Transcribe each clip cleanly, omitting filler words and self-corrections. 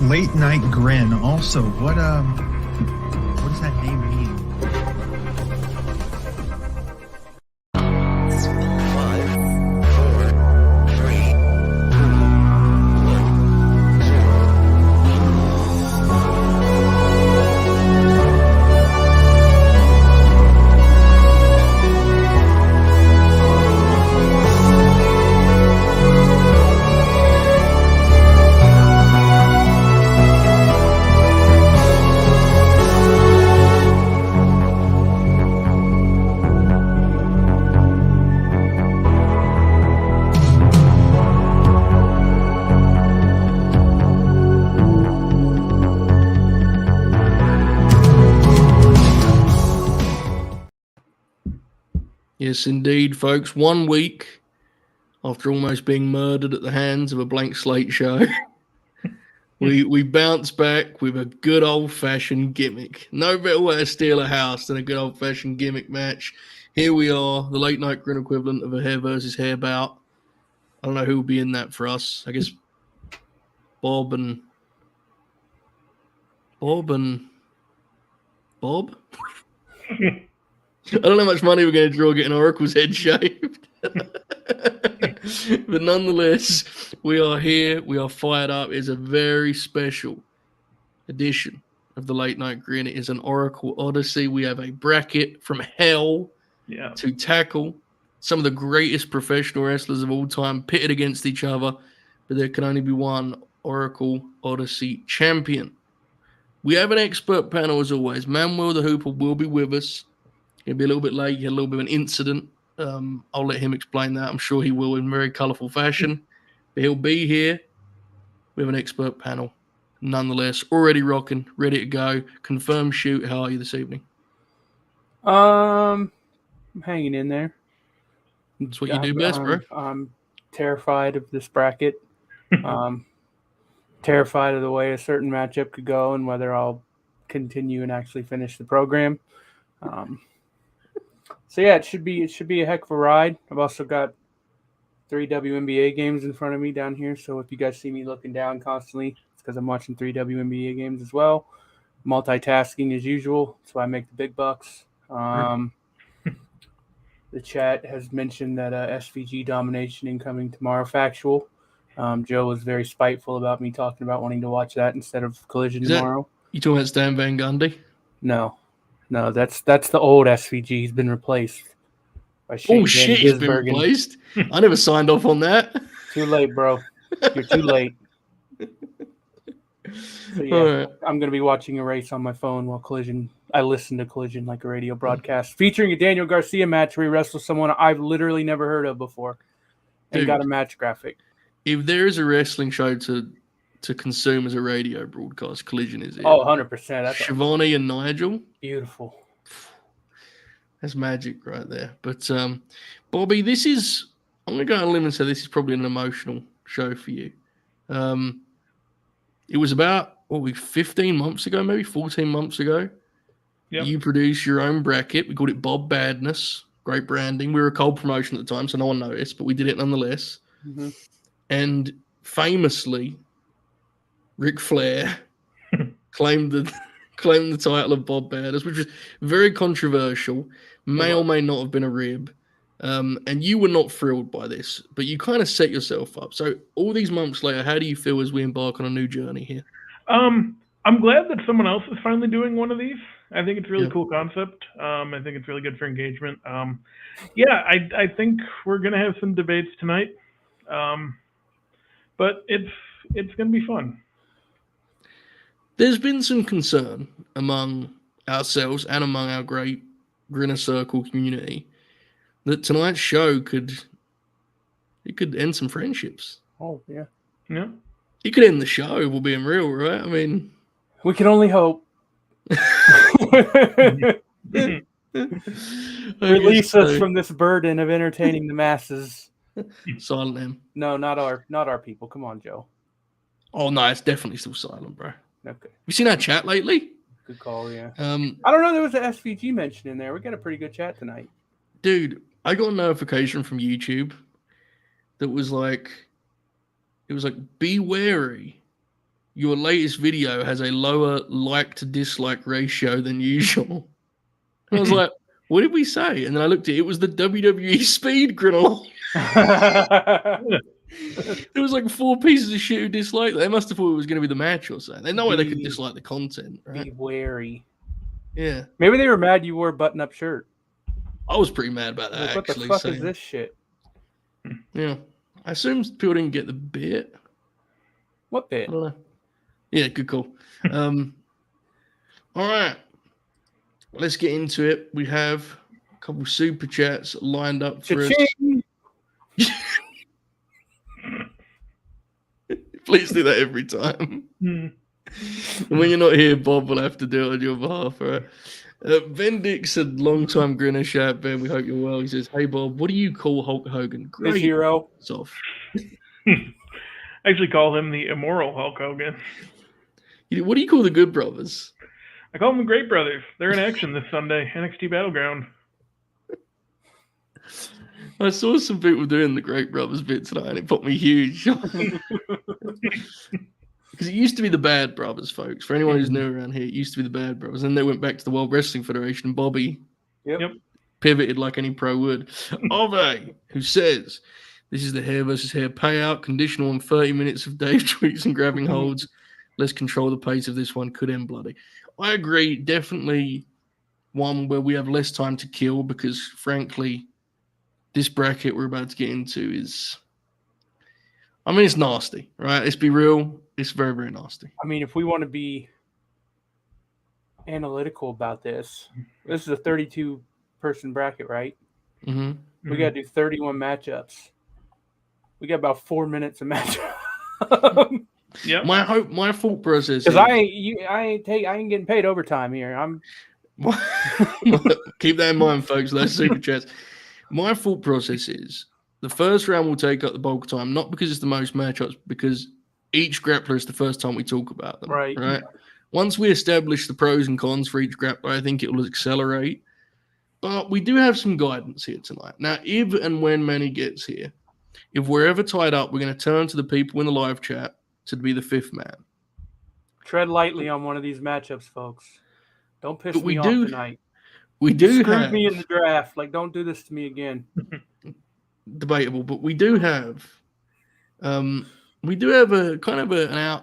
Late Night Grin. Also, what does that name mean? Yes, indeed, folks. 1 week after almost being murdered at the hands of a blank slate show, we bounce back with a good old-fashioned gimmick. No better way to steal a house than a good old-fashioned gimmick match. Here we are, the Late Night Grin equivalent of a hair versus hair bout. I don't know who will be in that for us. I guess Bob? I don't know how much money we're going to draw getting Oracle's head shaved. But nonetheless, we are here. We are fired up. It's a very special edition of the Late Night Grin. It is an Oracle Odyssey. We have a bracket from hell to tackle some of the greatest professional wrestlers of all time pitted against each other. But there can only be one Oracle Odyssey champion. We have an expert panel as always. Manuel the Hooper will be with us. He'll be a little bit late. He had a little bit of an incident. I'll let him explain that. I'm sure he will in very colourful fashion. But he'll be here with an expert panel. Nonetheless, already rocking, ready to go. Confirm shoot. How are you this evening? I'm hanging in there. That's what you do best, bro. I'm terrified of this bracket. Terrified of the way a certain matchup could go and whether I'll continue and actually finish the program. So yeah, it should be a heck of a ride. I've also got 3 WNBA games in front of me down here. So if you guys see me looking down constantly, it's because I'm watching 3 WNBA games as well. Multitasking as usual. That's why I make the big bucks. The chat has mentioned that SVG domination incoming tomorrow. Factual. Joe was very spiteful about me talking about wanting to watch that instead of Collision tomorrow. You talking about Stan Van Gundy? No, that's the old SVG. He's been replaced by Shane. Oh shit, he's been replaced. I never signed off on that. Too late, bro. You're too late. So yeah, right. I'm gonna be watching a race on my phone while Collision. I listen to Collision like a radio broadcast, featuring a Daniel Garcia match where he wrestles someone I've literally never heard of before, and got a match graphic. If there is a wrestling show to consume as a radio broadcast, Collision is it. Oh, 100%. That's Shivani and Nigel. Beautiful. That's magic right there. But Bobby, I'm going to go on a limb and say this is probably an emotional show for you. It was about 15 months ago, maybe 14 months ago. Yep. You produced your own bracket. We called it Bob Badness. Great branding. We were a cold promotion at the time, so no one noticed, but we did it nonetheless. Mm-hmm. And famously, Ric Flair claimed the title of Bob Badness, which was very controversial, may or may not have been a rib. And you were not thrilled by this, but you kind of set yourself up. So all these months later, how do you feel as we embark on a new journey here? I'm glad that someone else is finally doing one of these. I think it's a really cool concept. I think it's really good for engagement. I think we're going to have some debates tonight. But it's going to be fun. There's been some concern among ourselves and among our great Grinner Circle community that tonight's show could end some friendships. Oh, yeah. Yeah. It could end the show, if we're being real, right? I mean... We can only hope. Release us from this burden of entertaining the masses. Silent M. No, not our people. Come on, Joe. Oh no, it's definitely still silent, bro. Okay. You seen our chat lately? Good call, yeah. I don't know. There was an SVG mention in there. We got a pretty good chat tonight, dude. I got a notification from YouTube that was like, be wary your latest video has a lower like to dislike ratio than usual. And I was like, what did we say? And then I looked at it, it was the WWE speed grin along. There was like 4 pieces of shit who disliked that. They must have thought it was going to be the match or something. There's no way they could dislike the content, right? Be wary. Yeah. Maybe they were mad you wore a button-up shirt. I was pretty mad about that, Like, what actually. the fuck is this shit? Yeah. I assume people didn't get the bit. What bit? I don't know. Yeah, good call. All right. Let's get into it. We have a couple super chats lined up for us. Please do that every time. And when you're not here, Bob will have to do it on your behalf. All right. Vendick said, long-time grinner chat, Ben. We hope you're well. He says, hey, Bob, what do you call Hulk Hogan? Great hero. It's off. I actually call him the immoral Hulk Hogan. What do you call the Good Brothers? I call them the Great Brothers. They're in action this Sunday, NXT Battleground. I saw some people doing the Great Brothers bit tonight, and it put me huge. Because it used to be the Bad Brothers, folks. For anyone who's new around here, it used to be the Bad Brothers. Then they went back to the World Wrestling Federation, and Bobby pivoted like any pro would. Ove, who says, this is the hair versus hair payout, conditional on 30 minutes of Dave tweets and grabbing holds. Let's control the pace of this one. Could end bloody. I agree. Definitely one where we have less time to kill because, frankly, this bracket we're about to get into is, I mean, it's nasty, right? Let's be real. It's very, very nasty. I mean, if we want to be analytical about this is a 32-person bracket, right? Mm-hmm. We got to do 31 matchups. We got about 4 minutes of matchup. Yeah. My thought process because I ain't getting paid overtime here. Keep that in mind, folks. That's super chats. My thought process is the first round will take up the bulk of time, not because it's the most matchups, because each grappler is the first time we talk about them. Right. Once we establish the pros and cons for each grappler, I think it will accelerate. But we do have some guidance here tonight. Now, if and when Manny gets here, if we're ever tied up, we're going to turn to the people in the live chat to be the fifth man. Tread lightly on one of these matchups, folks. Don't piss me off tonight. We do screwed me in the draft. Like, don't do this to me again. Debatable, but we do have a kind of an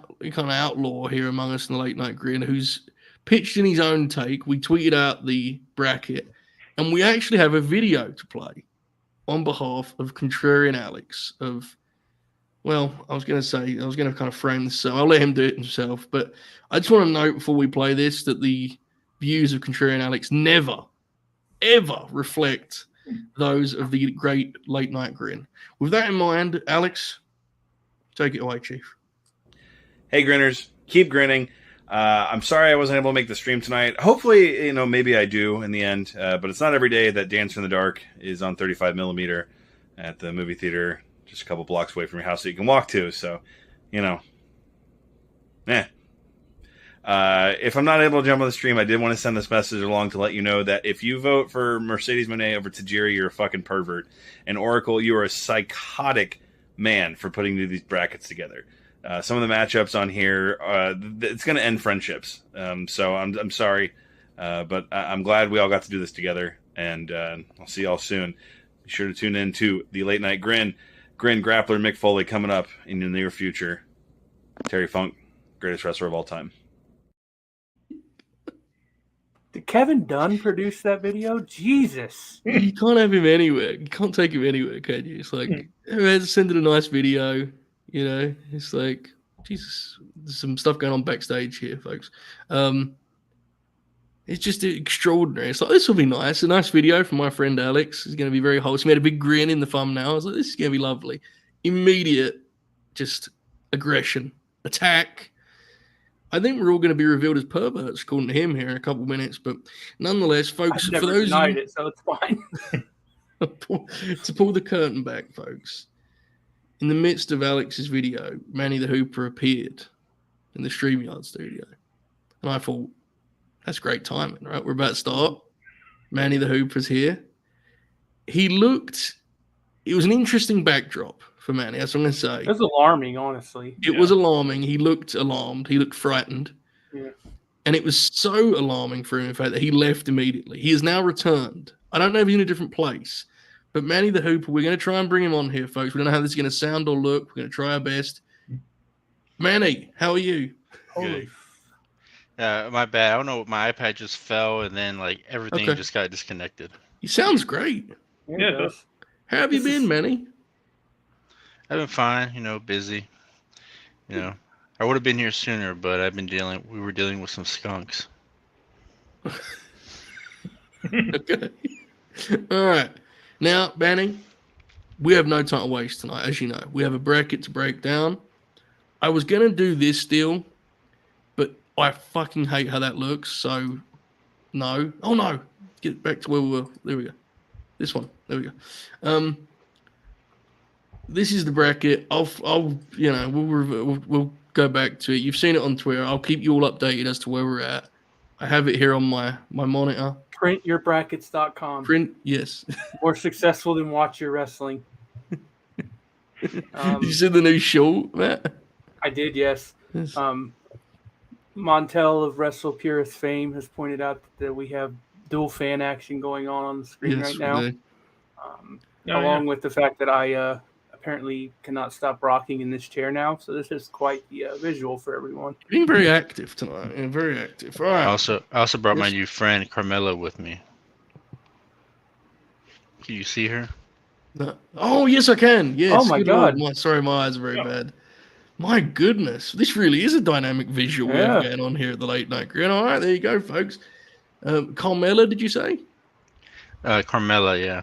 outlaw here among us in the late night grin who's pitched in his own take. We tweeted out the bracket, and we actually have a video to play on behalf of Contrarian Alex I was going to kind of frame this, so I'll let him do it himself. But I just want to note before we play this that the views of Contrarian Alex never, ever reflect those of the great late night grin. With that in mind, Alex, take it away, Chief. Hey, grinners, keep grinning. I'm sorry I wasn't able to make the stream tonight. Hopefully, maybe I do in the end. But it's not every day that Dancer in the Dark is on 35 millimeter at the movie theater, just a couple blocks away from your house that you can walk to. So, if I'm not able to jump on the stream, I did want to send this message along to let you know that if you vote for Mercedes Mone over Tajiri, you're a fucking pervert. And Oracle, you are a psychotic man for putting these brackets together. Some of the matchups on here, it's going to end friendships. So I'm sorry, but I'm glad we all got to do this together. And I'll see y'all soon. Be sure to tune in to the Late Night Grin grappler Mick Foley coming up in the near future. Terry Funk, greatest wrestler of all time. Did Kevin Dunn produce that video? Jesus. You can't have him anywhere. You can't take him anywhere, can you? It's like, send it a nice video. It's like, Jesus, there's some stuff going on backstage here, folks. It's just extraordinary. It's like, this will be nice. A nice video from my friend Alex. It's going to be very wholesome. He had a big grin in the thumbnail. I was like, this is going to be lovely. Immediate, just aggression, attack. I think we're all going to be revealed as perverts, according to him here in a couple minutes. But nonetheless, folks, I've never for those denied it, so it's fine. To pull the curtain back, folks, in the midst of Alex's video, Manny the Hooper appeared in the StreamYard studio. And I thought, that's great timing, right? We're about to start. Manny the Hooper's here. It was an interesting backdrop for Manny. That's what I'm going to say. It was alarming, honestly. It was alarming. He looked alarmed. He looked frightened. Yeah. And it was so alarming for him, in fact, that he left immediately. He has now returned. I don't know if he's in a different place. But Manny the Hooper, we're going to try and bring him on here, folks. We don't know how this is going to sound or look. We're going to try our best. Manny, how are you? Holy. My bad. I don't know. My iPad just fell, and then like everything just got disconnected. He sounds great. Yeah, it does. How have you been, Manny? I've been fine. Busy. I would have been here sooner, but we were dealing with some skunks. Okay. All right. Now, Manny, we have no time to waste tonight, as you know. We have a bracket to break down. I was going to do this deal, but I fucking hate how that looks, so no. Oh, no. Get back to where we were. There we go. This one. There we go. This is the bracket. We'll go back to it. You've seen it on Twitter. I'll keep you all updated as to where we're at. I have it here on my monitor. Printyourbrackets.com. Yes. More successful than Watch Your Wrestling. Did you see the new show, Matt? I did, yes. Yes. Montel of Wrestle Purist fame has pointed out that we have dual fan action going on the screen right now. Along with the fact that I apparently cannot stop rocking in this chair now. So this is quite the visual for everyone. Being very active tonight. And very active. All right. I also brought my new friend Carmela with me. Can you see her? No. Oh, yes, I can. Yes. Oh, my God. Sorry, my eyes are very bad. My goodness. This really is a dynamic visual we have going on here at the Late Night Grin. All right, there you go, folks. Carmela, did you say? Carmela, yeah.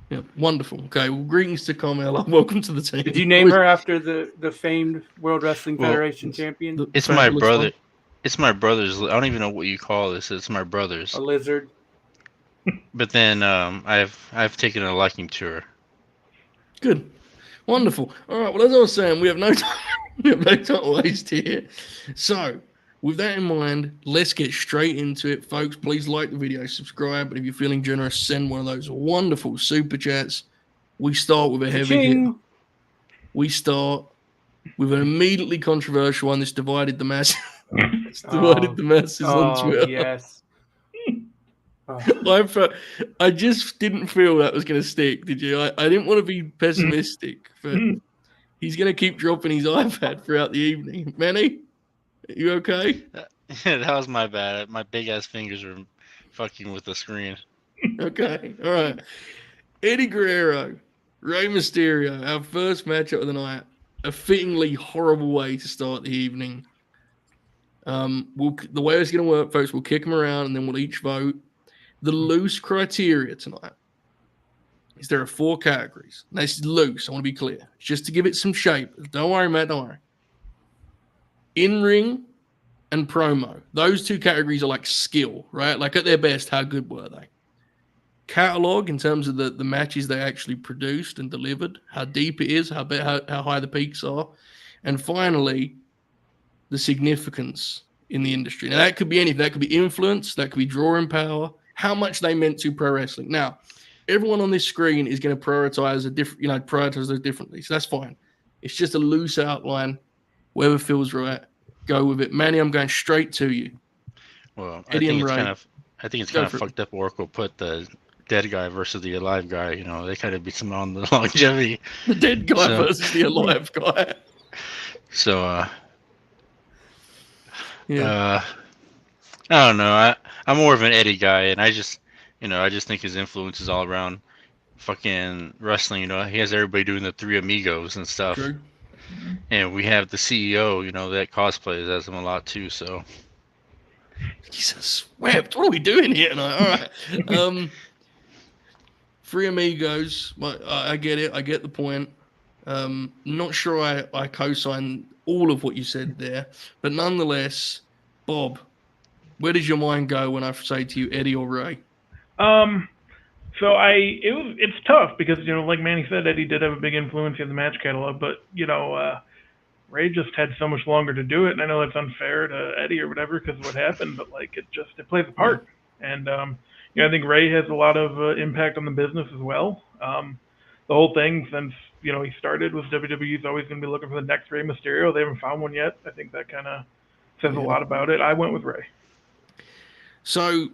Yeah, wonderful. Okay, well, greetings to Carmela. Welcome to the team. Did you name her after the famed World Wrestling Federation champion? It's my brother. One? It's my brother's. I don't even know what you call this. It's my brother's. A lizard. But then I've taken a liking to her. Good. Wonderful. All right, well, as I was saying, we have no time. We have no time to waste here. So, with that in mind, let's get straight into it, folks. Please like the video, subscribe, but if you're feeling generous, send one of those wonderful super chats. We start with a heavy hit. We start with an immediately controversial one. This divided the masses. The masses on Twitter. Yes. I just didn't feel that was going to stick, did you? I didn't want to be pessimistic, but he's going to keep dropping his iPad throughout the evening. Manny? You okay? That was my bad. My big ass fingers were fucking with the screen. Okay, all right. Eddie Guerrero, Rey Mysterio, our first matchup of the night. A fittingly horrible way to start the evening. The way it's going to work, folks, we'll kick them around and then we'll each vote. The loose criteria tonight is there are 4 categories. Now, this is loose. I want to be clear. Just to give it some shape. Don't worry, Matt. Don't worry. In-ring and promo. Those 2 categories are like skill, right? Like at their best, how good were they? Catalog in terms of the matches they actually produced and delivered, how deep it is, how high the peaks are. And finally, the significance in the industry. Now, that could be anything. That could be influence. That could be drawing power. How much they meant to pro wrestling. Now, everyone on this screen is going to prioritize those differently. So that's fine. It's just a loose outline. Whoever feels right, go with it. Manny, I'm going straight to you. Well, I think it's kind of fucked up. Oracle put the dead guy versus the alive guy. They kind of beat some on the longevity. The dead guy versus the alive guy. So, I don't know. I'm more of an Eddie guy, and I just think his influence is all around fucking wrestling. He has everybody doing the 3 amigos and stuff. True. And we have the CEO, that cosplays as him a lot too. So, Jesus wept. What are we doing here tonight? All right. 3 amigos. I get it. I get the point. Not sure I co-sign all of what you said there, but nonetheless, Bob, where does your mind go when I say to you Eddie or Ray? So it's tough because like Manny said, Eddie did have a big influence in the match catalog, but Ray just had so much longer to do it, and I know that's unfair to Eddie or whatever because of what happened, but it plays a part, and I think Ray has a lot of impact on the business as well. The whole thing since he started with WWE's always going to be looking for the next Rey Mysterio. They haven't found one yet. I think that kind of says a lot about it. I went with Rey. So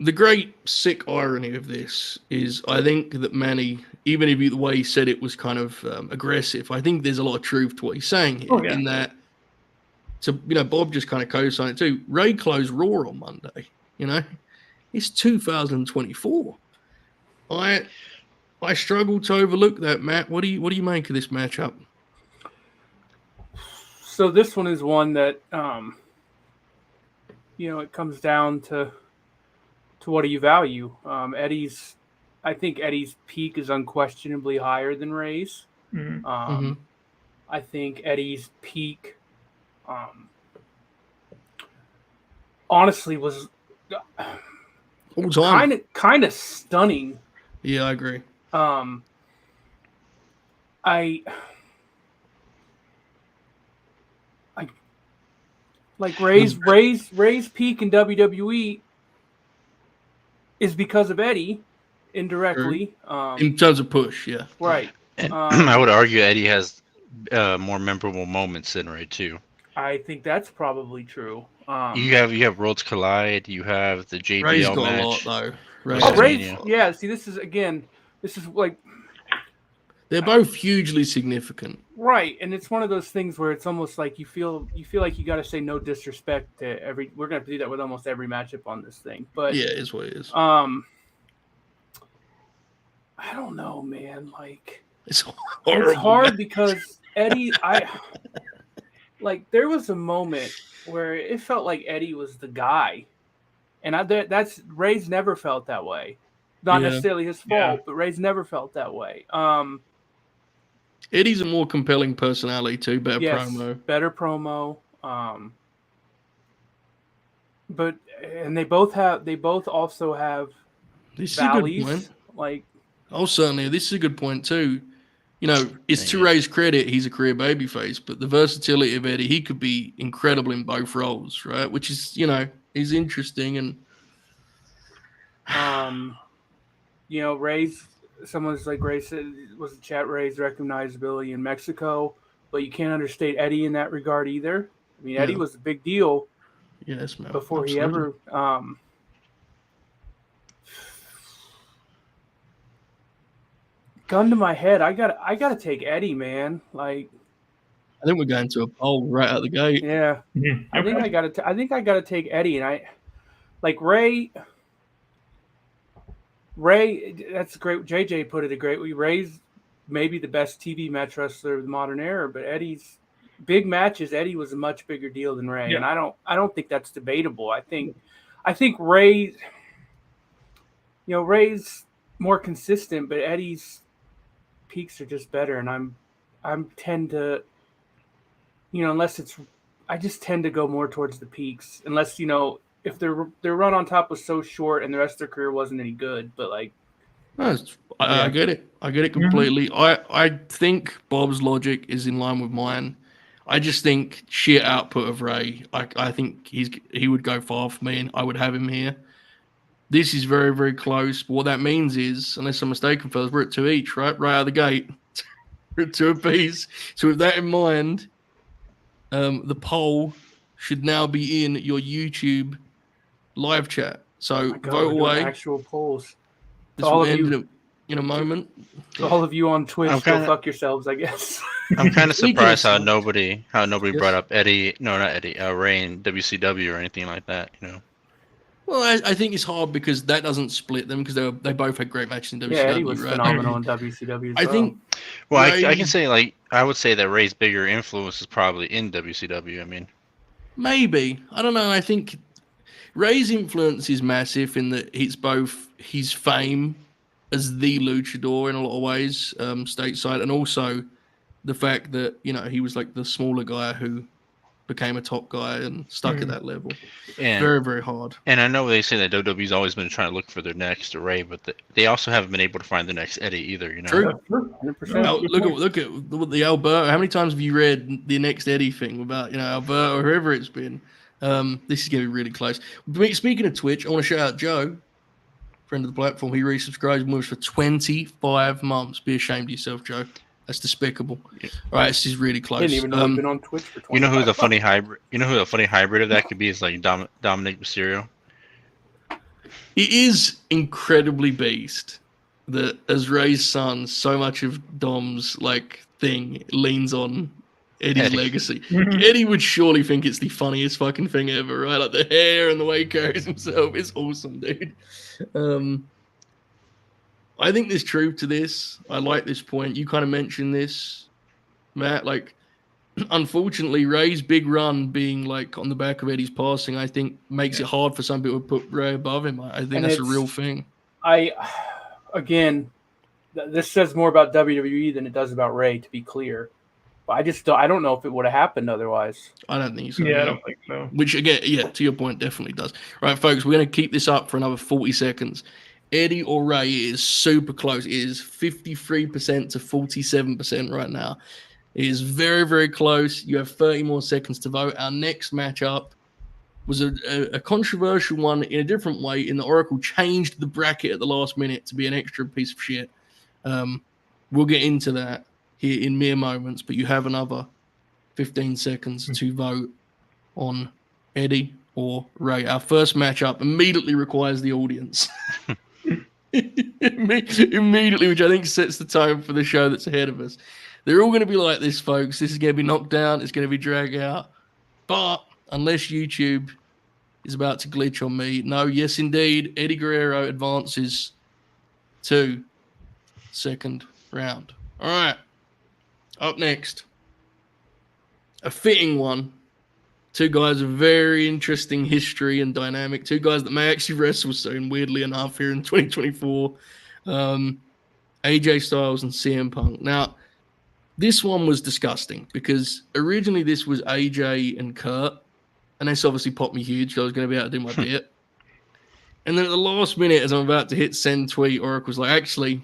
the great sick irony of this is I think that Manny, even if the way he said it was kind of aggressive, I think there's a lot of truth to what he's saying here in that. So, Bob just kind of co-signed it too. Rey closed Raw on Monday, It's 2024. I struggle to overlook that, Matt. What do you make of this matchup? So this one is one that, it comes down to what do you value? I think Eddie's peak is unquestionably higher than Rey's. I think Eddie's peak, honestly, was kind of stunning. Yeah, I agree. I like Rey's peak in WWE is because of Eddie indirectly. In terms of push, yeah. Right. And I would argue Eddie has more memorable moments than Rey too. I think that's probably true. You have Worlds Collide. You have the JBL Rey's got match. a lot though. Rey's, yeah. See, this is like they're both hugely significant. Right, and it's one of those things where it's almost like you feel like you got to say no disrespect to every. We're gonna have to do that with almost every matchup on this thing, but yeah, it is what it is. I don't know, man. Like it's hard because Eddie. There was a moment where it felt like Eddie was the guy, and that's Rey's never felt that way. Not necessarily his fault, but Rey's never felt that way. Eddie's a more compelling personality too, better promo. But they both also have this valleys. Is a good point. Certainly, this is a good point too. It's to Rey's credit, he's a career babyface, but the versatility of Eddie, he could be incredible in both roles, right? Which is, is interesting and someone's like Ray said was the chat Rey's recognizability in Mexico, but you can't understate Eddie in that regard either. I mean, Eddie was a big deal. Yes, man. Before Absolutely. He ever gun to my head, I gotta take Eddie, man. Like, I think we're going to a poll right out the gate. Yeah, I think I gotta take Eddie, and I like Rey. That's great. JJ put it a great way. Rey's maybe the best TV match wrestler of the modern era, but Eddie's big matches. Eddie was a much bigger deal than Rey, and I don't think that's debatable. I think Rey, Rey's more consistent, but Eddie's peaks are just better, and I tend to, I just tend to go more towards the peaks, unless if their run on top was so short and the rest of their career wasn't any good. But I get it. I get it completely. I think Bob's logic is in line with mine. I just think sheer output of Rey, I think he would go far for me, and I would have him here. This is very, very close. But what that means is, unless I'm mistaken, fellas, we're at 2 each, right? Right out of the gate. We're at 2 apiece. So with that in mind, the poll should now be in your YouTube live chat. So vote away. Actual polls. This will end in a moment. To all of you on Twitch, go fuck yourselves, I guess. I'm kind of surprised how nobody brought up Eddie. No, not Eddie. Rey in WCW or anything like that. Well, I think it's hard because that doesn't split them because they both had great matches in WCW. Yeah, Eddie was phenomenal in WCW. I think. Well, I can say I would say that Rey's bigger influence is probably in WCW. I mean, maybe I don't know. I think Rey's influence is massive in that it's both his fame as the luchador in a lot of ways, stateside, and also the fact that he was like the smaller guy who became a top guy and stuck at that level. And very, very hard. And I know they say that WWE's always been trying to look for their next Rey, but they also haven't been able to find the next Eddie either. True. 100%. Look at the Alberto. How many times have you read the next Eddie thing about Alberto or whoever it's been? This is going to be really close. Speaking of Twitch, I want to shout out Joe, friend of the platform. He resubscribed with us for 25 months. Be ashamed of yourself, Joe. That's despicable. All right, this is really close. Didn't even know I've been on Twitch for 20 You know who the funny hybrid? You know who the funny hybrid of that could be is like Dominic Mysterio. It is incredibly beast that as Ray's son, so much of Dom's like thing leans on Eddie's legacy. Eddie would surely think it's the funniest fucking thing ever, right? Like the hair and the way he carries himself. It's awesome, dude. I think there's truth to this. I like this point. You kind of mentioned this, Matt. Like, unfortunately, Ray's big run being like on the back of Eddie's passing, I think makes it hard for some people to put Ray above him. I think that's a real thing. Again, this says more about WWE than it does about Ray, to be clear. But I don't know if it would have happened otherwise. I don't think so. Yeah, I don't think so. Which, again, to your point, definitely does. Right, folks, we're going to keep this up for another 40 seconds. Eddie or Ray is super close. It is 53% to 47% right now. It is very, very close. You have 30 more seconds to vote. Our next matchup was a controversial one in a different way, in the Oracle changed the bracket at the last minute to be an extra piece of shit. We'll get into that here in mere moments, but you have another 15 seconds to vote on Eddie or Ray. Our first matchup immediately requires the audience. Immediately, which I think sets the tone for the show that's ahead of us. They're all going to be like this, folks. This is going to be knocked down. It's going to be dragged out. But unless YouTube is about to glitch on me, no, yes, indeed, Eddie Guerrero advances to second round. All right. Up next, a fitting one. Two guys of very interesting history and dynamic. Two guys that may actually wrestle soon, weirdly enough, here in 2024. AJ Styles and CM Punk. Now, this one was disgusting because originally this was AJ and Kurt, and this obviously popped me huge, so I was going to be able to do my bit. And then at the last minute, as I'm about to hit send tweet, Oracle's like, actually,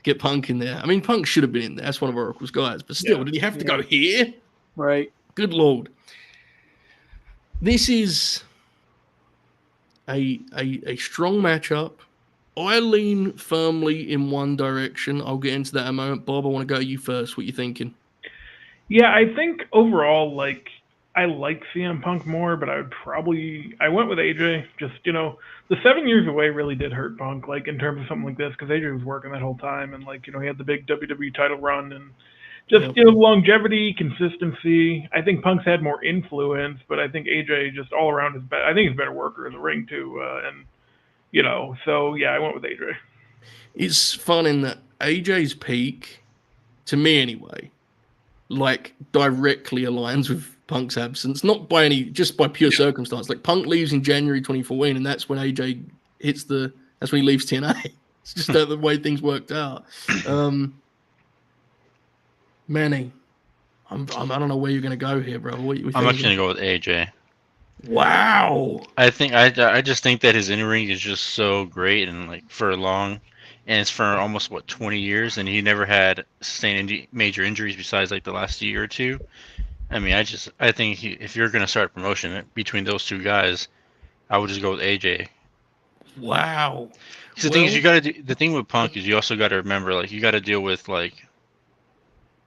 get Punk in there. I mean, Punk should have been in there. That's one of Oracle's guys. But still, did he have to go here? Right. Good Lord. This is a strong matchup. I lean firmly in one direction. I'll get into that in a moment. Bob, I want to go to you first. What you thinking? Yeah, I think overall, like, I like CM Punk more, but I went with AJ. Just, the 7 years away really did hurt Punk, like, in terms of something like this, because AJ was working that whole time, and, like, he had the big WWE title run, and just, longevity, consistency. I think Punk's had more influence, but I think AJ just all around is better. I think he's a better worker in the ring, too, so, yeah, I went with AJ. It's fun in that AJ's peak, to me anyway, like, directly aligns with Punk's absence, not by just by pure circumstance. Like, Punk leaves in January 2014, and that's when AJ hits that's when he leaves TNA. It's just the way things worked out. Manny, I don't know where you're going to go here, bro. What you I'm actually going to go with AJ. Wow. I just think that his in-ring is just so great, and like for long, and it's for almost 20 years, and he never had sustained major injuries besides like the last year or two. I mean, I think if you're going to start promotion between those two guys, I would just go with AJ. Wow. The thing is, the thing with Punk is you also got to remember, like, you got to deal with like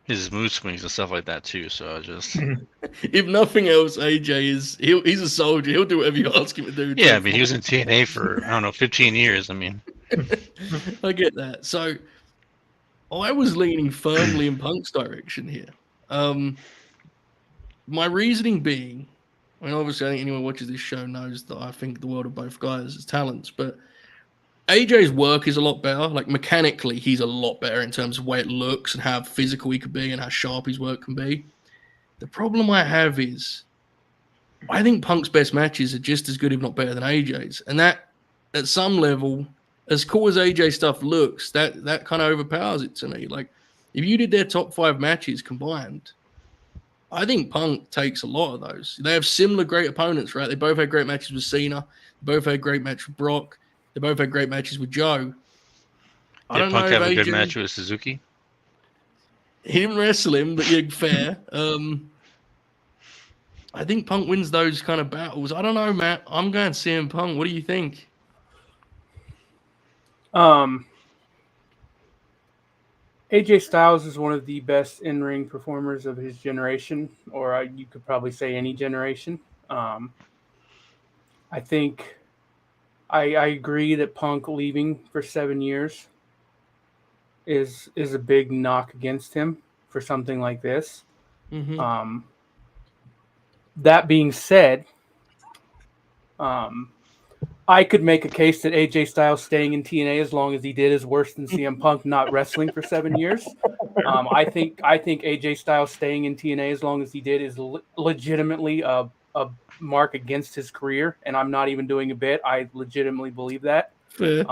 his mood swings and stuff like that too. So if nothing else, AJ he's a soldier. He'll do whatever you ask him to do. Yeah, I mean, he was in TNA for 15 years. I mean, I get that. So I was leaning firmly in Punk's direction here. My reasoning being, I mean, obviously, I think anyone who watches this show knows that I think the world of both guys as talents, but AJ's work is a lot better. Like, mechanically, he's a lot better in terms of the way it looks and how physical he could be and how sharp his work can be. The problem I have is I think Punk's best matches are just as good, if not better, than AJ's. And that, at some level, as cool as AJ stuff looks, that kind of overpowers it to me. Like, if you did their top 5 matches combined, I think Punk takes a lot of those. They have similar great opponents, right? They both had great matches with Cena. They both had great matches with Brock. They both had great matches with Joe. Did Punk have a good match with Suzuki? He didn't wrestle him, but yeah, fair. I think Punk wins those kind of battles. I don't know, Matt. I'm going CM Punk. What do you think? AJ AJ Styles is one of the best in-ring performers of his generation, or you could probably say any generation. I think I agree that Punk leaving for 7 years is a big knock against him for something like this. Mm-hmm. That being said, I could make a case that AJ Styles staying in TNA as long as he did is worse than CM Punk not wrestling for 7 years. I think AJ Styles staying in TNA as long as he did is legitimately a mark against his career, and I'm not even doing a bit. I legitimately believe that. Fair.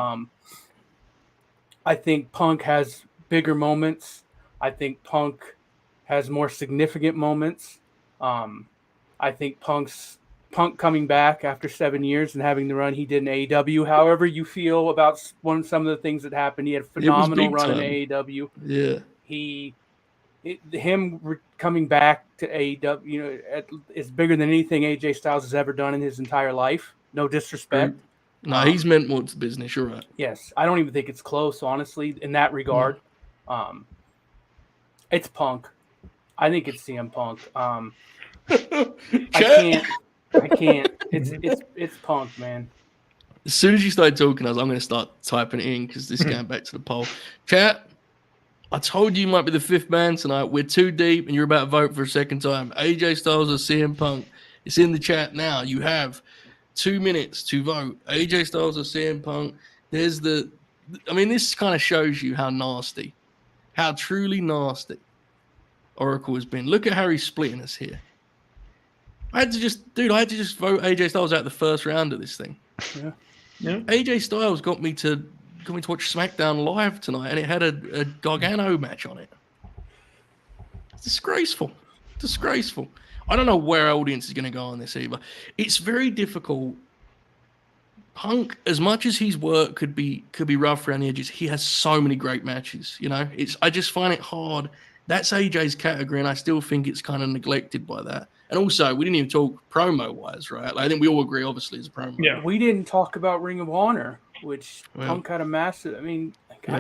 I think Punk has bigger moments. I think Punk has more significant moments. I think Punk coming back after 7 years and having the run he did in AEW. However you feel about some of the things that happened, he had a phenomenal run in AEW. Yeah. Him coming back to AEW, is bigger than anything AJ Styles has ever done in his entire life. No disrespect. No, he's meant more to the business. You're right. Yes, I don't even think it's close, honestly, in that regard. It's Punk. I think it's CM Punk. I can't. It's Punk, man. As soon as you started talking, I'm going to start typing it in because this is going back to the poll. Chat, I told you might be the fifth man tonight. We're too deep and you're about to vote for a second time. AJ Styles or CM Punk? It's in the chat now. You have 2 minutes to vote. AJ Styles or CM Punk? This kind of shows you how nasty, how truly nasty Oracle has been. Look at how he's splitting us here. I had to just vote AJ Styles out the first round of this thing. Yeah. AJ Styles got me to watch SmackDown live tonight, and it had a Gargano match on it. It's disgraceful. I don't know where our audience is going to go on this either. It's very difficult. Punk, as much as his work could be rough around the edges, he has so many great matches. I just find it hard. That's AJ's category, and I still think it's kind of neglected by that. And also, we didn't even talk promo-wise, right? I think we all agree, obviously, it's a promo. Yeah. We didn't talk about Ring of Honor, which Punk had a massive. I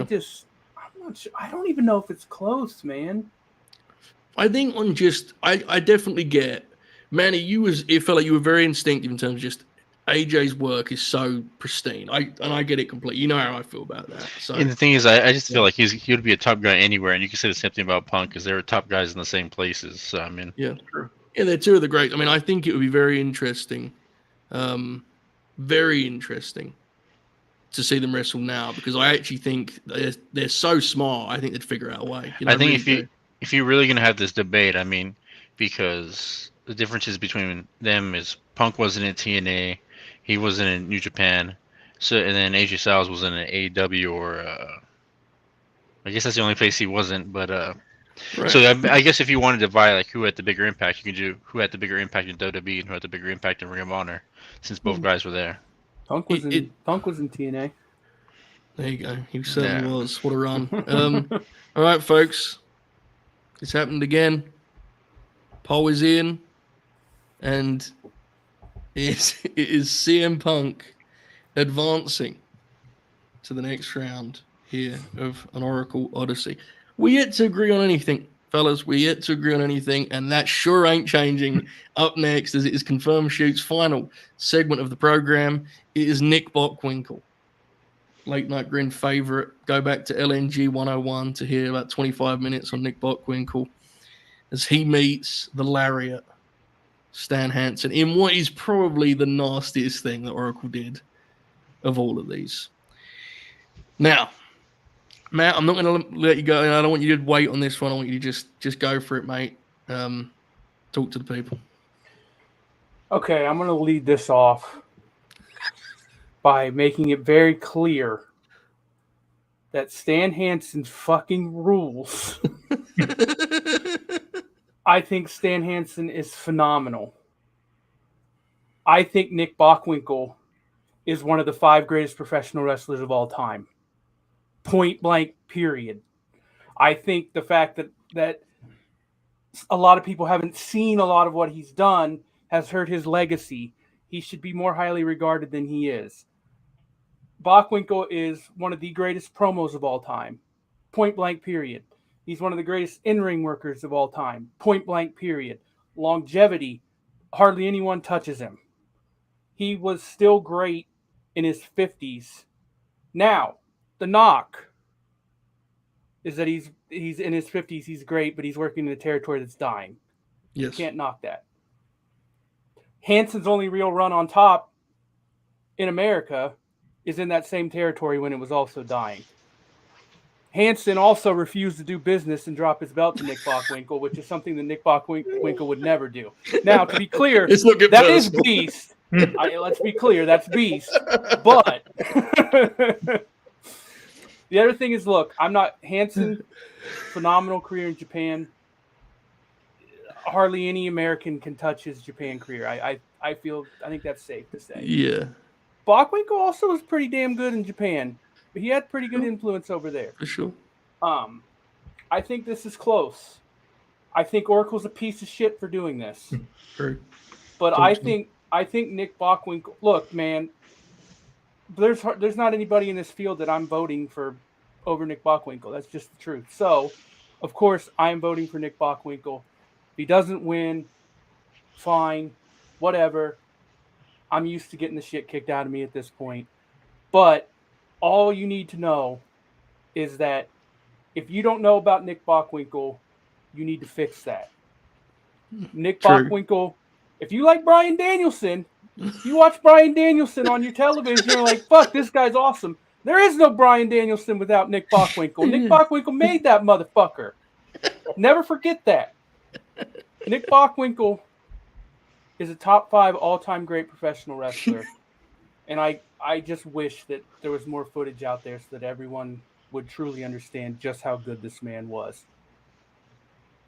don't even know if it's close, man. I think I definitely get, Manny, it felt like you were very instinctive in terms of just AJ's work is so pristine. I get it completely. You know how I feel about that. So, and the thing is, I just feel like he would be a top guy anywhere, and you can say the same thing about Punk because they were top guys in the same places. So yeah, true. Yeah, they're two of the greats. I think it would be very interesting to see them wrestle now because I actually think they're so smart. I think they'd figure out a way. I think if you're really gonna have this debate, because the differences between them is Punk wasn't in TNA, he wasn't in New Japan, and then AJ Styles was in an AEW or I guess that's the only place he wasn't, but. Right. So I guess if you wanted to divide like who had the bigger impact, you could do who had the bigger impact in WWE and who had the bigger impact in Ring of Honor, since both guys were there. Punk was in TNA. There you go. He certainly was. What a run. All right, folks. It's happened again. Poll is in, and it is CM Punk advancing to the next round here of an Oracle Odyssey. We yet to agree on anything, fellas. We yet to agree on anything, and that sure ain't changing. Up next, as it is Confirmed Shoot's final segment of the program, it is Nick Bockwinkel, Late Night Grin favorite. Go back to LNG 101 to hear about 25 minutes on Nick Bockwinkel as he meets the Lariat, Stan Hansen, in what is probably the nastiest thing that Oracle did of all of these. Now, Matt, I'm not going to let you go. I don't want you to wait on this one. I want you to just go for it, mate. Talk to the people. Okay, I'm going to lead this off by making it very clear that Stan Hansen fucking rules. I think Stan Hansen is phenomenal. I think Nick Bockwinkel is one of the 5 greatest professional wrestlers of all time. Point blank, period. I think the fact that a lot of people haven't seen a lot of what he's done has hurt his legacy. He should be more highly regarded than he is. Bockwinkel is one of the greatest promos of all time. Point blank, period. He's one of the greatest in-ring workers of all time. Point blank, period. Longevity, hardly anyone touches him. He was still great in his 50s. Now, the knock is that he's in his 50s, he's great, but he's working in a territory that's dying. Yes. You can't knock that. Hansen's only real run on top in America is in that same territory when it was also dying. Hansen also refused to do business and drop his belt to Nick Bockwinkel, which is something that Nick Bockwinkel would never do. Now, to be clear, that is Beast. Let's be clear, that's Beast. But the other thing is, look, Hansen, phenomenal career in Japan. Hardly any American can touch his Japan career. I think that's safe to say. Yeah. Bockwinkel also was pretty damn good in Japan. But he had pretty good influence over there. For sure. I think this is close. I think Oracle's a piece of shit for doing this. True. But I think Nick Bockwinkel. Look, man, there's not anybody in this field that I'm voting for over Nick Bockwinkel. That's just the truth. So, of course, I am voting for Nick Bockwinkel. If he doesn't win, fine, whatever. I'm used to getting the shit kicked out of me at this point. But all you need to know is that if you don't know about Nick Bockwinkel, you need to fix that. Nick Bockwinkel, if you like Bryan Danielson, if you watch Bryan Danielson on your television, you're like, fuck, this guy's awesome. There is no Bryan Danielson without Nick Bockwinkel. Nick Bockwinkel made that motherfucker. Never forget that. Nick Bockwinkel is a top 5 all-time great professional wrestler. And I just wish that there was more footage out there so that everyone would truly understand just how good this man was.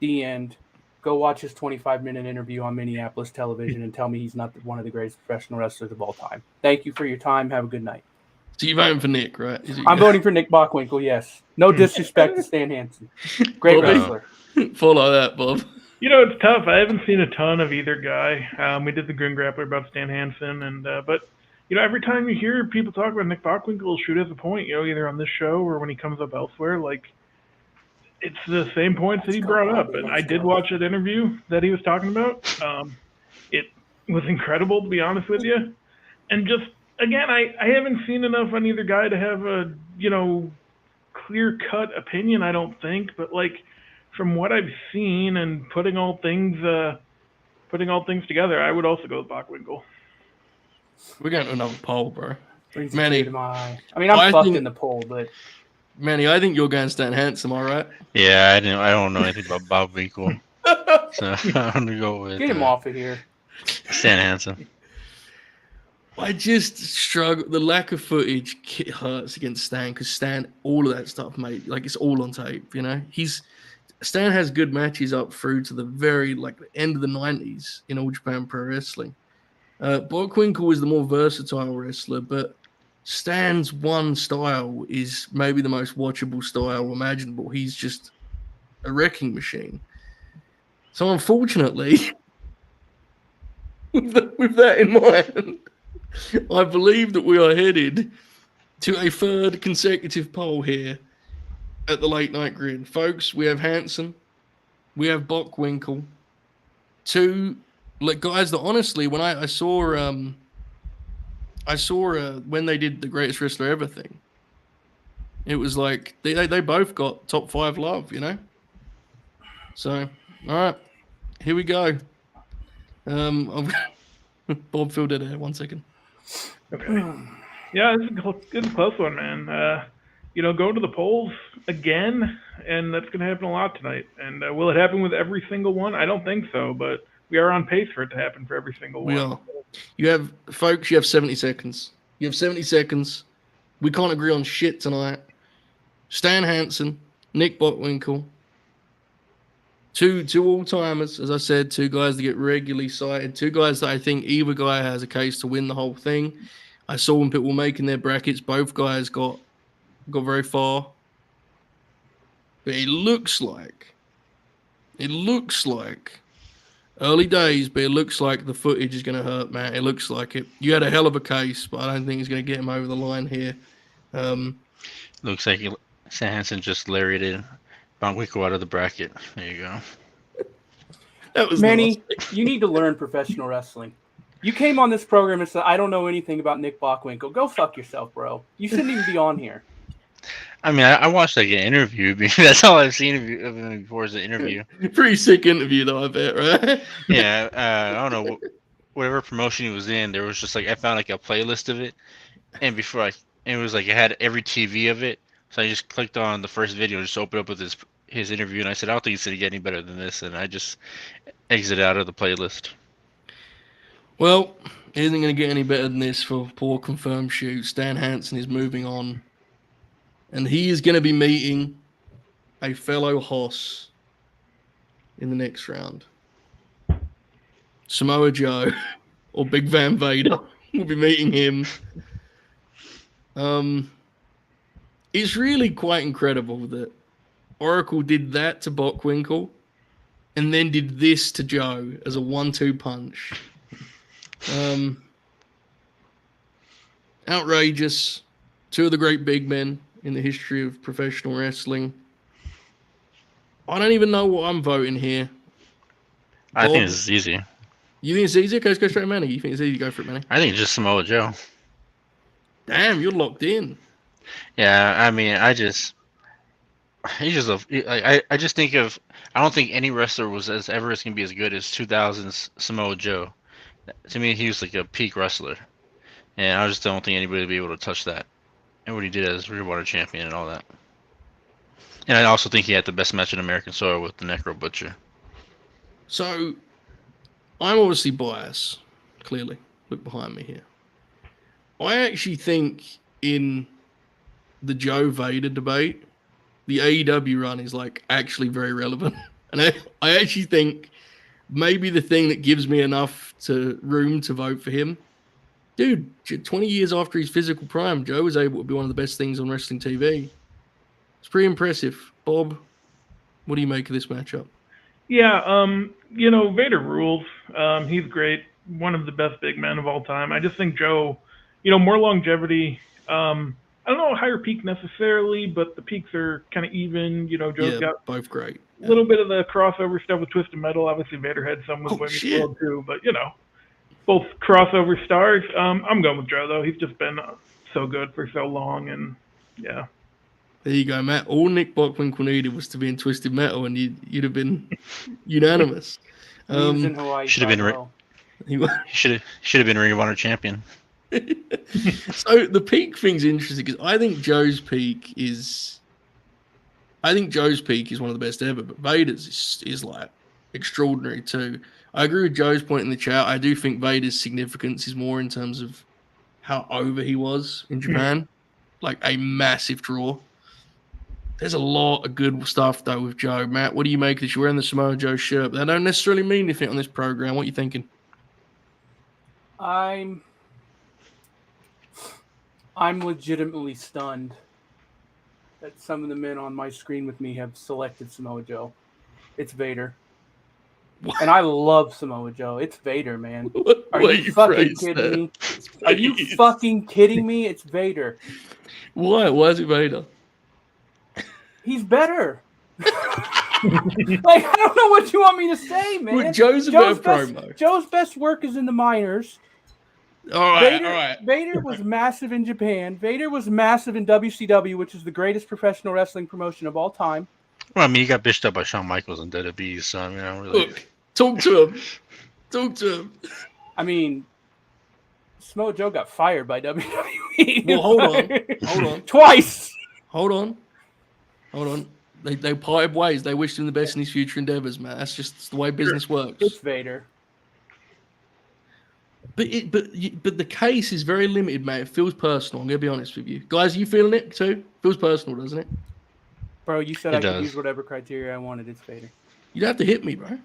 The end. Go watch his 25-minute interview on Minneapolis television and tell me he's not one of the greatest professional wrestlers of all time. Thank you for your time. Have a good night. So you're voting for Nick, right? I'm voting for Nick Bockwinkel, yes. No disrespect to Stan Hansen. Great wrestler. Follow that, Bob. You know, it's tough. I haven't seen a ton of either guy. We did the Grin Grappler about Stan Hansen, but you know, every time you hear people talk about Nick Bockwinkel, Shoot has a point. You know, either on this show or when he comes up elsewhere, like it's the same points that he brought up. And I did watch that interview that he was talking about. It was incredible, to be honest with you. And just again, I haven't seen enough on either guy to have a clear-cut opinion. I don't think, but like from what I've seen and putting all things together, I would also go with Bockwinkel. We're going to another poll, bro. Manny, I'm fucked in the poll, but Manny, I think you're going Stan Hansen, am I right? Yeah, I don't know anything about Bob Winkle, so I'm gonna go with get him off of here. Stan Hansen. I just struggle. The lack of footage hurts against Stan because Stan, all of that stuff, mate, like it's all on tape. You know, Stan has good matches up through to the very the end of the 90s in All Japan Pro Wrestling. Bockwinkel is the more versatile wrestler, but Stan's one style is maybe the most watchable style imaginable. He's just a wrecking machine. So unfortunately, with that in mind, I believe that we are headed to a third consecutive poll here at the Late Night Grin. Folks, we have Hansen, we have Bockwinkel, two guys that honestly, when I saw when they did the Greatest Wrestler Ever thing, it was like they both got top 5 love, you know? So, all right, here we go. Bob filled it there. 1 second. Okay. Yeah, this is a close one, man. Go to the polls again, and that's going to happen a lot tonight. And will it happen with every single one? I don't think so, but we are on pace for it to happen for every single one. We are. You have 70 seconds. You have 70 seconds. We can't agree on shit tonight. Stan Hansen, Nick Bockwinkel, two all-timers, as I said, 2 guys that get regularly cited, 2 guys that I think either guy has a case to win the whole thing. I saw when people were making their brackets, both guys got very far. But it looks like early days, but it looks like the footage is going to hurt, man. It looks like it. You had a hell of a case, but I don't think it's going to get him over the line here. Looks like Stan Hansen just lariated Bockwinkel out of the bracket. There you go. That was Manny, nasty. you need to learn professional wrestling. You came on this program and said, I don't know anything about Nick Bockwinkel. Go fuck yourself, bro. You shouldn't even be on here. I mean, I watched like an interview. That's all I've seen of him before is an interview. Pretty sick interview, though, I bet, right? Yeah, I don't know. Whatever promotion he was in, there was just like I found like a playlist of it, and it was like it had every TV of it. So I just clicked on the first video, just opened up with his interview, and I said, I don't think it's gonna get any better than this, and I just exited out of the playlist. Well, it isn't going to get any better than this for poor confirmed shoot. Stan Hansen is moving on. And he is going to be meeting a fellow Hoss in the next round. Samoa Joe or Big Van Vader will be meeting him. It's really quite incredible that Oracle did that to Bockwinkel and then did this to Joe as a 1-2 punch. Outrageous. Two of the great big men in the history of professional wrestling. I don't even know what I'm voting here. I Bob, think this is easy. You think it's easy? Okay, let's go straight to Manny. You think it's easy? Go for it, Manny. I think it's just Samoa Joe. Damn, you're locked in. Yeah, I mean, I just think of. I don't think any wrestler was ever going to be as good as 2000's Samoa Joe. To me, he was like a peak wrestler, and I just don't think anybody would be able to touch that. And what he did as Ring of Honor champion and all that. And I also think he had the best match in American soil with the Necro Butcher. So, I'm obviously biased, clearly. Look behind me here. I actually think in the Joe Vader debate, the AEW run is like actually very relevant. And I actually think maybe the thing that gives me enough room to vote for him. Dude, 20 years after his physical prime, Joe was able to be one of the best things on wrestling TV. It's pretty impressive. Bob, what do you make of this matchup? Yeah, Vader rules. He's great. One of the best big men of all time. I just think Joe, more longevity. I don't know higher peak necessarily, but the peaks are kind of even. Joe's got both great. A little bit of the crossover stuff with Twisted Metal. Obviously, Vader had some with Women's World too, but both crossover stars. I'm going with Joe though. He's just been so good for so long, and yeah. There you go, Matt. All Nick Bockwinkel needed was to be in Twisted Metal, and you'd have been unanimous. He was in Hawaii. Should have been. He should have been Ring of Honor champion. So the peak thing's interesting because I think Joe's peak is one of the best ever, but Vader's is like extraordinary too. I agree with Joe's point in the chat. I do think Vader's significance is more in terms of how over he was in Japan, like a massive draw. There's a lot of good stuff though with Joe. Matt, what do you make of this? You're wearing the Samoa Joe shirt, but that don't necessarily mean anything on this program. What are you thinking? I'm legitimately stunned that some of the men on my screen with me have selected Samoa Joe. It's Vader. What? And I love Samoa Joe. It's Vader, man. Are you fucking kidding me? Are you fucking kidding me? It's Vader. Why? Why is it Vader? He's better. I don't know what you want me to say, man. Well, Joe's better promo. Joe's best work is in the minors. All right. Vader was massive in Japan. Vader was massive in WCW, which is the greatest professional wrestling promotion of all time. Well, I mean, he got bitched up by Shawn Michaels and WWE, so I mean, I don't really... Look, talk to him. I mean, Samoa Joe got fired by WWE. Well, hold on. Twice. Hold on. They parted ways. They wished him the best in his future endeavors, man. That's just the way business works. It's Vader. But the case is very limited, mate. It feels personal. I'm gonna be honest with you, guys. Are you feeling it too? Feels personal, doesn't it? Bro, you said I could use whatever criteria I wanted. It's Vader. You don't have to hit me, bro.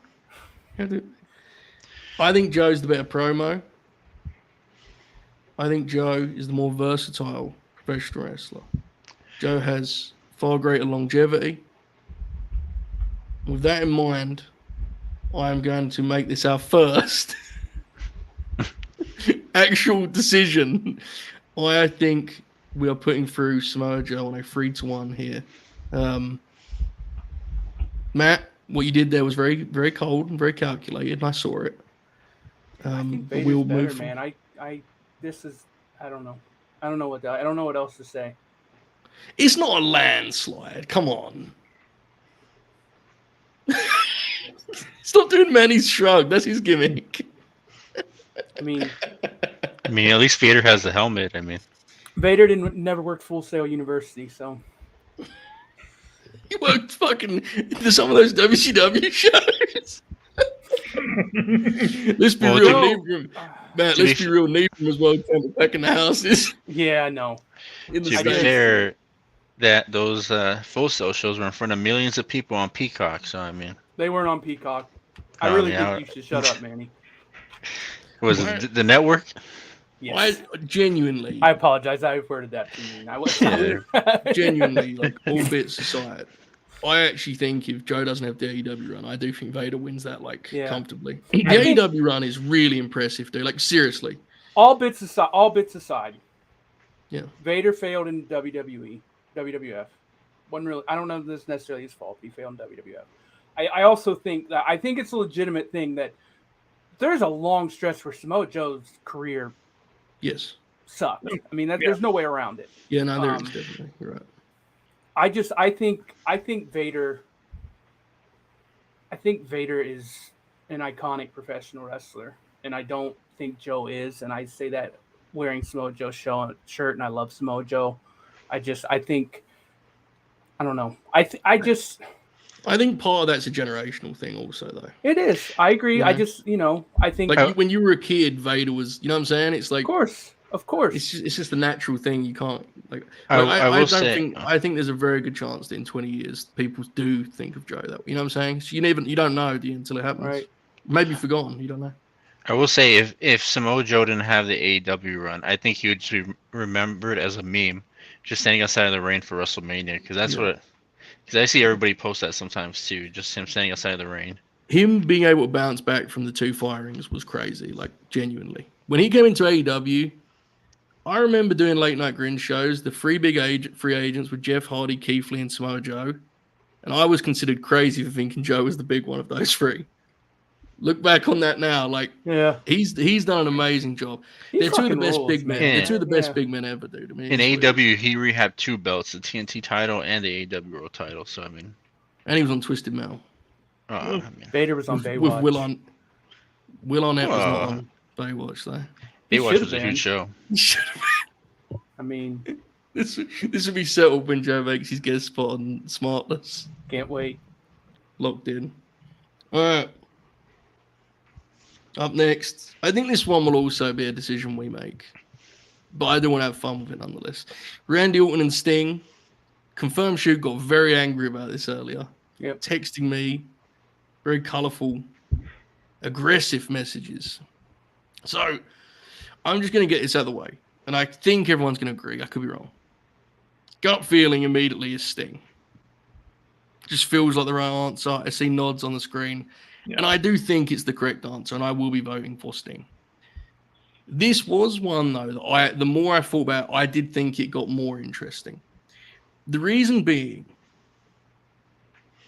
I think Joe's the better promo. I think Joe is the more versatile professional wrestler. Joe has far greater longevity. With that in mind, I am going to make this our first actual decision. I think we are putting through Samoa Joe on a 3-1 here. Matt, what you did there was very, very cold and very calculated, and I saw it. I think But Vader's we'll better, move man. This is, I don't know. I don't know what else to say. It's not a landslide. Come on. Stop doing Manny's shrug. That's his gimmick. I mean, at least Vader has the helmet. I mean, Vader never worked Full Sail University, so He worked fucking into some of those WCW shows. Let's be real, Nebrum. Matt, let's be real. Nebrum as well. Back in the houses. Yeah, no. In the to be fair, that those Full Sail shows were in front of millions of people on Peacock. So I mean, they weren't on Peacock. I really think you should shut up, Manny. Was it the network? Yes. Genuinely. I apologize. I worded that too mean. I wasn't. Genuinely, like all bits aside, I actually think if Joe doesn't have the AEW run, I do think Vader wins that comfortably. The AEW run is really impressive, dude. Like seriously. All bits aside. Yeah. Vader failed in WWF. Wasn't really. I don't know if this is necessarily his fault. He failed in WWF. I also think that it's a legitimate thing that there's a long stretch where Samoa Joe's career sucked. I mean, there's no way around it. Yeah, no, there is definitely. You're right. I think Vader is an iconic professional wrestler, and I don't think Joe is. And I say that wearing Samoa Joe's shirt, and I love Samoa Joe. I don't know. I think part of that's a generational thing also, though. It is. I agree. Yeah. I think... Like, when you were a kid, Vader was... You know what I'm saying? It's like... Of course. It's just a natural thing. You can't... Like, I think there's a very good chance that in 20 years, people do think of Joe that way. You know what I'm saying? So you don't know, do you, until it happens. Right. Maybe forgotten. You don't know. I will say, if Samoa Joe didn't have the AEW run, I think he would just be remembered as a meme, just standing outside of the ring for WrestleMania, because that's what... Because I see everybody post that sometimes too, just him standing outside of the ring. Him being able to bounce back from the 2 firings was crazy, like genuinely. When he came into AEW, I remember doing late night Grin shows. The 3 big free agents were Jeff Hardy, Keith Lee, and Samoa Joe. And I was considered crazy for thinking Joe was the big one of those 3. Look back on that now, he's done an amazing job. They're 2 of the best big men. They're 2 of the best big men ever, dude. I mean, in AEW, he rehabbed 2 belts, the TNT title and the AEW World title. So I mean, and he was on Twisted Metal. Vader was on Baywatch. With Will Arnett was not on Baywatch though. Baywatch was a huge show. I mean, this would be settled when Joe makes his guest spot on Smartless. Can't wait. Locked in. All right. Up next, I think this one will also be a decision we make, but I do want to have fun with it nonetheless. Randy Orton and Sting. Confirmed Shoot got very angry about this earlier. Yep. Texting me very colourful, aggressive messages. So I'm just going to get this out of the way, and I think everyone's going to agree. I could be wrong. Gut feeling immediately is Sting. Just feels like the right answer. I see nods on the screen. Yeah. And I do think it's the correct answer, and I will be voting for Sting. This was one, though, that the more I thought about it, I did think it got more interesting. The reason being,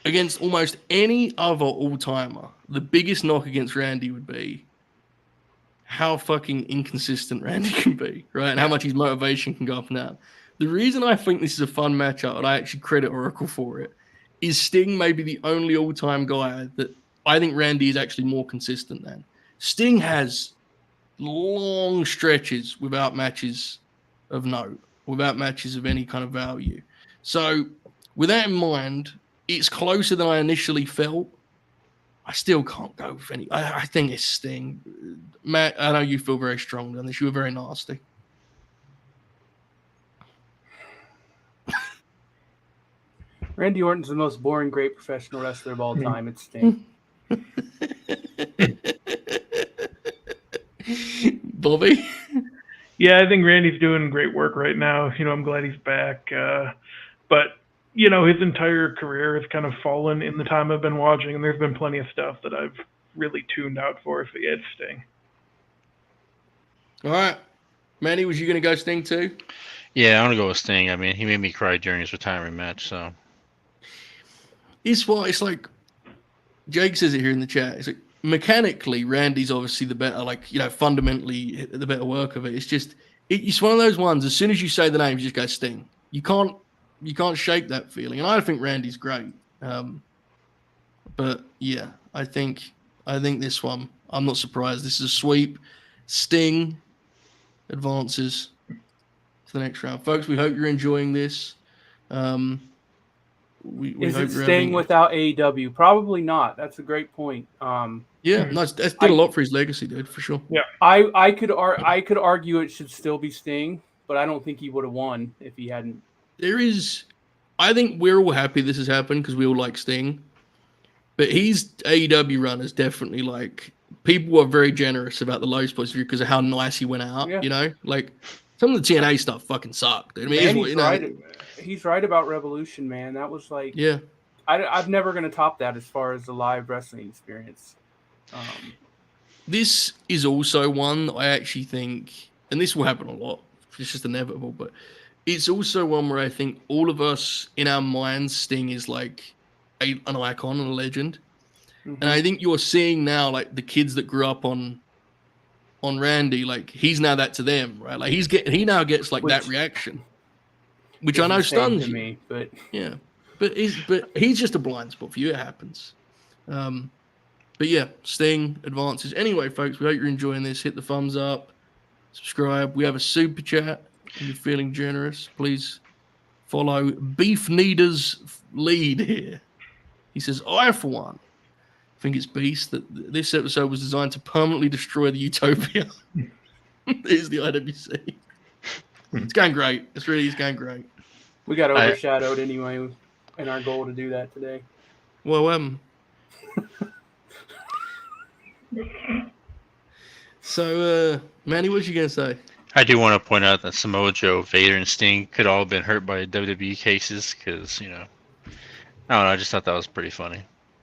against almost any other all-timer, the biggest knock against Randy would be how fucking inconsistent Randy can be, right? And how much his motivation can go up and down. The reason I think this is a fun matchup, and I actually credit Oracle for it, is Sting may be the only all-time guy that I think Randy is actually more consistent than. Sting has long stretches without matches of note, without matches of any kind of value. So with that in mind, it's closer than I initially felt. I still can't go with any. I think it's Sting. Matt, I know you feel very strongly on this. You were very nasty. Randy Orton's the most boring great professional wrestler of all time. It's Sting. Bobby? Yeah, I think Randy's doing great work right now. I'm glad he's back. But, his entire career has kind of fallen in the time I've been watching, and there's been plenty of stuff that I've really tuned out for. So, yeah, it's Sting. All right. Manny, was you going to go Sting too? Yeah, I'm going to go with Sting. I mean, he made me cry during his retirement match, so. It's like Jake says it here in the chat. It's like, mechanically, Randy's obviously the better, fundamentally the better work of it. It's just, it's one of those ones. As soon as you say the name, you just go Sting. You can't shake that feeling. And I think Randy's great. But yeah, I think this one, I'm not surprised. This is a sweep. Sting advances to the next round. Folks, we hope you're enjoying this. We Is hope it you're staying without AEW? Probably not. That's a great point. Yeah, no, that did a lot for his legacy, dude, for sure. Yeah. I could argue it should still be Sting, but I don't think he would have won if he hadn't. I think we're all happy this has happened because we all like Sting. But his AEW run is definitely people are very generous about the low spots because of how nice he went out. Yeah. You know, some of the TNA stuff fucking sucked. I mean, Man, he's right about Revolution, man. That was yeah. I'm never going to top that as far as the live wrestling experience. This is also one that I actually think, and this will happen a lot. It's just inevitable, but it's also one where I think all of us in our minds, Sting is an icon and a legend. Mm-hmm. And I think you're seeing now, the kids that grew up on Randy, he's now that to them, right? He now gets that reaction, which I know stuns me, but yeah, but he's just a blind spot for you. It happens. But yeah, Sting advances. Anyway, folks, we hope you're enjoying this. Hit the thumbs up, subscribe. We have a super chat. If you're feeling generous, please follow Beef Needer's lead here. He says, I, for one, think it's beast that this episode was designed to permanently destroy the Utopia. There's the IWC. It's going great. It's going great. We got overshadowed anyway in our goal to do that today. Well, so, Manny, what you going to say? I do want to point out that Samoa Joe, Vader, and Sting could all have been hurt by WWE cases because, I don't know, I just thought that was pretty funny.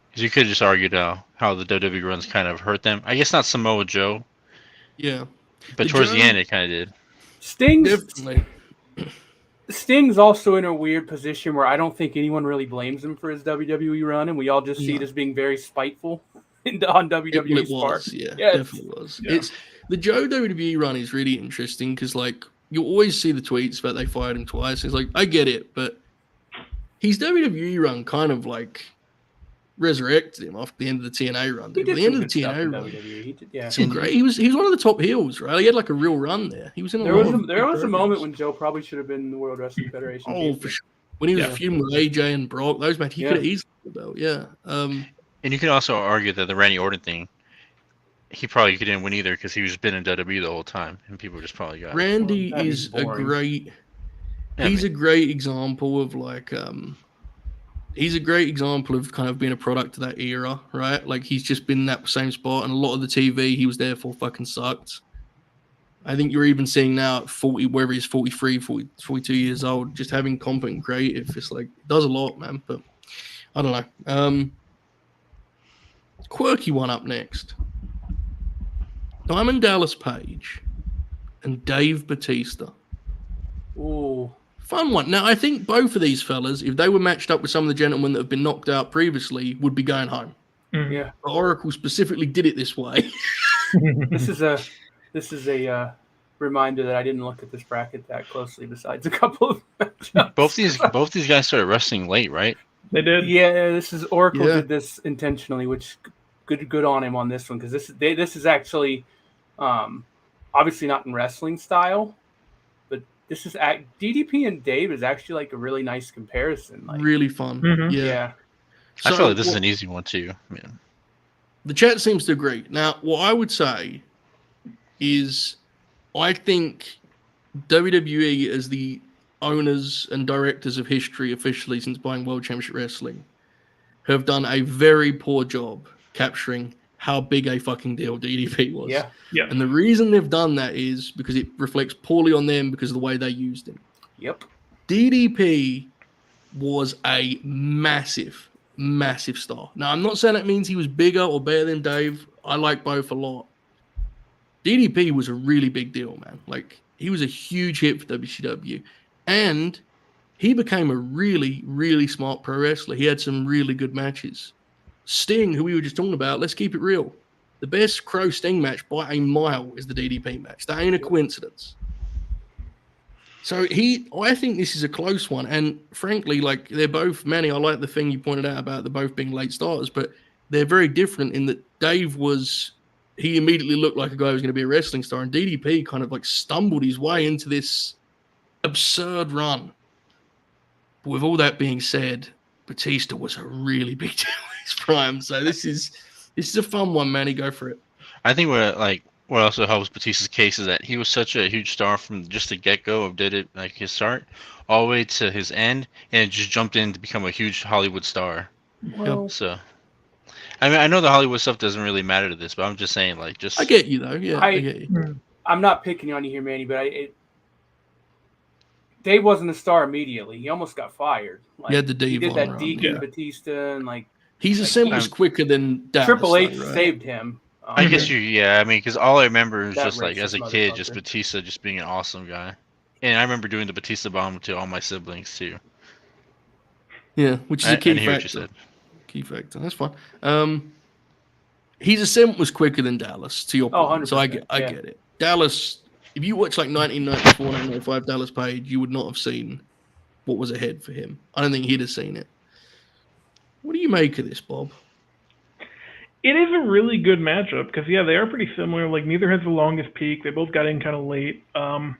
Because you could have just argued how the WWE runs kind of hurt them. I guess not Samoa Joe. Yeah. But towards the end, it kind of did. Sting's also in a weird position where I don't think anyone really blames him for his WWE run, and we all just see it as being very spiteful on WWE's part. Yeah, definitely was. Yeah. The Joe WWE run is really interesting because, you always see the tweets about they fired him twice. It's I get it, but his WWE run kind of resurrected him after the end of the TNA run. At the end of the TNA run, he great. He was one of the top heels, right? He had a real run there. He was in. There was a moment when Joe probably should have been in the World Wrestling Federation. Oh, for sure. When he was feuding with AJ and Brock, those matches he could have easily won the belt. Yeah. And you can also argue that the Randy Orton thing, he probably couldn't win either because he was been in WWE the whole time, and people just probably got. Randy is a great. He's a great example of he's a great example of kind of being a product of that era, right? He's just been in that same spot, and a lot of the TV he was there for fucking sucked. I think you're even seeing now at 40, whether he's 43, 42 years old, just having competent creative. It's it does a lot, man. But I don't know. Quirky one up next. Diamond Dallas Page and Dave Batista. Ooh. Fun one. Now, I think both of these fellas, if they were matched up with some of the gentlemen that have been knocked out previously, would be going home. Yeah. Oracle specifically did it this way. This is a reminder that I didn't look at this bracket that closely. Besides a couple of matchups. both these guys started wrestling late, right? They did. Yeah, Oracle did this intentionally, which good on him on this one because this is actually obviously not in wrestling style. This is DDP and Dave is actually a really nice comparison. Really fun. Mm-hmm. Yeah. I feel like this is an easy one too. Man. The chat seems to agree. Now, what I would say is I think WWE as the owners and directors of history officially since buying World Championship Wrestling have done a very poor job capturing how big a fucking deal DDP was. Yeah. And the reason they've done that is because it reflects poorly on them because of the way they used him. Yep. DDP was a massive, massive star. Now, I'm not saying that means he was bigger or better than Dave. I like both a lot. DDP was a really big deal, man. He was a huge hit for WCW. And he became a really, really smart pro wrestler. He had some really good matches. Sting, who we were just talking about, let's keep it real. The best Crow Sting match by a mile is the DDP match. That ain't a coincidence. So I think this is a close one. And frankly, like they're both, Manny, I like the thing you pointed out about them both being late starters, but they're very different in that Dave he immediately looked like a guy who was going to be a wrestling star, and DDP kind of like stumbled his way into this absurd run. But with all that being said, Batista was a really big deal in his prime. So this is a fun one, Manny. Go for it. I think what also helps Batista's case is that he was such a huge star from just the get-go of his start all the way to his end, and just jumped in to become a huge Hollywood star. Well, So, I mean, I know the Hollywood stuff doesn't really matter to this, but I'm just saying, like, I get you though. Yeah, I get you. I'm not picking on you here, Manny, but Dave wasn't a star immediately. He almost got fired. He had the He Devon did that run, Deacon yeah. Batista and like He's was quicker than Dallas. Triple H though, right? saved him. I guess I mean, because all I remember is That just like as a racist kid, just motherfucker. Batista just being an awesome guy, and I remember doing the Batista bomb to all my siblings too. Yeah, which is a key I hear what you factor. said. Key factor. That's fine. His ascent was quicker than Dallas, to your point. So I 100%, get it. Dallas, if you watch like 1994, 1995 Dallas Page, you would not have seen what was ahead for him. I don't think he'd have seen it. What do you make of this, Bob? It is a really good matchup because, they are pretty similar. Like, neither has the longest peak. They both got in kind of late. I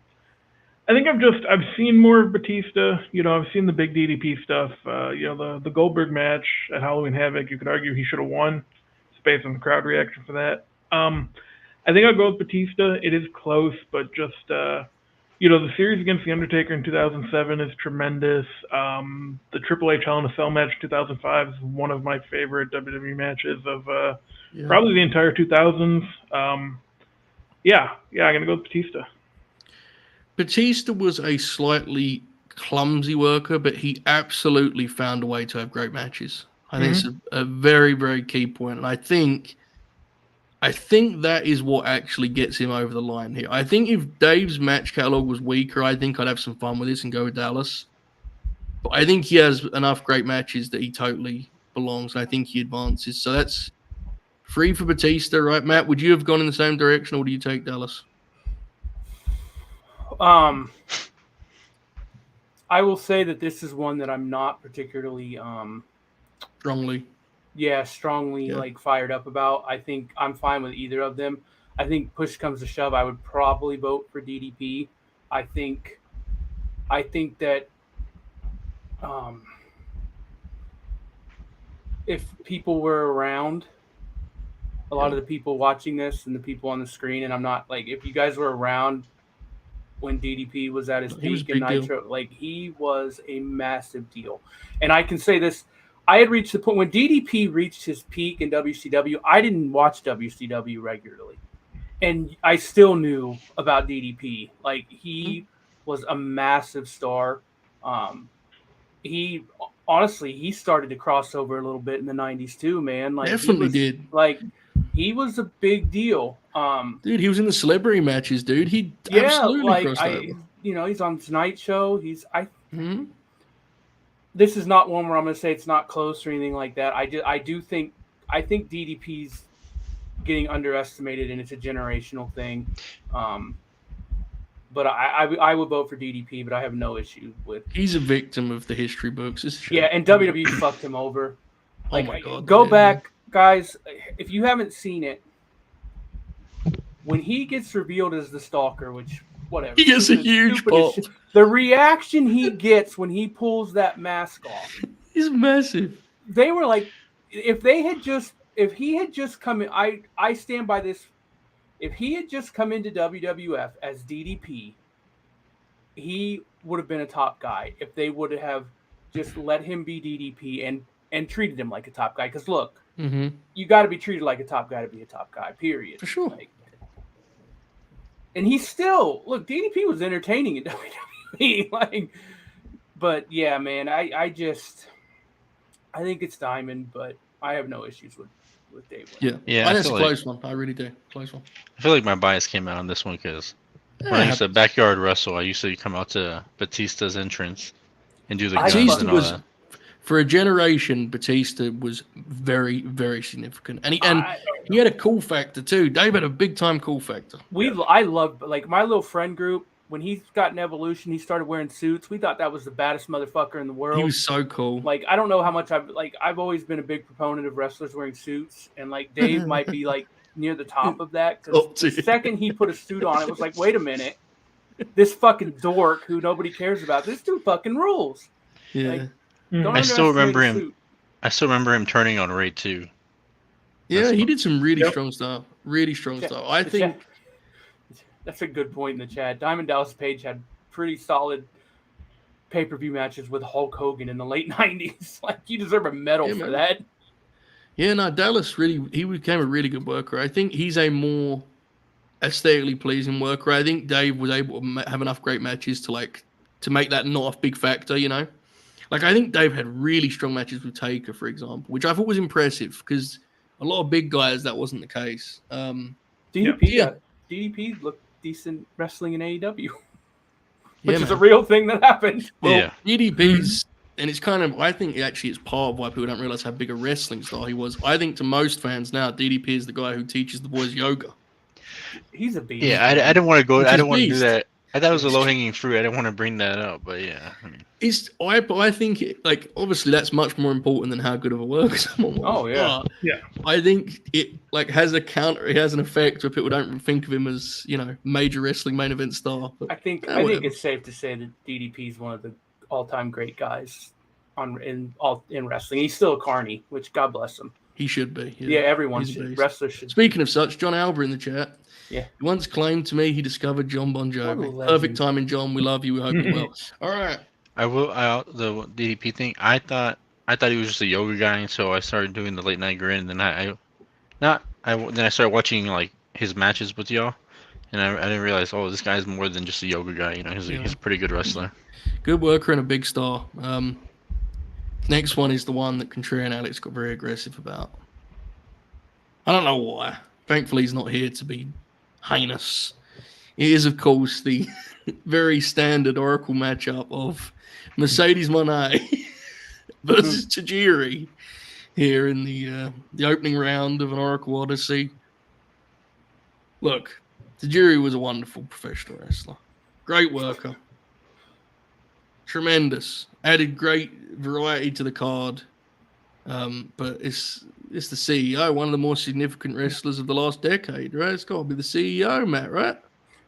think I've seen more of Batista. I've seen the big DDP stuff. The Goldberg match at Halloween Havoc, you could argue he should have won. It's based on the crowd reaction for that. I think I'll go with Batista. It is close, but just, the series against The Undertaker in 2007 is tremendous. The Triple H Hell in a Cell match in 2005 is one of my favorite WWE matches of probably the entire 2000s. I'm going to go with Batista. Batista was a slightly clumsy worker, but he absolutely found a way to have great matches. I think it's a very, very key point. And I think that is what actually gets him over the line here. I think if Dave's match catalog was weaker, I think I'd have some fun with this and go with Dallas. But I think he has enough great matches that he totally belongs, and I think he advances. So that's 3 for Batista, right, Matt? Would you have gone in the same direction, or do you take Dallas? I will say that this is one that I'm not particularly Strongly. strongly like fired up about. I think I'm fine with either of them. I think push comes to shove, I would probably vote for DDP. I think that if people were around, a lot of the people watching this and the people on the screen, and I'm not like, if you guys were around when DDP was at his peak in Nitro, like he was a massive deal. And I can say this, I had reached the point when DDP reached his peak in WCW, I didn't watch WCW regularly. And I still knew about DDP. Like he was a massive star. He honestly, he started to cross over a little bit in the 90s too, man. Like Definitely did. Like he was a big deal. Dude, he was in the celebrity matches, dude. He absolutely crossed over. He's on Tonight Show. This is not one where I'm going to say it's not close or anything like that. I think DDP's getting underestimated, and it's a generational thing. But I would vote for DDP, but I have no issue with. He's a victim of the history books. And WWE fucked him over. Like, oh my God! Go back, guys. If you haven't seen it, when he gets revealed as the Stalker, which whatever, he gets a huge pop. The reaction he gets when he pulls that mask off, he's massive. They were like, if he had just come in, I stand by this. If he had just come into WWF as DDP, he would have been a top guy. If they would have just let him be DDP and treated him like a top guy. Because look, you got to be treated like a top guy to be a top guy, period. For sure. And he's still, look, DDP was entertaining in WWE. But yeah, man, I think it's Diamond, but I have no issues with Dave. Yeah. I think it's a close one. I really do. Close one. I feel like my bias came out on this one because when I used to backyard wrestle, I used to come out to Batista's entrance and do the guns and all that. for a generation, Batista was very, very significant, and he had a cool factor too. Dave had a big time cool factor. I love, like, my little friend group. When he got in Evolution, he started wearing suits. We thought that was the baddest motherfucker in the world. He was so cool. Like, I don't know how much I've always been a big proponent of wrestlers wearing suits, and like Dave might be like near the top of that, because the second he put a suit on, it was like, wait a minute, this fucking dork who nobody cares about, this dude fucking rules. Yeah. Like, don't I still remember underestimate the him. suit. I still remember him turning on Ray too. Yeah, he did some really strong stuff. Really strong stuff. I think that's a good point in the chat. Diamond Dallas Page had pretty solid pay-per-view matches with Hulk Hogan in the late 90s. Like, you deserve a medal for that. Yeah, no, Dallas he became a really good worker. I think he's a more aesthetically pleasing worker. I think Dave was able to have enough great matches to make that not a big factor, you know? Like, I think Dave had really strong matches with Taker, for example, which I thought was impressive, because a lot of big guys, that wasn't the case. DDP looked decent wrestling in AEW, which is a real thing that happened. Well, DDP's, and it's kind of, I think actually it's part of why people don't realize how big a wrestling star he was. I think to most fans now, DDP is the guy who teaches the boys yoga. He's a beast. Yeah, I didn't want to go. I didn't want to do that. I thought it was a low hanging fruit. I didn't want to bring that up, but yeah. I mean, I think obviously that's much more important than how good of a worker someone was. Oh yeah, yeah. I think it has a counter. It has an effect where people don't think of him as major wrestling main event star. But, I think it's safe to say that DDP is one of the all-time great guys in wrestling. He's still a carny, which God bless him. He should be. Yeah, everyone should. Wrestlers should. Speaking of such, John Alba in the chat. Yeah. He once claimed to me he discovered John Bon Jovi. Perfect timing, John. We love you. We hope you're well. All right. The DDP thing. I thought he was just a yoga guy, so I started doing the late night grin, and then I started watching like his matches with y'all, and I didn't realize, this guy's more than just a yoga guy. He's a pretty good wrestler. Good worker and a big star. Next one is the one that Contrarian and Alex got very aggressive about. I don't know why. Thankfully, he's not here to be heinous. It is, of course, the very standard Oracle matchup of Mercedes Mone versus Tajiri here in the opening round of an Oracle Odyssey. Look, Tajiri was a wonderful professional wrestler. Great worker. Tremendous. Added great variety to the card. But it's the CEO, one of the more significant wrestlers of the last decade, right? It's got to be the CEO, Matt, right?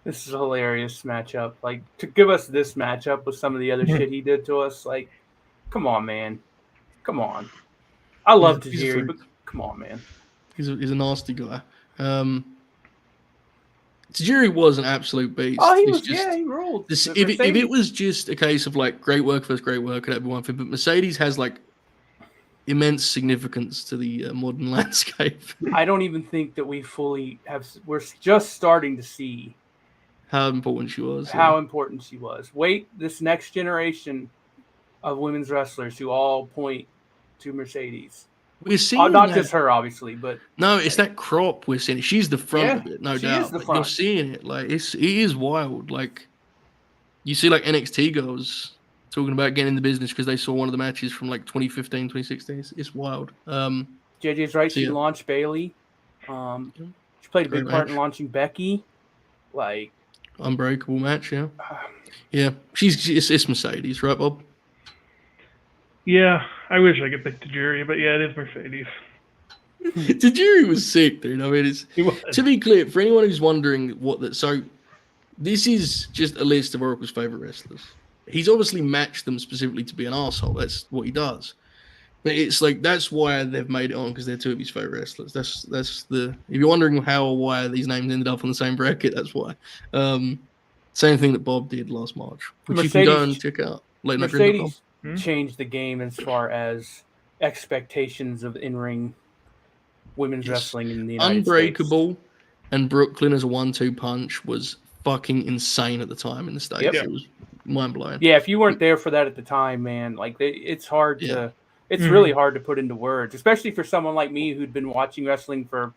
This is a hilarious matchup. Like, to give us this matchup with some of the other shit he did to us, like, come on, man. Come on. I love Tajiri, but come on, man. He's a nasty guy. Tajiri was an absolute beast. Oh, he ruled. If it was just a case of like great work versus great work, that'd be one thing. But Mercedes has like immense significance to the modern landscape. I don't even think that we fully have. We're just starting to see how important she was. Important she was. Wait, this next generation of women's wrestlers who all point to Mercedes. We're seeing not just her, obviously, but no, it's that crop we're seeing. She's the front of it, no doubt. You're seeing it, like it is wild. Like you see, like NXT girls talking about getting in the business because they saw one of the matches from like 2015, 2016. It's wild. JJ's right. She launched Bayley. She played a big part in launching Becky. Like unbreakable match, yeah. Yeah, it's Mercedes, right, Bob? Yeah, I wish I could pick Tajiri, but yeah, it is Mercedes. Tajiri was sick, dude. I mean, to be clear, for anyone who's wondering so this is just a list of Oracle's favorite wrestlers. He's obviously matched them specifically to be an arsehole. That's what he does. But it's like, that's why they've made it on, because they're two of his favorite wrestlers. That's if you're wondering how or why these names ended up on the same bracket, that's why. Same thing that Bob did last March, which you can go and check out. Mercedes changed the game as far as expectations of in-ring women's wrestling in the United Unbreakable States. And Brooklyn as a 1-2 punch was fucking insane at the time in the States. Yep. It was mind-blowing. Yeah, if you weren't there for that at the time, man, like it's hard to... It's really hard to put into words, especially for someone like me who'd been watching wrestling for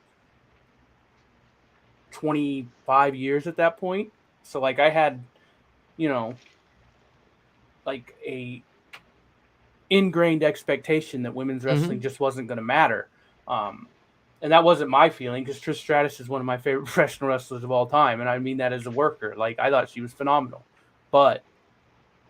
25 years at that point. So, like, I had, like ingrained expectation that women's Mm-hmm. wrestling just wasn't going to matter. And that wasn't my feeling, because Trish Stratus is one of my favorite professional wrestlers of all time. And I mean that as a worker. Like, I thought she was phenomenal. But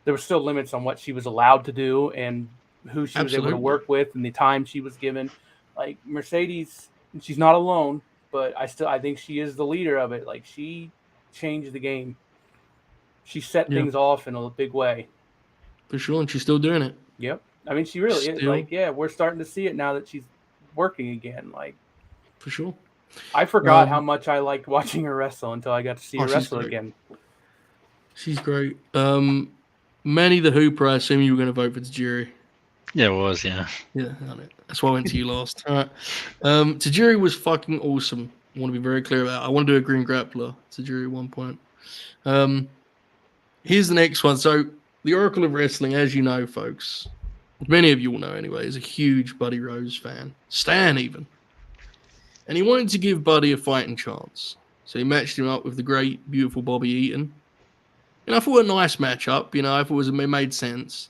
there were still limits on what she was allowed to do and who she was able to Absolutely. work with and the time she was given. Like, Mercedes, she's not alone, but I think she is the leader of it. Like, she changed the game. She set Yeah. things off in a big way. For sure, and she's still doing it. Yep. I mean, she really is. Still. Like, yeah, we're starting to see it now that she's working again. Like, For sure. I forgot how much I liked watching her wrestle until I got to see her she's wrestle great. again. She's great. Manny the Hooper, I assume you were going to vote for Tajiri. Yeah, it was. Yeah. Yeah, I know. That's why I went to you last. All right. Tajiri was fucking awesome. I want to be very clear about it. I want to do a green grappler. Tajiri at one point. Here's the next one. So, the Oracle of Wrestling, as you know, folks, many of you will know anyway, is a huge Buddy Rose fan. Stan, even. And he wanted to give Buddy a fighting chance. So, he matched him up with the great, beautiful Bobby Eaton. And I thought a nice matchup. You know, I thought it made sense.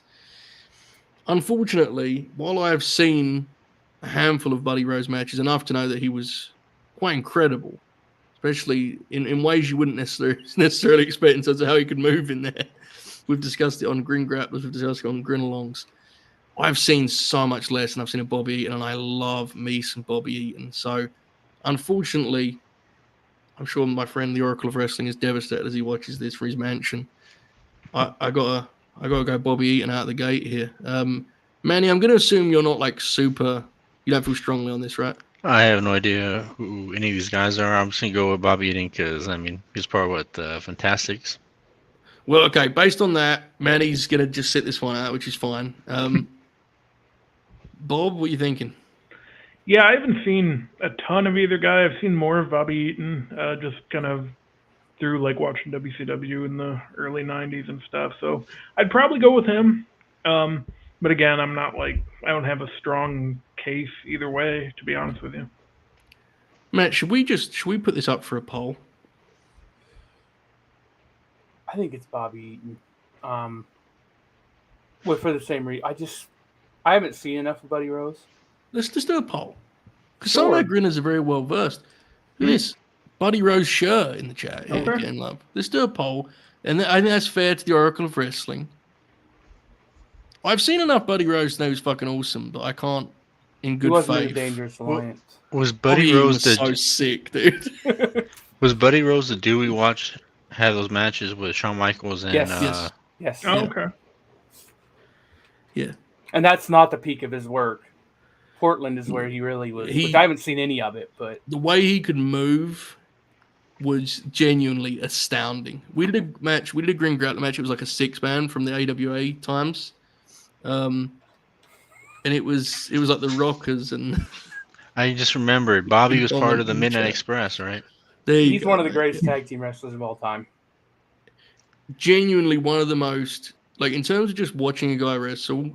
Unfortunately, while I have seen a handful of Buddy Rose matches, enough to know that he was quite incredible, especially in ways you wouldn't necessarily expect in terms of how he could move in there. We've discussed it on Grin Grapplers, we've discussed it on Grin Alongs. I've seen so much less than I've seen of Bobby Eaton, and I love me some Bobby Eaton. So, unfortunately, I'm sure my friend the Oracle of Wrestling is devastated as he watches this from his mansion. I gotta go Bobby Eaton out the gate here. Manny, I'm gonna assume you're not like super. You don't feel strongly on this, right? I have no idea who any of these guys are. I'm just gonna go with Bobby Eaton because I mean he's part of what the Fantastics. Well, okay. Based on that, Manny's gonna just sit this one out, which is fine. Bob, what are you thinking? Yeah, I haven't seen a ton of either guy. I've seen more of Bobby Eaton, just kind of through like watching WCW in the early 90s and stuff. So I'd probably go with him. But again, I'm not like, I don't have a strong case either way, to be honest with you. Matt, should we put this up for a poll? I think it's Bobby Eaton. Well, for the same reason. I haven't seen enough of Buddy Rose. Let's just do a poll. Because Sure. some of our grinners are very well versed. Look at this Buddy Rose shirt in the chat. Here, Okay. again, love. Let's do a poll. And I think that's fair to the Oracle of Wrestling. I've seen enough Buddy Rose to know he's fucking awesome, but I can't, in He good wasn't in a faith. Dangerous Alliance. Was Buddy Bobby Rose was the so sick, dude. was Buddy Rose the dude we watched have those matches with Shawn Michaels and Yes. Yes. Oh, Yeah. okay. Yeah. And that's not the peak of his work. Portland is where he really was. Which I haven't seen any of it, but The way he could move was genuinely astounding. We did a Grin Grappler match. It was like a 6-man from the AWA times. And it was like the Rockers, and I just remembered Bobby was On part the of the Midnight chat. Express, right? there you he's go, one of the mate. greatest tag team wrestlers of all time. Genuinely one of the most, like, in terms of just watching a guy wrestle,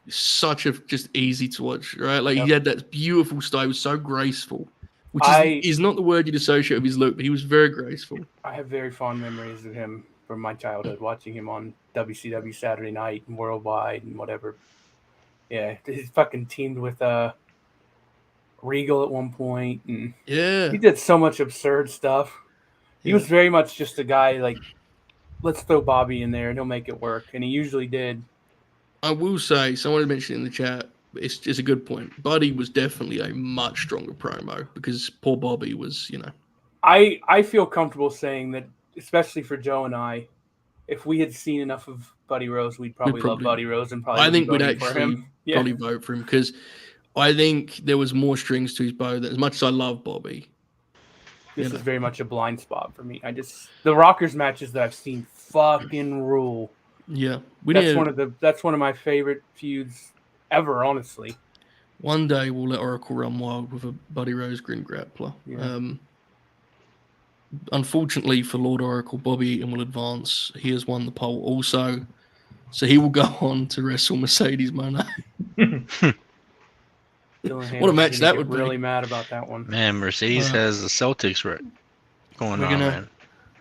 such a just easy to watch, right? Like, he had that beautiful style. He was so graceful, which is not the word you'd associate with his look, but he was very graceful. I have very fond memories of him from my childhood, watching him on WCW Saturday Night and Worldwide and whatever. Yeah, he's fucking teamed with Regal at one point, and Yeah. he did so much absurd stuff. He was very much just a guy like, let's throw Bobby in there and he'll make it work, and he usually did. I will say, someone had mentioned in the chat, it's a good point. Buddy was definitely a much stronger promo because poor Bobby was, you know. I feel comfortable saying that, especially for Joe and I, if we had seen enough of Buddy Rose, we'd probably love Buddy Rose and probably I think we'd voting for actually him. Yeah. probably vote for him because I think there was more strings to his bow. That as much as I love Bobby, This is very much a blind spot for me. The Rockers matches that I've seen fucking rule. yeah, That's one of my favorite feuds ever, honestly. One day we'll let Oracle run wild with a Buddy Rose Grin Grappler. Yeah. Unfortunately for Lord Oracle, Bobby Eaton will advance. He has won the poll also, so he will go on to wrestle Mercedes Mone. What a match that would be. Really mad about that one. Man, Mercedes has the Celtics right going on, man.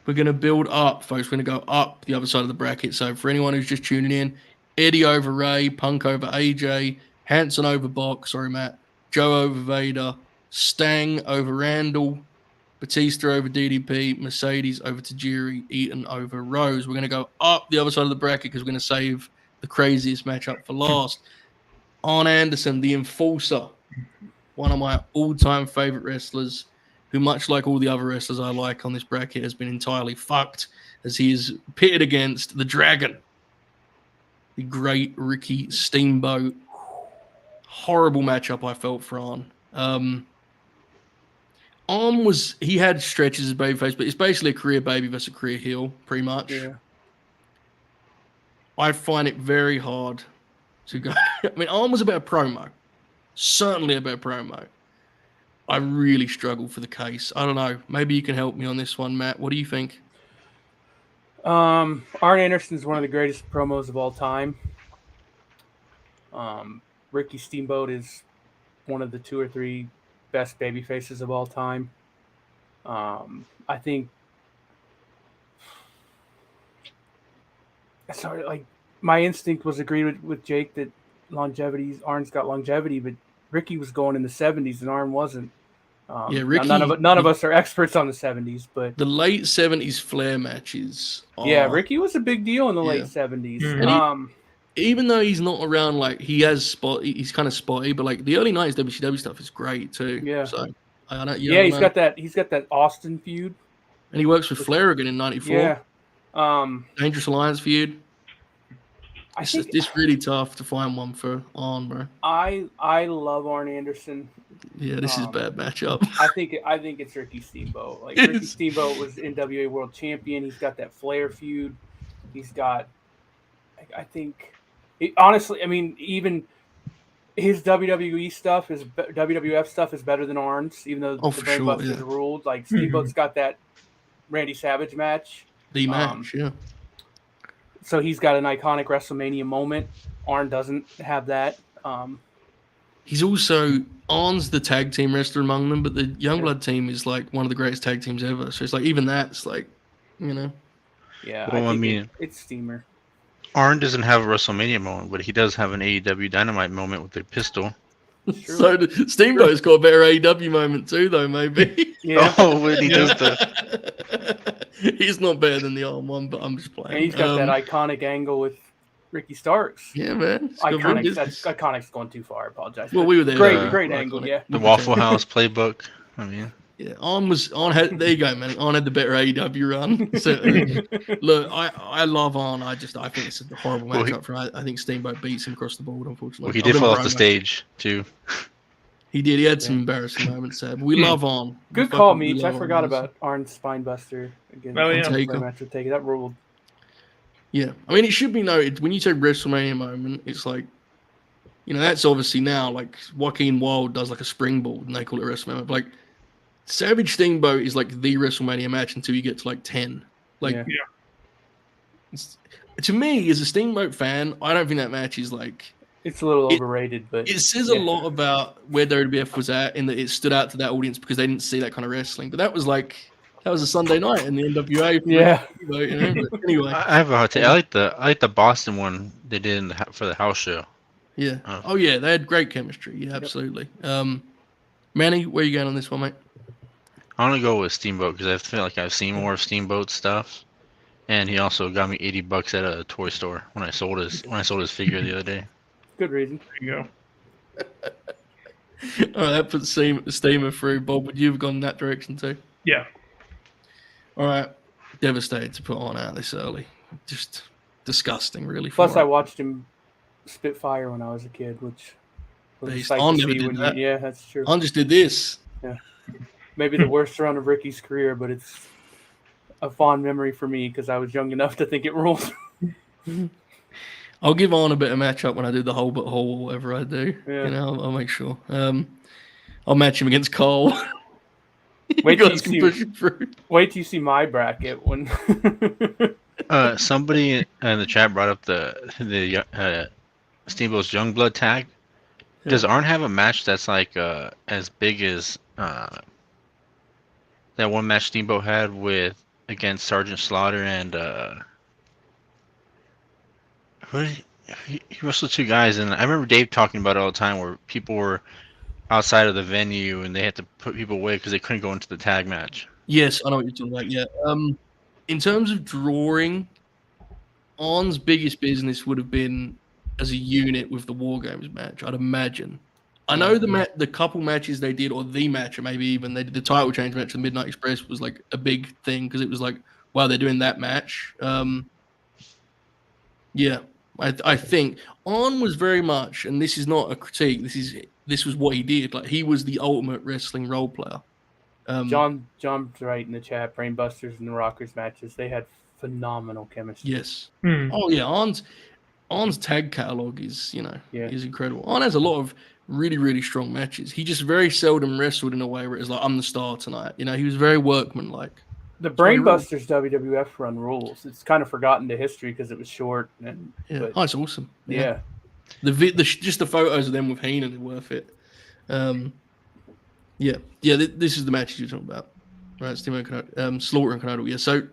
We're going to build up, folks. We're going to go up the other side of the bracket. So for anyone who's just tuning in, Eddie over Ray, Punk over AJ, Hansen over Bock, sorry Matt, Joe over Vader, Stang over Randall, Batista over DDP, Mercedes over Tajiri, Eaton over Rose. We're going to go up the other side of the bracket because we're going to save the craziest matchup for last. Arn Anderson, the Enforcer, one of my all-time favorite wrestlers, who, much like all the other wrestlers I like on this bracket, has been entirely fucked as he is pitted against the Dragon, the great Ricky Steamboat. Horrible matchup I felt for Arn. Arn he had stretches as babyface, but it's basically a career baby versus a career heel, pretty much. Yeah. I find it very hard to go. I mean, Arn was a better promo. Certainly a better promo. I really struggle for the case. I don't know. Maybe you can help me on this one, Matt. What do you think? Arn Anderson is one of the greatest promos of all time. Ricky Steamboat is one of the 2 or 3 best baby faces of all time. I think. Sorry, like my instinct was agree with Jake that Arn's got longevity, but Ricky was going in the 70s and Arn wasn't. Ricky. None of us are experts on the 70s, but the late 70s Flair matches. Ricky was a big deal in the late 70s. Mhm. Even though he's not around, like he's kind of spotty, but like the early 90s WCW stuff is great too. Yeah. So he's got that Austin feud, and he works with Flair again in '94. Yeah. Dangerous Alliance feud. I It's think really tough to find one for Arn, bro. I love Arn Anderson. Yeah, this is a bad matchup. I think it's Ricky Steamboat. Like Ricky Steamboat was NWA World Champion. He's got that Flair feud. He's got. Honestly, I mean, even his WWE stuff WWF stuff is better than Arn's, even though the Brainbusters ruled. Like Steamboat's got that Randy Savage match. The match, yeah. So he's got an iconic WrestleMania moment. Arn doesn't have that. He's also Arn's the tag team wrestler among them, but the Youngblood team is like one of the greatest tag teams ever. So it's like even that's like, Yeah, Well, I mean, it's Steamer. Arn doesn't have a WrestleMania moment, but he does have an AEW Dynamite moment with the pistol. So Steamboat's got a better AEW moment too, though, maybe. Yeah. Oh, when he does the. He's not better than the Arn one, but I'm just playing. And he's got that iconic angle with Ricky Starks. Yeah, man. Iconic's going too far. I apologize. Well, we were there. Great angle, iconic. yeah. The Waffle House playbook. I mean. Yeah, there you go, man. Arn had the better AEW run. So, look, I love Arn. I think it's a horrible matchup for him. I think Steamboat beats him across the board, unfortunately. Well, he did fall off the stage, too. He did. He had some embarrassing moments there. But we love Arn. Good call, Meech. I forgot about Arn's Spinebuster against Taker. That ruled. Yeah. I mean, it should be noted, when you say WrestleMania moment, it's like, that's obviously now, like, Joaquin Wilde does like a springboard, and they call it WrestleMania. But, like, Savage Steamboat is like the WrestleMania match until you get to like 10. Like, to me, as a Steamboat fan, I don't think that match is like. It's a little overrated, but it says a lot about where WWF was at, in that it stood out to that audience because they didn't see that kind of wrestling. But that was a Sunday night in the NWA. But anyway, I have a hard take. I like the Boston one they did for the house show. Yeah. Oh yeah, they had great chemistry. Yeah, absolutely. Manny, where are you going on this one, mate? I'm gonna go with Steamboat because I feel like I've seen more of Steamboat stuff, and he also got me $80 at a toy store when I sold his figure the other day. Good reason. There you go. All right, that puts Steamer through. Bob, would you have gone in that direction too? Yeah. All right, devastated to put on out this early. Just disgusting, really. Plus, I watched him spit fire when I was a kid, which was a sight to see when you. Yeah, that's true. I just did this. Yeah. Maybe the worst run of Ricky's career, but it's a fond memory for me because I was young enough to think it ruled. I'll give on a bit of matchup when I do the whole but whole or whatever I do. Yeah. I'll make sure. I'll match him against Cole. Wait till you see my bracket when. Somebody in the chat brought up the Steamboat's Youngblood tag. Does Arn have a match that's like as big as that one match Steamboat had against Sergeant Slaughter and he wrestled two guys, and I remember Dave talking about it all the time, where people were outside of the venue and they had to put people away because they couldn't go into the tag match. Yes, I know what you're talking about. Yeah. In terms of drawing, Arn's biggest business would have been as a unit with the War Games match, I'd imagine. I know the couple matches they did, or the match, or maybe even they did the title change match, the Midnight Express was like a big thing because it was like, wow, they're doing that match. Yeah, I think Arn was very much, and this is not a critique. This was what he did. Like he was the ultimate wrestling role player. John's right in the chat. Brainbusters and the Rockers matches, they had phenomenal chemistry. Yes. Hmm. Oh yeah, Arn's tag catalog is is incredible. Arn has a lot of really, really strong matches. He just very seldom wrestled in a way where it's like I'm the star tonight. He was very workmanlike. The Brainbusters WWF run rules. It's kind of forgotten to history because it was short. But it's awesome. Yeah. Just the photos of them with Heenan are worth it. This is the matches you're talking about, right? Steamboat, Slaughter and Canodal. Yeah, so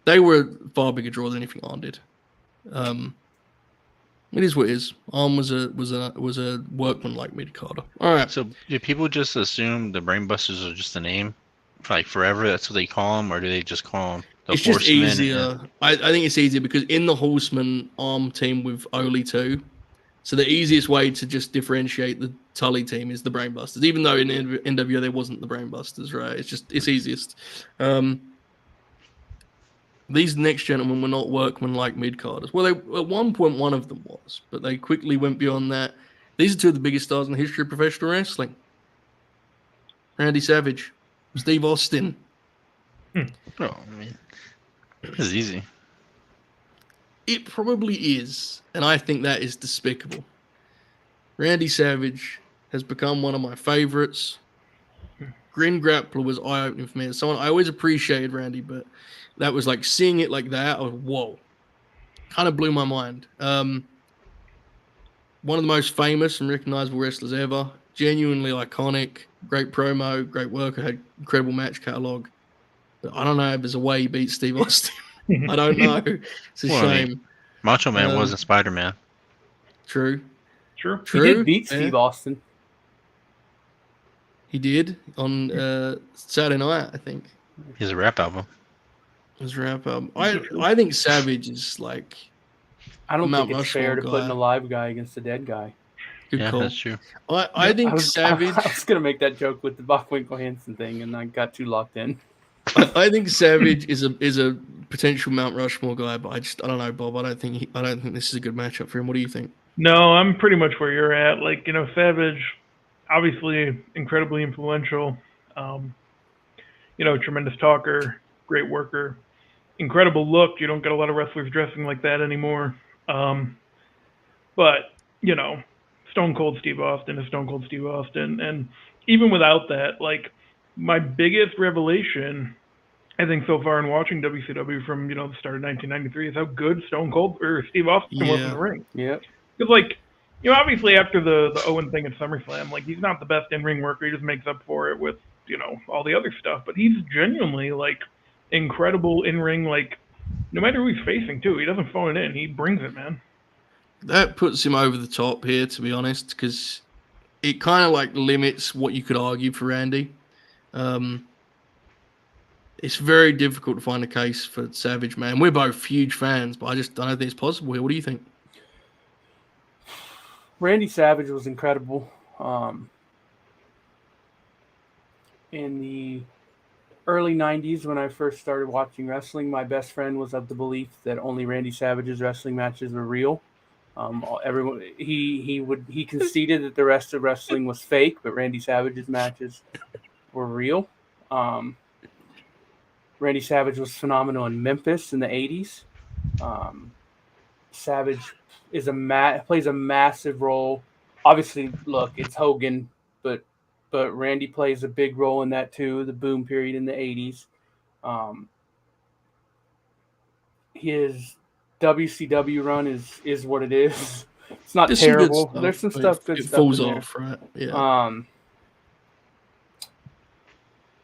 they were a far bigger draw than anything Arn did. It is what it is. Arn was a workman-like mid-carder. All right. So do people just assume the Brainbusters are just a name, like forever? That's what they call them, or do they just call them the It's Horsemen? just easier. I think it's easier because in the Horseman Arm team with Oli too. So the easiest way to just differentiate the Tully team is the Brainbusters, even though in NWO there wasn't the Brainbusters, right? It's easiest. These next gentlemen were not workman-like mid-carders. Well, at one point one of them was, but they quickly went beyond that. These are two of the biggest stars in the history of professional wrestling. Randy Savage, Steve Austin. Oh, I mean, it's easy. It probably is, and I think that is despicable. Randy Savage has become one of my favorites. Grin Grappler was eye-opening for me. As someone I always appreciated Randy, but that was like seeing it like that. I was whoa, kind of blew my mind. One of the most famous and recognizable wrestlers ever. Genuinely iconic. Great promo, great worker, had incredible match catalog. But I don't know if there's a way he beats Steve Austin. I don't know. It's a shame. I mean, Macho Man wasn't Spider-Man. True. True. He did beat Steve Austin. He did on Saturday night, I think. His rap album. His rap album. I think Savage is like. I don't Mount think it's fair to Rushmore put an alive guy against a dead guy. Good call. That's true. I think Savage. I was gonna make that joke with the Bockwinkel Hansen thing, and I got too locked in. I think Savage is a potential Mount Rushmore guy, but I don't know, Bob. I don't think this is a good matchup for him. What do you think? No, I'm pretty much where you're at. Like, Savage, obviously incredibly influential. Tremendous talker, great worker, incredible look. You don't get a lot of wrestlers dressing like that anymore. But Stone Cold Steve Austin is Stone Cold Steve Austin, and even without that, like, my biggest revelation, I think, so far in watching WCW from the start of 1993 is how good Steve Austin was in the ring. Yeah. Because, like, obviously after the Owen thing at SummerSlam, like, he's not the best in-ring worker. He just makes up for it with all the other stuff. But he's genuinely, like, incredible in-ring. Like, no matter who he's facing too, he doesn't phone it in. He brings it, man. That puts him over the top here, to be honest, because it kind of like limits what you could argue for Randy. It's very difficult to find a case for Savage, man. We're both huge fans, but I don't think it's possible here. What do you think? Randy Savage was incredible. In the early 90s, when I first started watching wrestling, my best friend was of the belief that only Randy Savage's wrestling matches were real. Everyone he conceded that the rest of wrestling was fake, but Randy Savage's matches were real. Randy Savage was phenomenal in Memphis in the 80s. Savage is plays a massive role. Obviously, look, it's Hogan, but Randy plays a big role in that too. The boom period in the 80s. His WCW run is what it is. It's not terrible. There's some stuff good. It falls off, right? Yeah.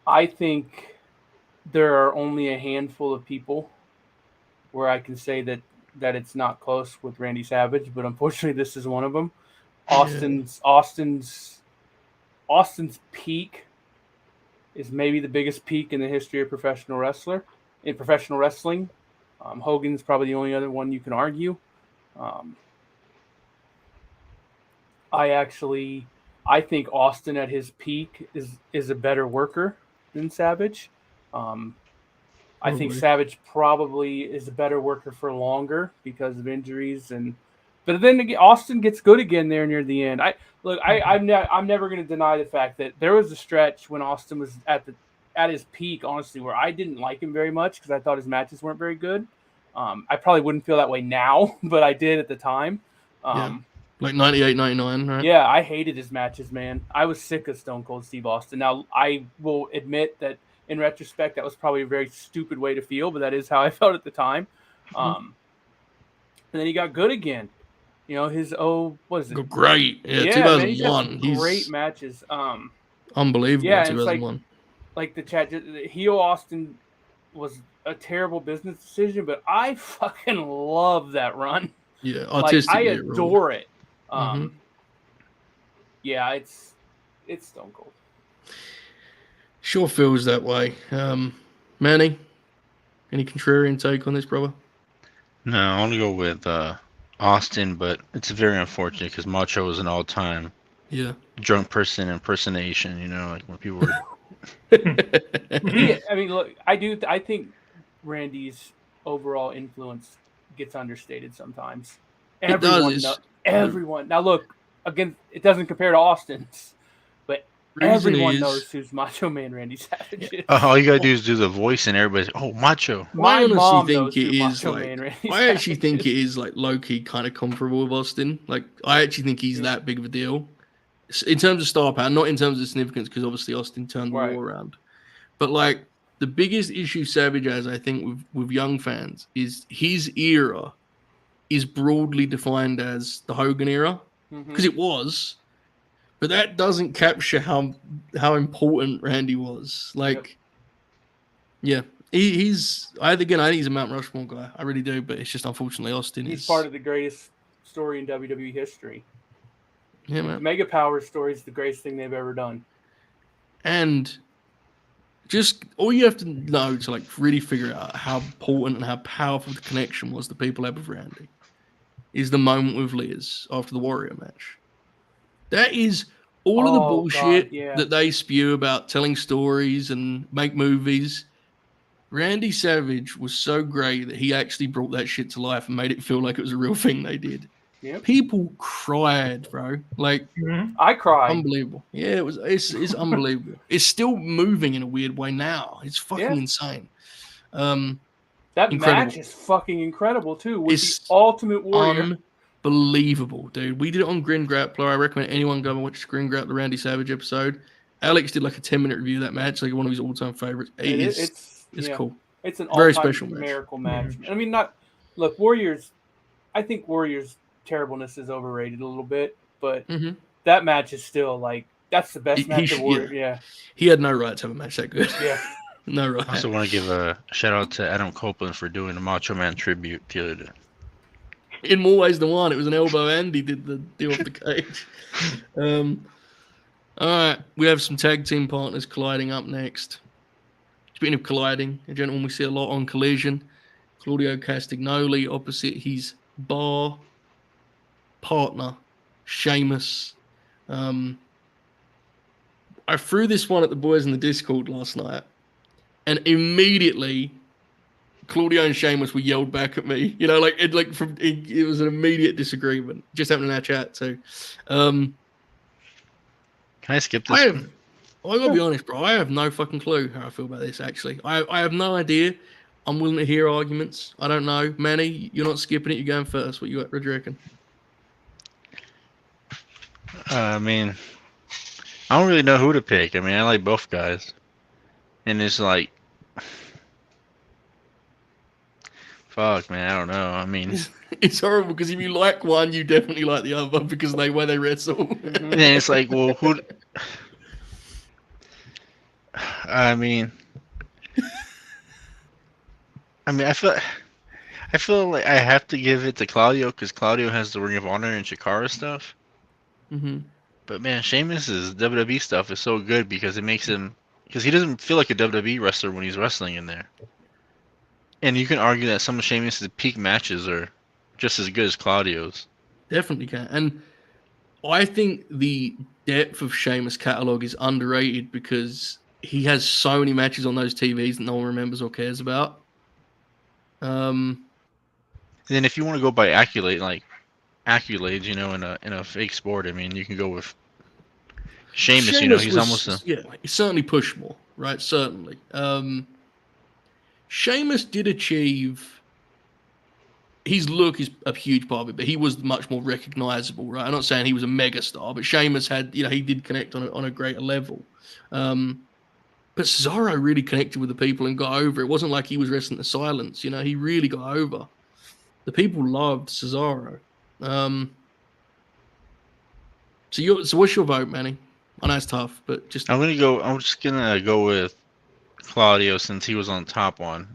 I think there are only a handful of people where I can say that that it's not close with Randy Savage, but unfortunately this is one of them. Austin's peak is maybe the biggest peak in the history of professional wrestling. Hogan's probably the only other one you can argue. I think Austin at his peak is a better worker than Savage. I think Savage probably is a better worker for longer because of injuries, but then again, Austin gets good again there near the end. I'm never going to deny the fact that there was a stretch when Austin was at his peak, honestly, where I didn't like him very much because I thought his matches weren't very good. I probably wouldn't feel that way now, but I did at the time. Like 98, 99, right? Yeah, I hated his matches, man. I was sick of Stone Cold Steve Austin. Now, I will admit that in retrospect, that was probably a very stupid way to feel, but that is how I felt at the time. And then he got good again. You know, what is it? Great. Yeah, 2001. He's great matches. Unbelievable. Yeah, 2001. It's like the chat, the heel Austin was a terrible business decision, but I fucking love that run. Yeah, I adore it. Yeah, it's Stone Cold. Sure feels that way. Manny, any contrarian take on this, brother? No, I want to go with Austin, but it's very unfortunate because Macho was an all-time drunk person impersonation. You know, like when people were. I mean, look, I think Randy's overall influence gets understated sometimes. Everyone. Now, look, again, it doesn't compare to Austin's, but everyone knows who's Macho Man Randy Savage is. All you gotta do is do the voice, and everybody's Macho. I honestly think it is I actually think it is like low key kind of comparable with Austin. Like, I actually think he's that big of a deal in terms of star power, not in terms of significance, because obviously Austin turned the war around. But like the biggest issue Savage has, I think, with young fans is his era is broadly defined as the Hogan era, because it was, but that doesn't capture how important Randy was. Like, he's I think he's a Mount Rushmore guy. I really do, but it's just unfortunately Austin is part of the greatest story in WWE history. Yeah, man. The Mega Power story is the greatest thing they've ever done. And just all you have to know to like really figure out how important and how powerful the connection was the people had with Randy is the moment with Liz after the Warrior match. That is all of the bullshit that they spew about telling stories and make movies. Randy Savage was so great that he actually brought that shit to life and made it feel like it was a real thing they did. Yep. People cried, bro. Like, I cried. Unbelievable. Yeah, it's unbelievable. It's still moving in a weird way now. It's fucking insane. That match is fucking incredible too. With the Ultimate Warrior. Unbelievable, dude. We did it on Grin Grappler. I recommend anyone go and watch Grin Grappler, the Randy Savage episode. Alex did like a 10-minute review of that match, like one of his all-time favorites. It's cool. It's an very special miracle match. I mean, Warriors. I think Warriors' terribleness is overrated a little bit, but that match is still like that's the best match of Warriors. Yeah, he had no right to have a match that good. Yeah. No right. I also want to give a shout out to Adam Copeland for doing the Macho Man tribute the other day. In more ways than one, it was an elbow and he did the deal off the cage. All right, we have some tag team partners colliding up next. Speaking of colliding, a gentleman we see a lot on Collision, Claudio Castagnoli opposite his bar partner, Sheamus. I threw this one at the boys in the Discord last night, and immediately Claudio and Sheamus were yelled back at me. You know, it was an immediate disagreement. Just happened in our chat too. Can I skip this? I gotta be honest, bro. I have no fucking clue how I feel about this. Actually, I have no idea. I'm willing to hear arguments. I don't know, Manny. You're not skipping it. You're going first. What do you reckon? I mean, I don't really know who to pick. I mean, I like both guys, and it's like, fuck, man. I don't know. I mean, it's horrible because if you like one, you definitely like the other because they way they wrestle. And then it's like, well, who? I mean, I I feel like I have to give it to Claudio because Claudio has the Ring of Honor and Chikara stuff. Mm-hmm. But man, Sheamus's WWE stuff is so good because it makes him because he doesn't feel like a WWE wrestler when he's wrestling in there. And you can argue that some of Sheamus's peak matches are just as good as Claudio's. Definitely can. And I think the depth of Sheamus' catalog is underrated because he has so many matches on those TVs that no one remembers or cares about. And then if you want to go by accolades, in a fake sport, I mean, you can go with Sheamus. He's almost a... yeah, he's certainly pushed more, right? Certainly. Sheamus did achieve. His look is a huge part of it, but he was much more recognizable, right? I'm not saying he was a mega star, but Sheamus had, he did connect on a greater level. But Cesaro really connected with the people and got over. It wasn't like he was wrestling to silence, he really got over. The people loved Cesaro. So what's your vote, Manny? I know it's tough, but just I'm just gonna go with Claudio since he was on top on,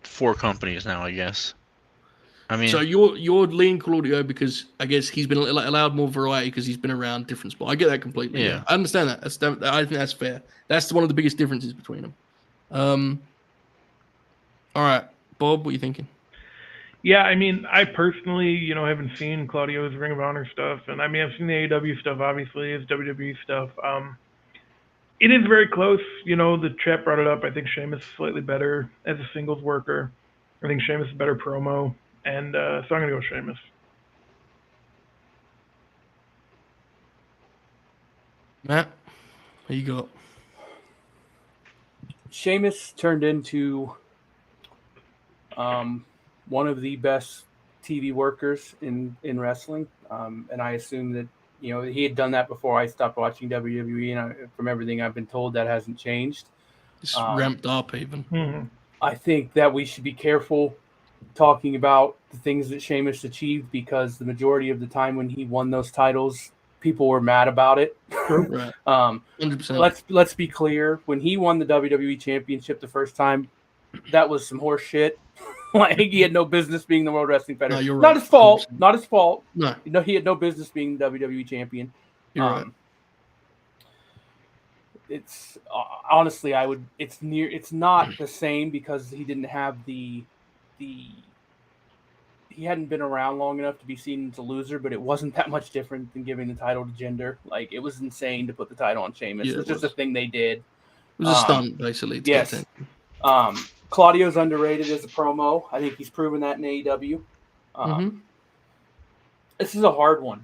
4 companies now, I guess. I mean, so you're leaning Claudio because I guess he's been allowed more variety because he's been around different spots. I get that completely. Yeah. I understand that. I think that's fair. That's one of the biggest differences between them. All right, Bob, what are you thinking? Yeah, I mean, I personally, haven't seen Claudio's Ring of Honor stuff, and I mean, I've seen the AEW stuff, obviously, his WWE stuff. It is very close. The chat brought it up. I think Sheamus is slightly better as a singles worker. I think Sheamus is better promo, and so I'm gonna go with Sheamus. Matt, what you got? Sheamus turned into one of the best TV workers in wrestling, and I assume that he had done that before I stopped watching WWE, and from everything I've been told, that hasn't changed. It's ramped up even. Mm-hmm. I think that we should be careful talking about the things that Sheamus achieved because the majority of the time when he won those titles, people were mad about it. Right. 100%. Let's be clear. When he won the WWE Championship the first time, that was some horse shit. Like he had no business being the World Wrestling Federation. No, you're right. Not his fault. 100%. Not his fault. No, He had no business being the WWE champion. you're right. It's honestly, it's not the same because he didn't have he hadn't been around long enough to be seen as a loser, but it wasn't that much different than giving the title to Jinder. Like it was insane to put the title on Sheamus. Yeah, it was just a thing they did. It was a stunt, basically. To yes. get attention. Claudio's underrated as a promo. I think he's proven that in AEW. This is a hard one.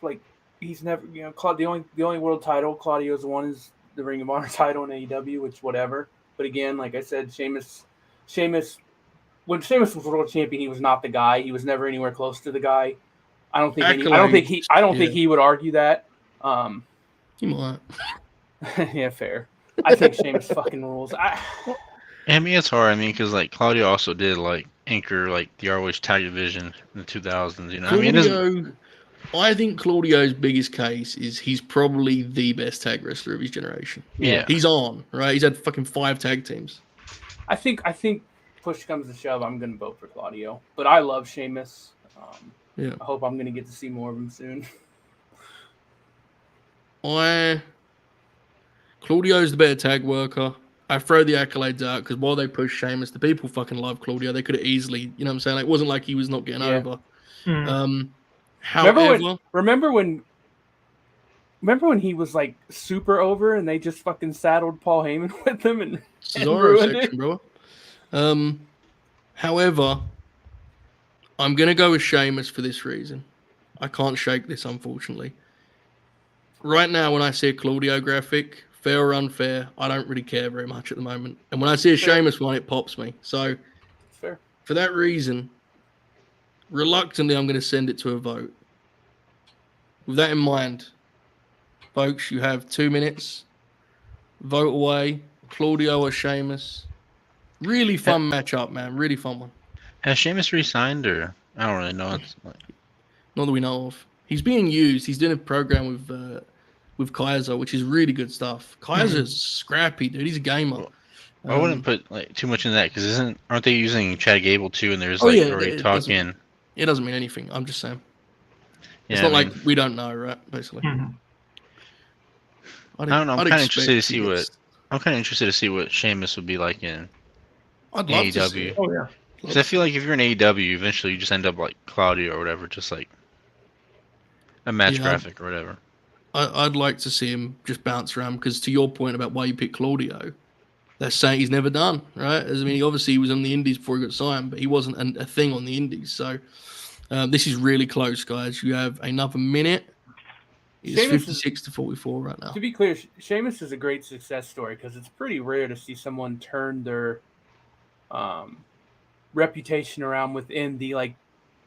Like he's never, the only world title Claudio's won is the Ring of Honor title in AEW, which whatever. But again, like I said, Sheamus, when Sheamus was world champion, he was not the guy. He was never anywhere close to the guy. I don't think he would argue that. You might. Yeah, fair. I think Sheamus fucking rules. I mean, it's hard. I mean, because like Claudio also did anchor the ROH tag division in the 2000s. I think Claudio's biggest case is he's probably the best tag wrestler of his generation. Yeah, he's on right. He's had fucking 5 tag teams. I think push comes to shove, I'm gonna vote for Claudio, but I love Sheamus. I hope I'm gonna get to see more of him soon. Claudio's the better tag worker. I throw the accolades out because while they push Sheamus, the people fucking love Claudio. They could have easily, you know what I'm saying? It wasn't like he was not getting over. However, remember when he was super over and they just fucking saddled Paul Heyman with him and Cesaro section, bro. However, I'm gonna go with Sheamus for this reason. I can't shake this, unfortunately. Right now, when I see a Claudio graphic, fair or unfair, I don't really care very much at the moment. And when I see a Sheamus one, it pops me. So, fair. For that reason, reluctantly, I'm going to send it to a vote. With that in mind, folks, you have 2 minutes. Vote away. Claudio or Sheamus. Really fun matchup, man. Really fun one. Has Sheamus re-signed or? I don't really know. Not that we know of. He's being used. He's doing a program with with Kaiser, which is really good stuff. Kaiser's scrappy, dude. He's a gamer. I wouldn't put like too much in that because aren't they using Chad Gable too? And there's already talking. It doesn't mean anything. I'm just saying. Yeah, it's not like we don't know, right? Basically. I don't know. I'm kind of interested to see what. I'm kind of interested to see what Sheamus would be like in I'd love AEW. to see it. Oh yeah. Because I feel like if you're in AEW, eventually you just end up like Claudio or whatever, just like a match graphic or whatever. I'd like to see him just bounce around because to your point about why you picked Claudio, that's saying he's never done, right? I mean, obviously he was on the Indies before he got signed, but he wasn't a thing on the Indies. So this is really close, guys. You have another minute. It's 56 to 44 right now. To be clear, Sheamus is a great success story because it's pretty rare to see someone turn their reputation around within the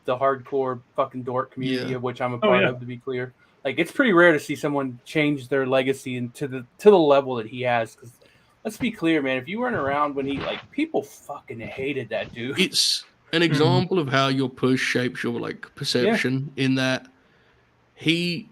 hardcore fucking dork community of which I'm a part of. To be clear, like it's pretty rare to see someone change their legacy into the level that he has. Because let's be clear, man, if you weren't around when he people fucking hated that dude. It's an example of how your push shapes your perception. In that he.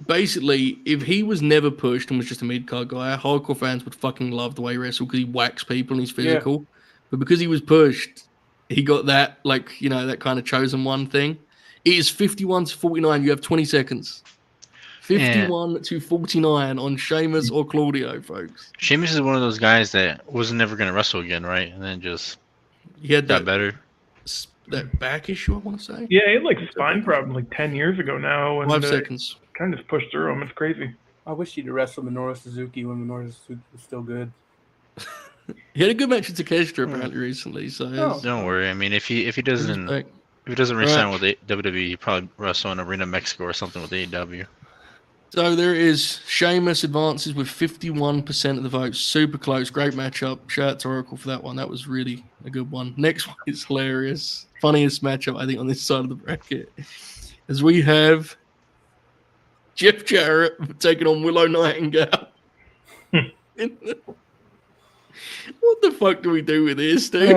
Basically, if he was never pushed and was just a mid-card guy, hardcore fans would fucking love the way he wrestled because he whacks people and he's physical. Yeah. But because he was pushed, he got that, that kind of chosen one thing. It is 51 to 49. You have 20 seconds. 51 to 49 on Sheamus or Claudio, folks. Sheamus is one of those guys that wasn't never going to wrestle again, right? And then just got better. That back issue, I want to say. Yeah, he had spine problems 10 years ago now. And, 5 seconds. Kind of just pushed through him. It's crazy. I wish he'd wrestled Minoru Suzuki when Minoru Suzuki was still good. He had a good match with Takeshita apparently recently. So don't worry. I mean, if he doesn't resign with WWE, he probably wrestle in Arena Mexico or something with AEW. So there is Sheamus advances with 51% of the votes. Super close. Great matchup. Shout out to Oracle for that one. That was really a good one. Next one is hilarious. Funniest matchup, I think, on this side of the bracket. As we have Jeff Jarrett taking on Willow Nightingale. What the fuck do we do with this, dude?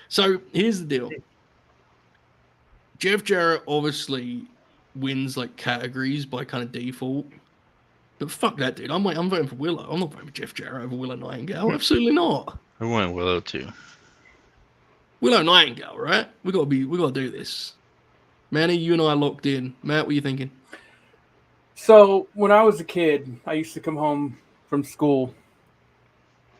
So here's the deal. Jeff Jarrett obviously wins categories by kind of default. But fuck that, dude. I'm voting for Willow. I'm not voting for Jeff Jarrett over Willow Nightingale. Absolutely not. I want Willow too. Willow Nightingale, right? We gotta do this. Manny, you and I locked in. Matt, what are you thinking? So when I was a kid, I used to come home from school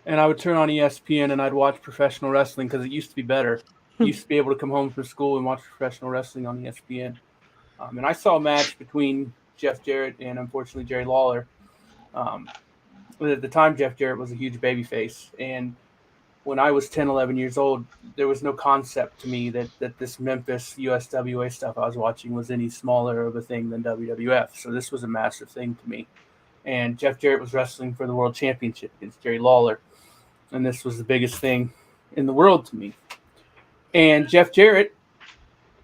and I would turn on ESPN and I'd watch professional wrestling because it used to be better. You used to be able to come home from school and watch professional wrestling on ESPN. And I saw a match between Jeff Jarrett and, unfortunately, Jerry Lawler. At the time, Jeff Jarrett was a huge babyface. And when I was 10, 11 years old, there was no concept to me that this Memphis USWA stuff I was watching was any smaller of a thing than WWF. So this was a massive thing to me. And Jeff Jarrett was wrestling for the World Championship against Jerry Lawler. And this was the biggest thing in the world to me. And Jeff Jarrett,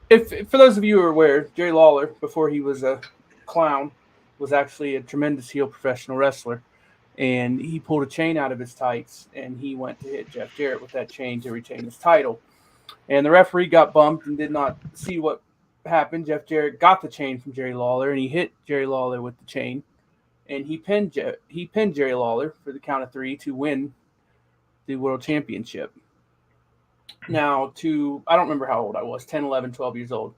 for those of you who are aware, Jerry Lawler, before he was a clown, was actually a tremendous heel professional wrestler. And he pulled a chain out of his tights, and he went to hit Jeff Jarrett with that chain to retain his title. And the referee got bumped and did not see what happened. Jeff Jarrett got the chain from Jerry Lawler, and he hit Jerry Lawler with the chain. And he pinned Jerry Lawler for the count of 3 to win the World Championship. Now, I don't remember how old I was, 10, 11, 12 years old.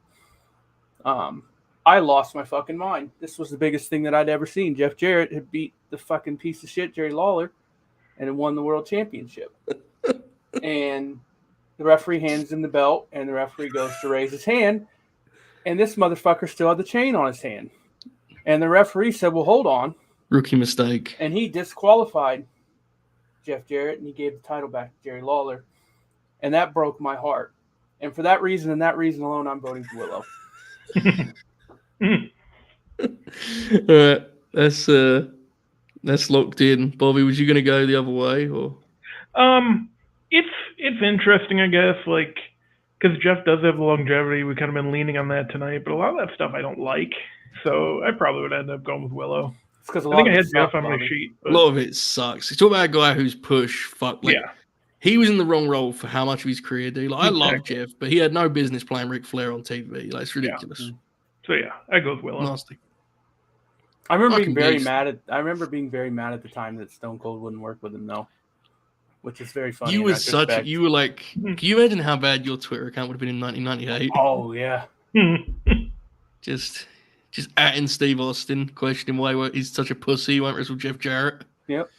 I lost my fucking mind. This was the biggest thing that I'd ever seen. Jeff Jarrett had beat the fucking piece of shit Jerry Lawler and had won the World Championship. And the referee hands him the belt, and the referee goes to raise his hand, and this motherfucker still had the chain on his hand. And the referee said, well, hold on. Rookie mistake. And he disqualified Jeff Jarrett, and he gave the title back to Jerry Lawler. And that broke my heart. And for that reason and that reason alone, I'm voting for Willow. All right, that's locked in. Bobby, was you going to go the other way, or? It's interesting, I guess, because Jeff does have longevity. We've kind of been leaning on that tonight, but a lot of that stuff I don't like, so I probably would end up going with Willow. It's because I think I had Jeff on my sheet. A lot of it sucks. You talk about a guy who's push, he was in the wrong role for how much of his career, dude. I love Jeff, but he had no business playing Ric Flair on TV. It's ridiculous. Yeah. So, yeah, I go with Willow. Nasty. I remember Fucking being very beast. mad at the time that Stone Cold wouldn't work with him though, which is very funny. You in were retrospect. you were like, can you imagine how bad your Twitter account would have been in 1998? Oh yeah. Just atting Steve Austin, questioning why he's such a pussy. He won't wrestle Jeff Jarrett. Yep.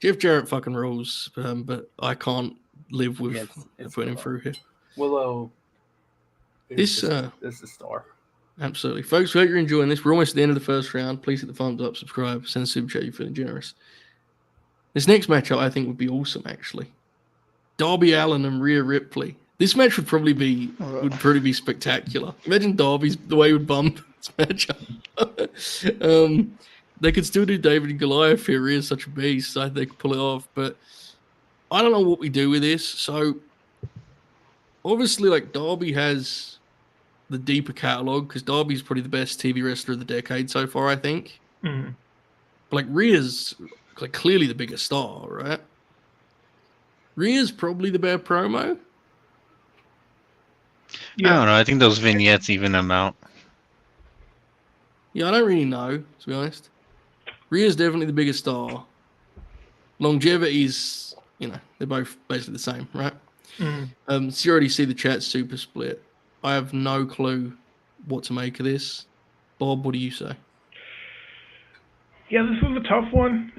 Jeff Jarrett fucking rules, but I can't live with Yeah, it's putting him Willow. through here. Willow. This is the star. Absolutely. Folks, we hope you're enjoying this. We're almost at the end of the first round. Please hit the thumbs up, subscribe, send a super chat. You're feeling generous. This next matchup I think would be awesome, actually. Darby Allin and Rhea Ripley. This match would probably be spectacular. Imagine Darby's the way he would bump this matchup. They could still do David and Goliath here. Rhea's such a beast. I think they could pull it off, but I don't know what we do with this. So obviously, like, Darby has the deeper catalog because Darby's probably the best TV wrestler of the decade so far, I think. Mm-hmm. But like, Rhea's like clearly the bigger star, right? Rhea's probably the better promo. I don't know. I think those vignettes even them out. Yeah, I don't really know, to be honest. Rhea's definitely the bigger star. Longevity's, they're both basically the same, right? Mm-hmm. So you already see the chat super split. I have no clue what to make of this. Bob, what do you say? Yeah, this was a tough one.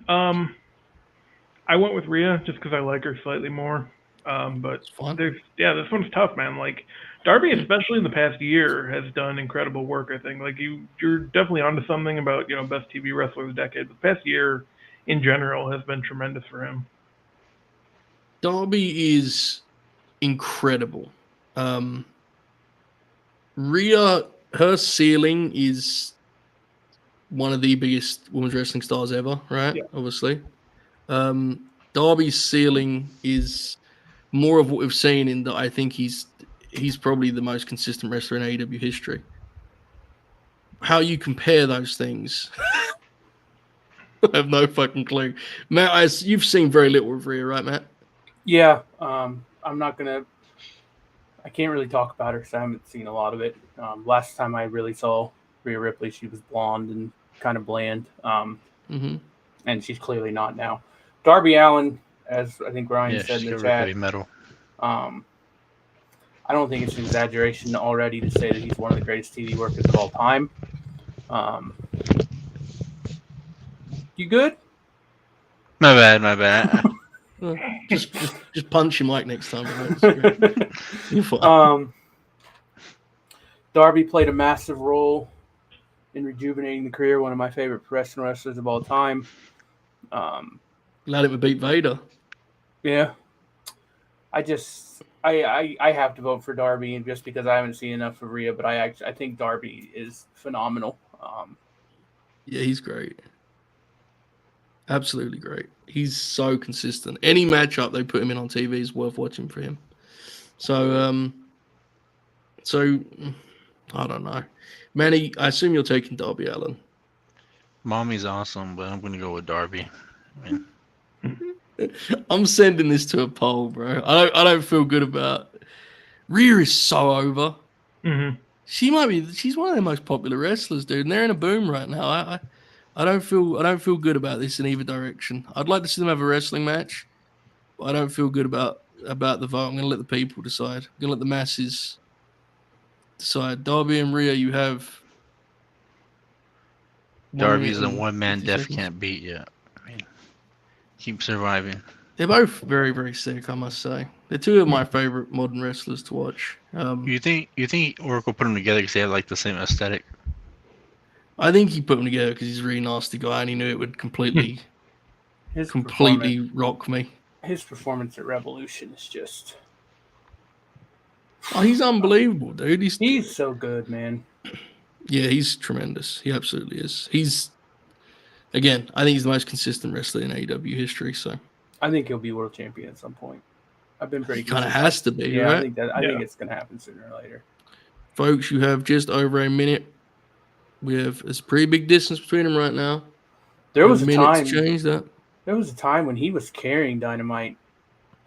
I went with Rhea just because I like her slightly more. But It's fine. this one's tough, man. Like, Darby, especially in the past year, has done incredible work, I think. Like, you're definitely onto something about, best TV wrestler of the decade. The past year, in general, has been tremendous for him. Darby is incredible. Rhea, her ceiling is one of the biggest women's wrestling stars ever, right? Yeah. Obviously. Darby's ceiling is more of what we've seen in that I think he's probably the most consistent wrestler in AEW history. How you compare those things, I have no fucking clue. Matt, you've seen very little of Rhea, right, Matt? Yeah. I can't really talk about her because I haven't seen a lot of it. Last time I really saw Rhea Ripley, she was blonde and kind of bland. And she's clearly not now. Darby Allin, as I think Ryan said in the chat, heavy metal. I don't think it's an exaggeration already to say that he's one of the greatest TV workers of all time. You good? My bad. Just punch your mic next time. Right? You're fine. Darby played a massive role in rejuvenating the career. One of my favorite professional wrestlers of all time. Glad it would beat Vader. Yeah. I have to vote for Darby, and just because I haven't seen enough of Rhea, but I think Darby is phenomenal. Yeah, he's great. Absolutely great. He's so consistent. Any matchup they put him in on TV is worth watching for him. So I don't know. Manny, I assume you're taking Darby Allin. Mommy's awesome, but I'm going to go with Darby. I'm sending this to a poll, bro. I don't feel good about it. Rhea is so over. Mm-hmm. She's one of their most popular wrestlers, dude, and they're in a boom right now. I don't feel good about this in either direction. I'd like to see them have a wrestling match, but I don't feel good about the vote. I'm going to let the people decide. I'm going to let the masses decide. Darby and Rhea, you have. Darby's a one-man 50 death seconds. can't beat yet. Keep surviving. They're both very, very sick, I must say. They're two of my favorite modern wrestlers to watch. You think Oracle put them together because they have like the same aesthetic? I think he put them together because he's a really nasty guy and he knew it would completely rock me. His performance at Revolution is just... Oh, he's unbelievable, dude. He's so good, man. Yeah, he's tremendous. He absolutely is. Again, I think he's the most consistent wrestler in AEW history. So I think he'll be world champion at some point. I've been pretty. He kind of has to be, Yeah, right? I think it's going to happen sooner or later. Folks, you have just over a minute. It's a pretty big distance between them right now. There was a time. to change that. There was a time when he was carrying Dynamite,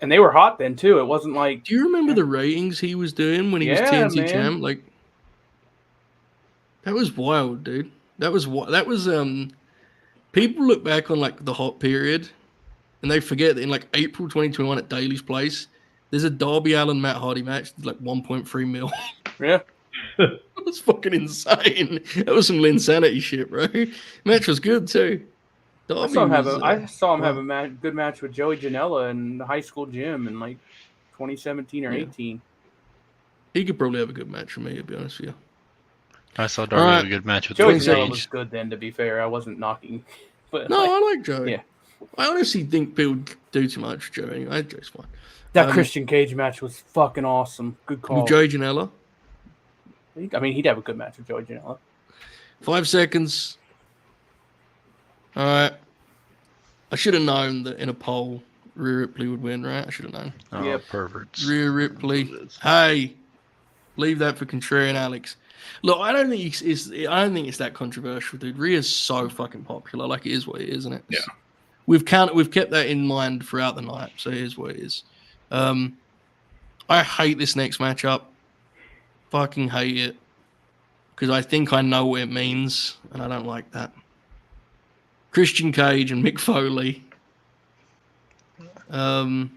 and they were hot then too. It wasn't like. Do you remember the ratings he was doing when he was Yeah, TNT man. champ? Like, that was wild, dude. That was what that was. People look back on like the hot period, and they forget that in like April 2021 at Daly's Place, there's a Darby Allin Matt Hardy match that's like 1.3 mil. Yeah. That was fucking insane. That was some Linsanity shit, bro. Match was good too. I saw him have wow. a good match with Joey Janela in the high school gym in like 2017 or 18. He could probably have a good match for me, to be honest with you. I saw Darby have a good match with Joey the Janela Sage. was good then, to be fair. I wasn't knocking. But No, I like Joey. Yeah. I honestly think people do too much, Joe. Anyway, Joe's fine. that Christian Cage match was fucking awesome. Good call. With Joey Janela. I mean, he'd have a good match with Joey Janela. 5 seconds. All right. I should have known that in a poll, Rhea Ripley would win, right? I should have known. Oh, Yep. perverts. Rhea Ripley. Hey, leave that for Contrarian Alex. Look, I don't think it's that controversial, dude. Rhea's so fucking popular. Like, it is what it is, isn't it? Yeah. We've kept that in mind throughout the night, so it is what it is. I hate this next matchup. Fucking hate it. Because I think I know what it means, and I don't like that. Christian Cage and Mick Foley. I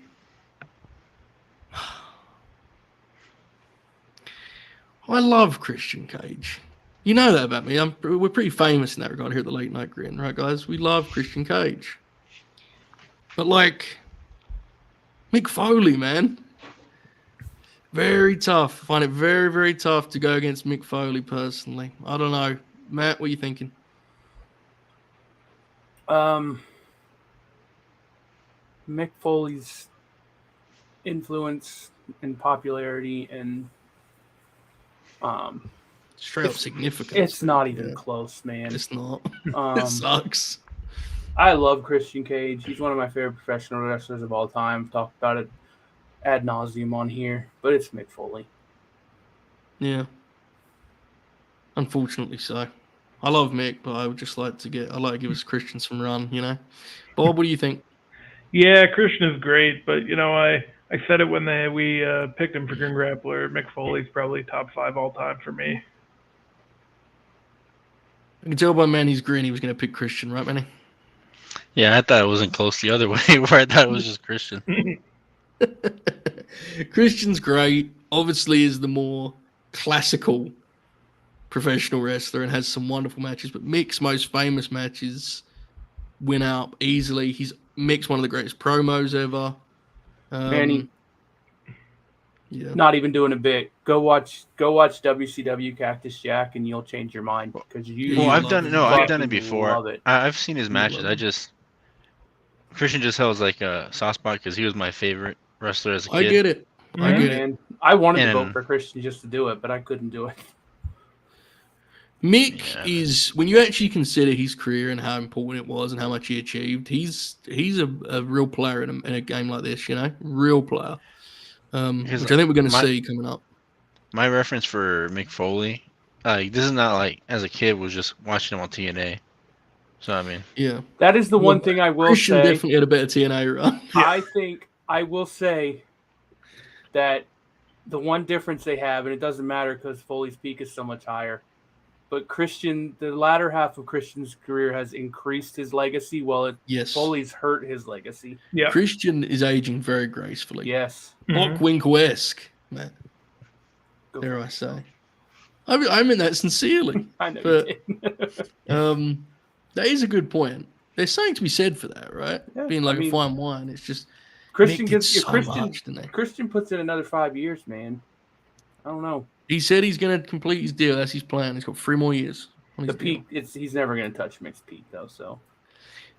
love Christian Cage. You know that about me. We're pretty famous in that regard here at the Late Night Grin, right, guys? We love Christian Cage. But, like, Mick Foley, man. Very tough. I find it very, very tough to go against Mick Foley, personally. I don't know. Matt, what are you thinking? Mick Foley's influence and popularity and Straight up significant. it's not even close, man. It's not. It sucks. I love Christian Cage. He's one of my favorite professional wrestlers of all time. I've talked about it ad nauseum on here, but it's Mick Foley. Yeah. Unfortunately so. I love Mick, but I would just like to give us Christian some run, you know. Bob, what do you think? Yeah, Christian is great, but I said it when we picked him for Grin Grappler. Mick Foley's probably top 5 all time for me. I can tell by Manny's grin he was going to pick Christian, right, Manny? Yeah, I thought it wasn't close the other way, where I thought it was just Christian. Christian's great. Obviously is the more classical professional wrestler and has some wonderful matches, but Mick's most famous matches win out easily. Mick's one of the greatest promos ever. Manny, yeah. not even doing a bit. Go watch WCW Cactus Jack, and you'll change your mind because Well, I've done it before. Love it. I've seen his matches. Christian just held like a soft spot because he was my favorite wrestler as a kid. I get it. I get it. And I wanted to vote for Christian just to do it, but I couldn't do it. Mick is, when you actually consider his career and how important it was and how much he achieved, he's a real player in a game like this, you know, real player, which I think we're going to see coming up. My reference for Mick Foley, this is not like as a kid was just watching him on TNA. So I mean, yeah, that is the one thing I will Christian say. Definitely had a better TNA run. I think I will say that the one difference they have, and it doesn't matter because Foley's peak is so much higher. But Christian, the latter half of Christian's career has increased his legacy, while Foley's hurt his legacy. Yeah, Christian is aging very gracefully. Yes, Bockwinkel-esque, man. Dare I say? I mean that sincerely. I know. But, that is a good point. There's something to be said for that, right? Yeah, Being like a fine wine, it's just Christian Christian puts in another 5 years, man. I don't know. He said he's going to complete his deal. That's his plan. He's got 3 more years. The peak, he's never going to touch Mick's peak, though. So,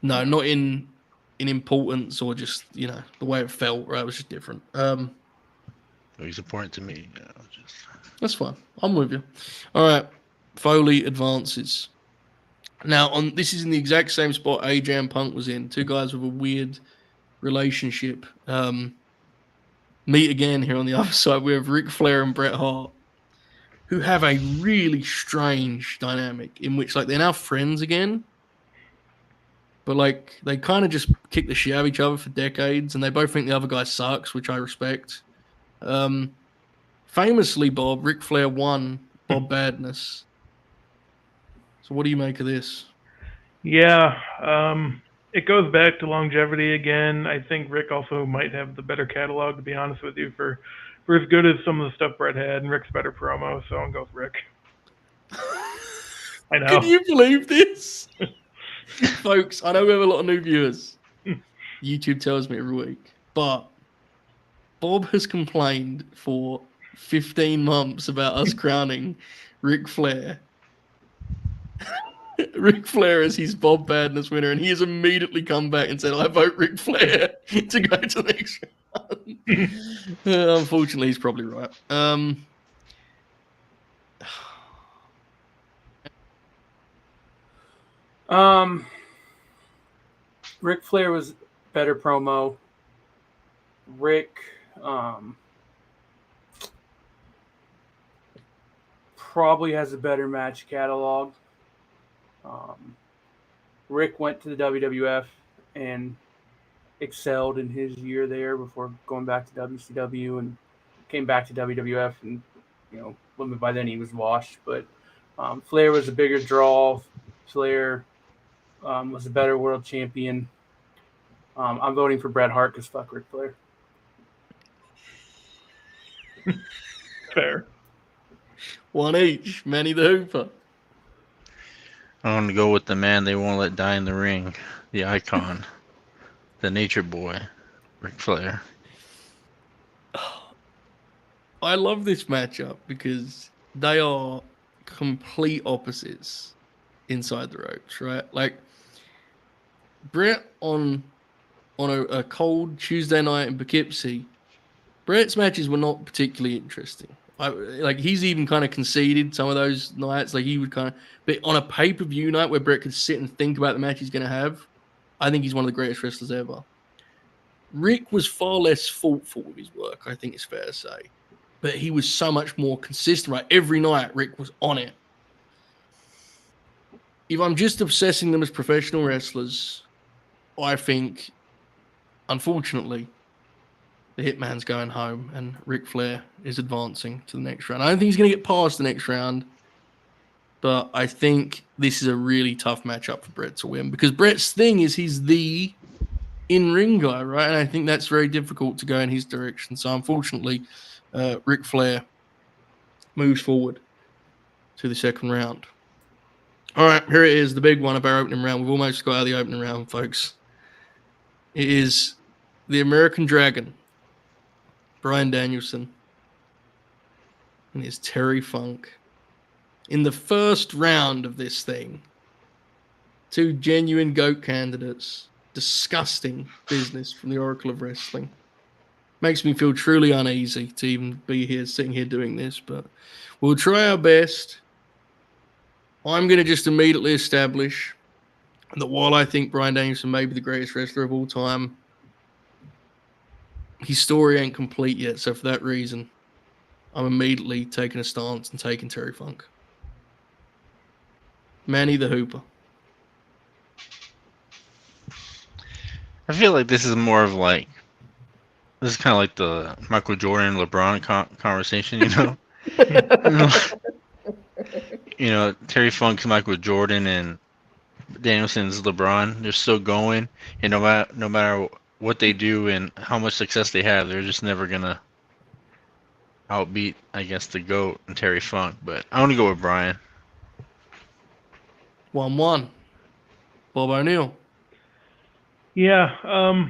no, not in importance or just the way it felt. Right, it was just different. he's important to me. That's fine. I'm with you. All right, Foley advances. Now, this is in the exact same spot AJ and Punk was in. 2 guys with a weird relationship. Meet again here on the other side. We have Ric Flair and Bret Hart, who have a really strange dynamic in which, like, they're now friends again, but, like, they kind of just kick the shit out of each other for decades, and they both think the other guy sucks, which I respect. Famously, Bob, Ric Flair won Bob Badness. So what do you make of this? Yeah, it goes back to longevity again. I think Rick also might have the better catalog, to be honest with you, for as good as some of the stuff Bret had, and Rick's better promo, so I'll go with Rick. I know. Can you believe this? Folks, I know we have a lot of new viewers. YouTube tells me every week. But Bob has complained for 15 months about us crowning Ric Flair. Ric Flair is his Bob Badness winner, and he has immediately come back and said, I vote Ric Flair to go to the next round. Unfortunately, he's probably right. Ric Flair was better promo. Rick probably has a better match catalog. Rick went to the WWF and excelled in his year there before going back to WCW, and came back to WWF, and by then he was washed. But Flair was a bigger draw. Flair was a better world champion. I'm voting for Bret Hart because fuck Ric Flair. Fair. One each. Manny the Hooper. I'm going to go with the man they won't let die in the ring, the icon, the nature boy, Ric Flair. I love this matchup because they are complete opposites inside the ropes, right? Like, Bret on a cold Tuesday night in Poughkeepsie, Bret's matches were not particularly interesting. He's even kind of conceded some of those nights. Like, he would kind of, but on a pay-per-view night where Bret could sit and think about the match he's going to have, I think he's one of the greatest wrestlers ever. Rick was far less thoughtful with his work, I think it's fair to say. But he was so much more consistent, right? Every night, Rick was on it. If I'm just obsessing them as professional wrestlers, I think, unfortunately, the Hitman's going home and Ric Flair is advancing to the next round. I don't think he's going to get past the next round, but I think this is a really tough matchup for Bret to win because Bret's thing is he's the in-ring guy, right? And I think that's very difficult to go in his direction. So unfortunately, Ric Flair moves forward to the second round. All right, here it is, the big one of our opening round. We've almost got out of the opening round, folks. It is the American Dragon, Bryan Danielson, and it's Terry Funk. In the first round of this thing, two genuine GOAT candidates, disgusting business from the Oracle of Wrestling. Makes me feel truly uneasy to even be here, sitting here doing this, but we'll try our best. I'm going to just immediately establish that while I think Bryan Danielson may be the greatest wrestler of all time, his story ain't complete yet. So for that reason, I'm immediately taking a stance and taking Terry Funk. Manny the Hooper. I feel like this is more of like, this is kind of like the Michael Jordan LeBron conversation, Terry Funk's Michael Jordan and Danielson's LeBron. They're still going, and no matter what they do and how much success they have, they're just never gonna outbeat, I guess, the GOAT and Terry Funk. But I want to go with Bryan. 1-1. Bob O'Neill. Yeah.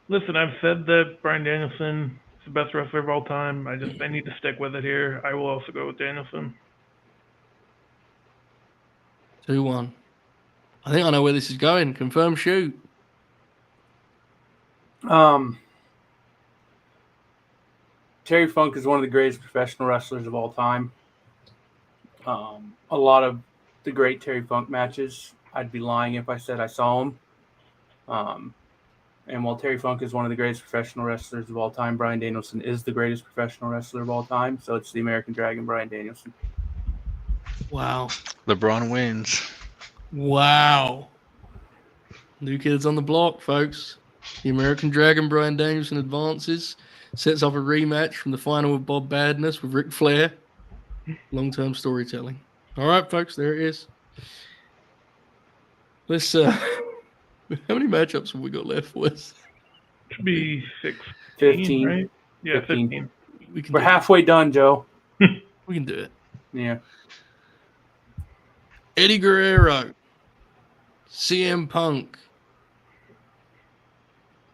Listen, I've said that Bryan Danielson is the best wrestler of all time. I need to stick with it here. I will also go with Danielson. 2-1. I think I know where this is going. Confirm shoot. Terry Funk is one of the greatest professional wrestlers of all time. A lot of the great Terry Funk matches, I'd be lying if I said I saw them. And while Terry Funk is one of the greatest professional wrestlers of all time, Bryan Danielson is the greatest professional wrestler of all time. So it's the American Dragon, Bryan Danielson. Wow. LeBron wins. Wow. New kids on the block, folks. The American Dragon, Bryan Danielson, advances. Sets up a rematch from the final of Bob Badness with Ric Flair. Long-term storytelling. All right, folks, there it is. Let's. How many matchups have we got left, Wes? Should be 16, 15. right? Yeah, 15. 15. We can. We're do halfway done, Joe. it. We can do it. Yeah. Eddie Guerrero, CM Punk.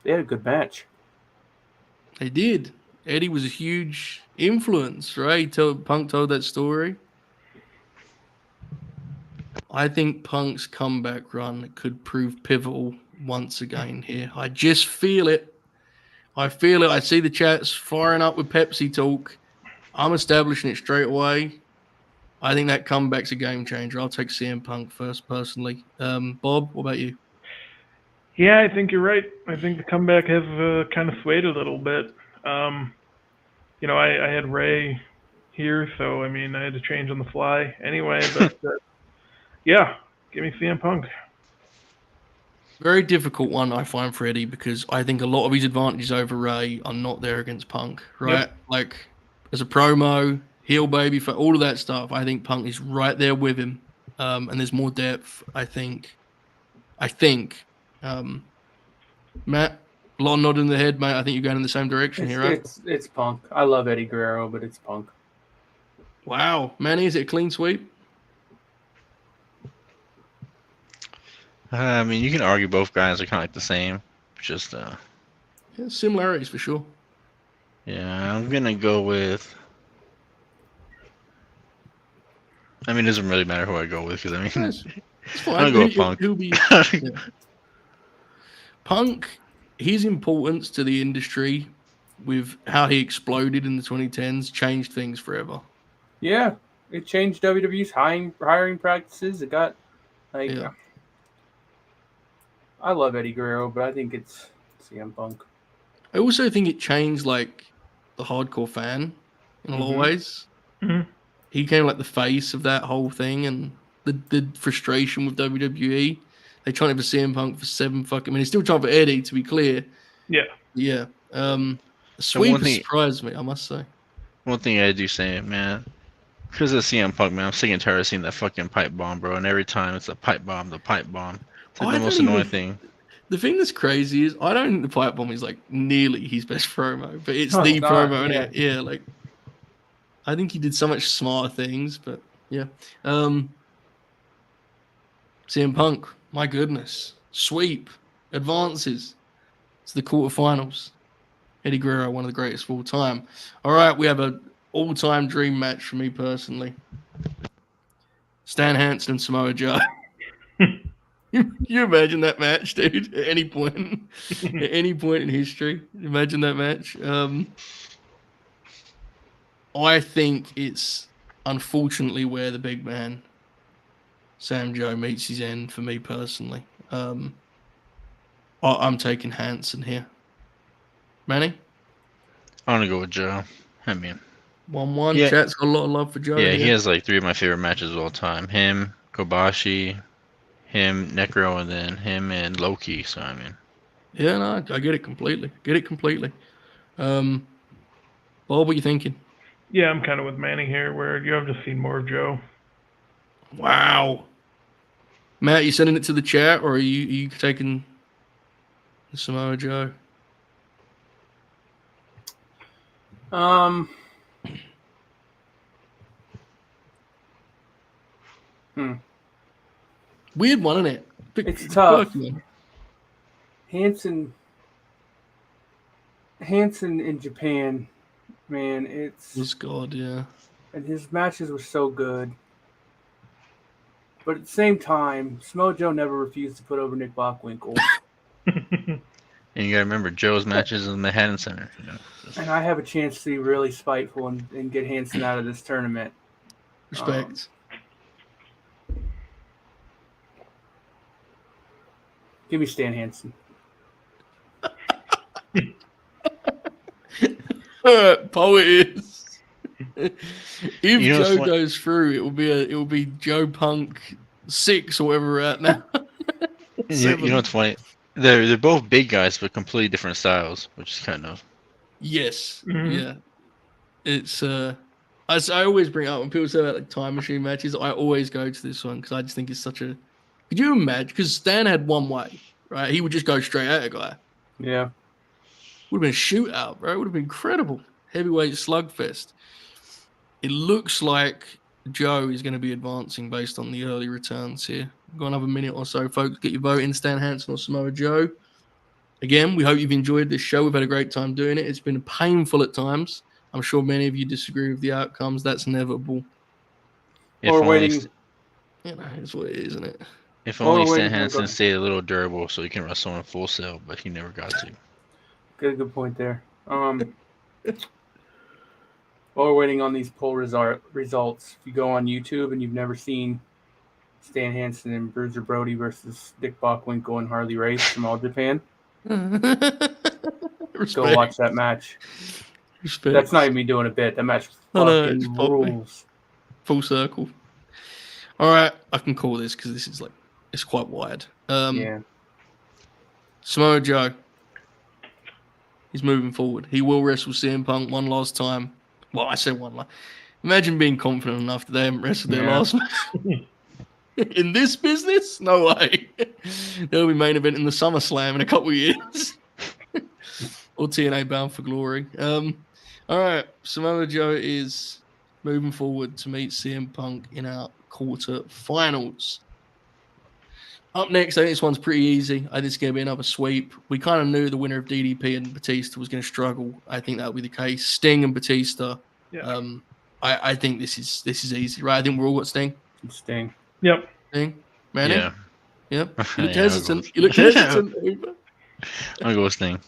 They had a good match. They did. Eddie was a huge influence, right? Punk told that story. I think Punk's comeback run could prove pivotal once again here. I just feel it. I feel it. I see the chats firing up with Pepsi talk. I'm establishing it straight away. I think that comeback's a game changer. I'll take CM Punk first, personally. Bob, what about you? Yeah, I think you're right. I think the comeback has kind of swayed a little bit. You know, I had Ray here, so I mean, I had to change on the fly anyway. But yeah, give me CM Punk. Very difficult one, I find, for Eddie, because I think a lot of his advantages over Ray are not there against Punk, right? Yep. Like, as a promo, heel baby, for all of that stuff, I think Punk is right there with him. And there's more depth, I think. Matt, a lot of nodding the head, mate. I think you're going in the same direction here, right? It's Punk. I love Eddie Guerrero, but it's Punk. Wow. Manny, is it a clean sweep? I mean, you can argue both guys are kind of like the same. Just, Yeah, similarities for sure. yeah, I'm going to go with... I mean, it doesn't really matter who I go with, because, I mean... It's fine. I'm going to go with Punk. He'll be, yeah. Punk, his importance to the industry with how he exploded in the 2010s changed things forever. Yeah, it changed WWE's hiring practices. It got like. Yeah. I love Eddie Guerrero, but I think it's CM Punk. I also think it changed like the hardcore fan in a lot of ways. Mhm. He became like the face of that whole thing, and the frustration with WWE. They trying for CM Punk for 7 fucking. I mean, he's still trying for Eddie, to be clear. Yeah. Yeah. Sweep one thing- surprised me, I must say. One thing I do say, man, because of CM Punk, man, I'm sick and tired of seeing that fucking pipe bomb, bro. And every time it's a pipe bomb, the pipe bomb. It's like I the don't most annoying even- thing. The thing that's crazy is I don't think the pipe bomb is like nearly his best promo, but it's No, the it's not, promo. yeah. And yeah, like I think he did so much smarter things, but yeah. CM Punk, my goodness, sweep, advances to the quarterfinals. Eddie Guerrero, one of the greatest of all time. All right, we have an all-time dream match for me personally. Stan Hansen and Samoa Joe. You imagine that match, dude, at any point. At any point in history. Imagine that match. I think it's unfortunately where the big man, Sam Joe, meets his end for me personally. I'm taking Hansen here. Manny? I'm going to go with Joe. I mean, 1-1. Yeah. Chat's got a lot of love for Joe. yeah, here. he has like 3 of my favorite matches of all time. Him, Kobashi, him, Necro, and then him and Loki. So, I mean, Yeah, no, I get it completely. Bob, what are you thinking? Yeah, I'm kind of with Manny here, where you have just seen more of Joe. Wow. Matt, you sending it to the chat, or are you taking the Samoa Joe? Weird one, isn't it? It's tough. quirky one. Hansen in Japan, man, Was God, yeah. and his matches were so good. But at the same time, Samoa Joe never refused to put over Nick Bockwinkel. and you got to remember Joe's matches in the Manhattan Center. You know? And I have a chance to be really spiteful and get Hansen out of this tournament. Respect. Give me Stan Hansen. Poet is. If You know what's Joe funny? goes through, it will be Joe Punk 6 or whatever we're at now. You know what's funny? They're both big guys, but completely different styles, which is kind of... Yes. Mhm. Yeah. It's I always bring up when people say about like time machine matches. I always go to this one because I just think it's such a. Could you imagine? Because Stan had one way, right? He would just go straight at a guy. Yeah. Would have been a shootout, bro. Would have been incredible. Heavyweight slugfest. It looks like Joe is going to be advancing based on the early returns here. We've got another minute or so, folks. Get your vote in, Stan Hansen or Samoa Joe. Again, we hope you've enjoyed this show. We've had a great time doing it. It's been painful at times. I'm sure many of you disagree with the outcomes. That's inevitable. If Or only, waiting. You know, it's what it is, isn't it? if Or only waiting Stan for Hansen God. stayed a little durable so he can wrestle in Full Sail, but he never got to. Good point there. While we're waiting on these poll results, if you go on YouTube and you've never seen Stan Hansen and Bruiser Brody versus Dick Bockwinkel and Harley Race from All Japan, Respect. go watch that match. Respect. That's not even me doing a bit. That match fucking it's poppy. rules. Full circle. All right, I can call this because this is like it's quite wide. Yeah. Samoa Joe. He's moving forward. He will wrestle CM Punk one last time. Well, I said one last. Imagine being confident enough that they haven't wrestled their last match. In this business? No way. They'll be main event in the SummerSlam in a couple of years. Or TNA Bound for Glory. All right. Samoa Joe is moving forward to meet CM Punk in our quarterfinals. Up next, I think this one's pretty easy. I think it's going to be another sweep. We kind of knew the winner of DDP and Batista was going to struggle. I think that'll be the case. Sting and Batista. Yeah. I think this is easy, right? I think we're all got Sting. Sting. Yep. Sting. Manny? Yeah. Yep. You look Yeah, hesitant. You look hesitant. I'll go with Sting.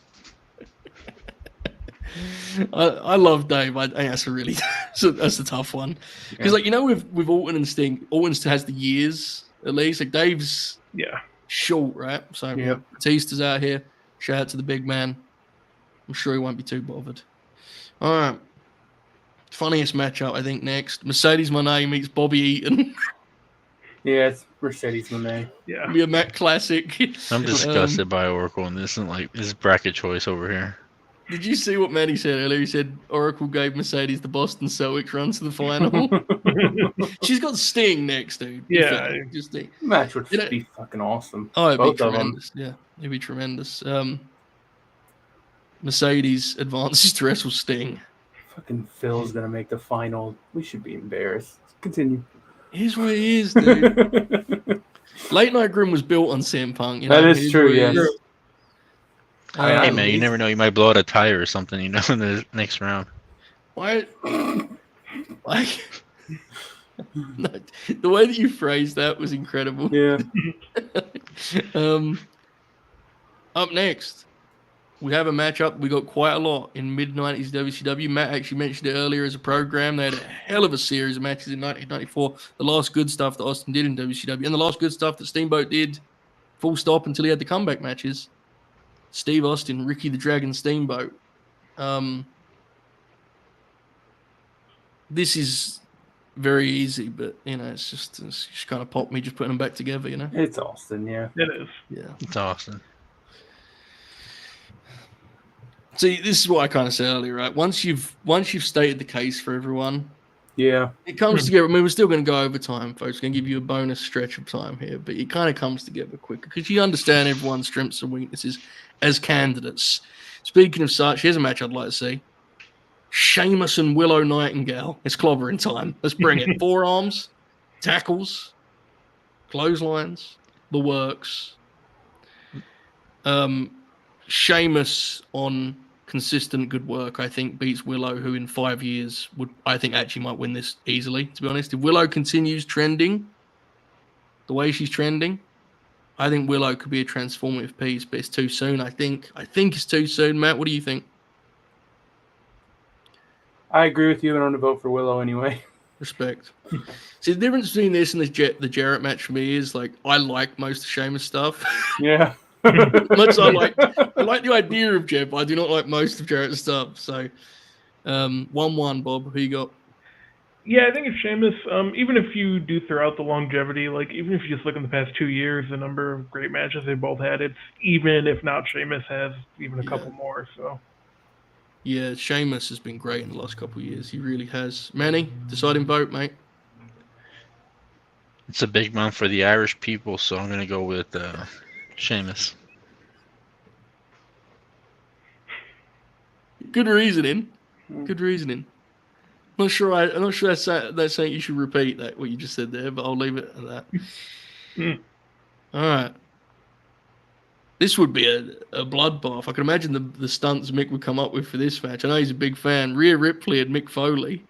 I love Dave. I think that's a really that's a tough one because like with Orton and Sting, Orton has the years at least. Like Dave's short, right? So Batista's out here. Shout out to the big man. I'm sure he won't be too bothered. All right. Funniest matchup I think next. Mercedes Mone meets Bobby Eaton. Yeah, it's Mercedes Mone. Yeah. Be a Mac classic. I'm disgusted by Oracle and this and this bracket choice over here. Did you see what Manny said earlier? He said Oracle gave Mercedes the Boston Celtics run to the final. She's got Sting next, dude. Yeah. Just Sting. Match would be fucking awesome. Oh, it'd Both be of them. tremendous. Yeah, it'd be tremendous. Mercedes advances to wrestle Sting. Fucking Phil's gonna make the final. We should be embarrassed. Continue. Here's what it is, dude. Late Night Grin was built on CM Punk. You know? That is true, yes. Hey man, you never know. You might blow out a tire or something, in the next round. Why? Like, the way that you phrased that was incredible. Yeah. Up next, we have a matchup. We got quite a lot in mid-90s WCW. Matt actually mentioned it earlier as a program. They had a hell of a series of matches in 1994. The last good stuff that Austin did in WCW, and the last good stuff that Steamboat did, full stop, until he had the comeback matches. Steve Austin, Ricky the Dragon Steamboat. This is very easy, but it's just kind of popped me just putting them back together. It's Austin, yeah. It is. Yeah, It's Austin. See, this is what I kind of said earlier, right? Once you've stated the case for everyone, Yeah. it comes together. I mean, we're still going to go over time, folks. We're going to give you a bonus stretch of time here, but it kind of comes together quicker because you understand everyone's strengths and weaknesses as candidates. Speaking of such, here's a match I'd like to see. Sheamus and Willow Nightingale. It's clobbering time. Let's bring it. Forearms, tackles, clotheslines, the works. Sheamus on consistent good work, I think, beats Willow, who in 5 years actually might win this easily, to be honest. If Willow continues trending the way she's trending, I think Willow could be a transformative piece, but it's too soon, I think. I think it's too soon. Matt, what do you think? I agree with you, and I'm going to vote for Willow anyway. Respect. See, the difference between this and the Jarrett match for me is, like, I like most of Sheamus stuff. Yeah. Much I like the idea of Jeff, but I do not like most of Jarrett's stuff. So, 1-1, Bob. Who you got? Yeah, I think if Sheamus, even if you do throw out the longevity, like even if you just look in the past 2 years, the number of great matches they both had, it's even if not Sheamus has even a couple more. So, Yeah, Sheamus has been great in the last couple of years. He really has. Manny, deciding vote, mate. It's a big month for the Irish people, so I'm gonna go with Sheamus. Good reasoning. Good reasoning. I'm not sure that's something you should repeat that what you just said there, but I'll leave it at that. All right. This would be a bloodbath. I can imagine the stunts Mick would come up with for this match. I know he's a big fan. Rhea Ripley and Mick Foley.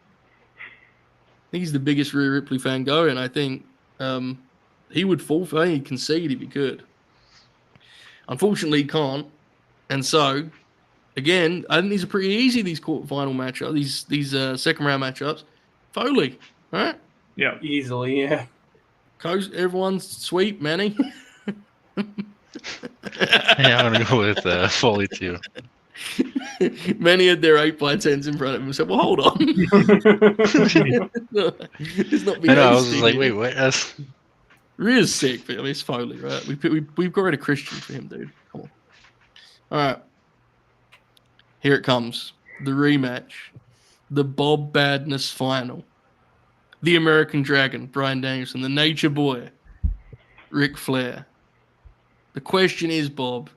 I think he's the biggest Rhea Ripley fan going. I think he would fall for. He'd concede if he could. Unfortunately, he can't. And so, again, I think these are pretty easy. These quarterfinal matchups, these second round matchups. Foley, all right? Yeah. Easily, yeah. Coast, everyone's sweet, Manny. Yeah, I'm gonna go with Foley too. Many had their 8x10s in front of him and said, well, hold on. It's not I know, I was just like, wait, what? Rhea's sick, but I mean, it's Foley, right? We've got a Christian for him, dude. Come on. All right. Here it comes. The rematch. The Bob Badness final. The American Dragon, Bryan Danielson. The Nature Boy, Ric Flair. The question is, Bob,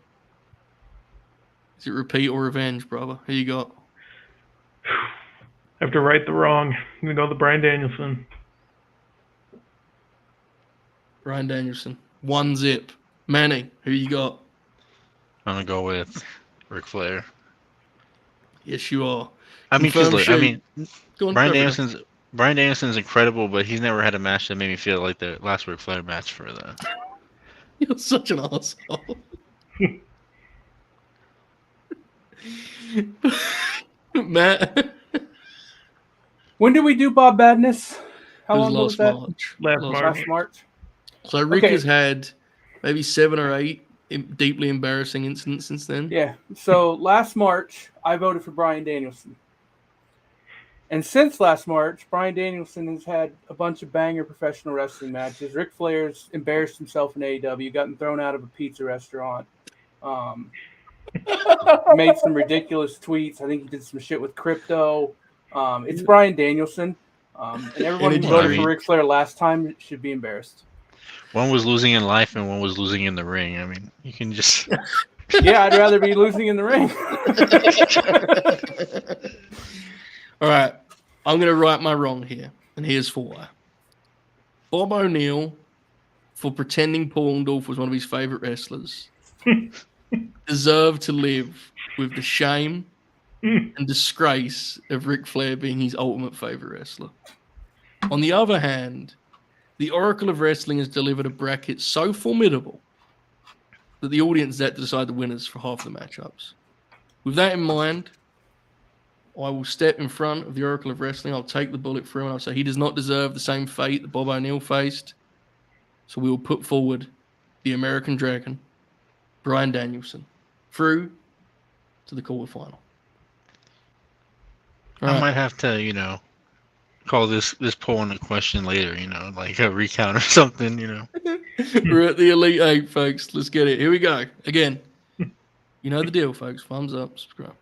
is it repeat or revenge, brother? Who you got? I have to right the wrong. I'm going to go with Bryan Danielson. Bryan Danielson. 1-0. Manny, who you got? I'm gonna go with Ric Flair. Yes, you are. I mean, Confirm because sheet. Go on, Bryan Trevor. Danielson's incredible, but he's never had a match that made me feel like the last Ric Flair match for the. You're such an asshole. Matt. When did we do Bob Badness? How It long ago was last that? March. Last March. Last March. So Rick Okay. has had maybe 7 or 8 deeply embarrassing incidents since then. Yeah. So last March, I voted for Bryan Danielson. And since last March, Bryan Danielson has had a bunch of banger professional wrestling matches. Ric Flair's embarrassed himself in AEW, gotten thrown out of a pizza restaurant. Made some ridiculous tweets. I think he did some shit with crypto. It's Bryan Danielson. And everyone who voted for Ric Flair last time should be embarrassed. One was losing in life and one was losing in the ring. I mean, you can just. Yeah, I'd rather be losing in the ring. All right. I'm going to right my wrong here. And here's why. Bob O'Neill, for pretending Paul Orndorff was one of his favorite wrestlers, deserved to live with the shame and disgrace of Ric Flair being his ultimate favorite wrestler. On the other hand, the Oracle of Wrestling has delivered a bracket so formidable that the audience had to decide the winners for half the matchups. With that in mind, I will step in front of the Oracle of Wrestling. I'll take the bullet through and I'll say he does not deserve the same fate that Bob O'Neill faced. So we will put forward the American Dragon, Bryan Danielson, through to the quarterfinal. I might have to, call this poll into question later, like a recount or something, We're at the Elite 8, folks. Let's get it. Here we go. Again, you know the deal, folks. Thumbs up, subscribe.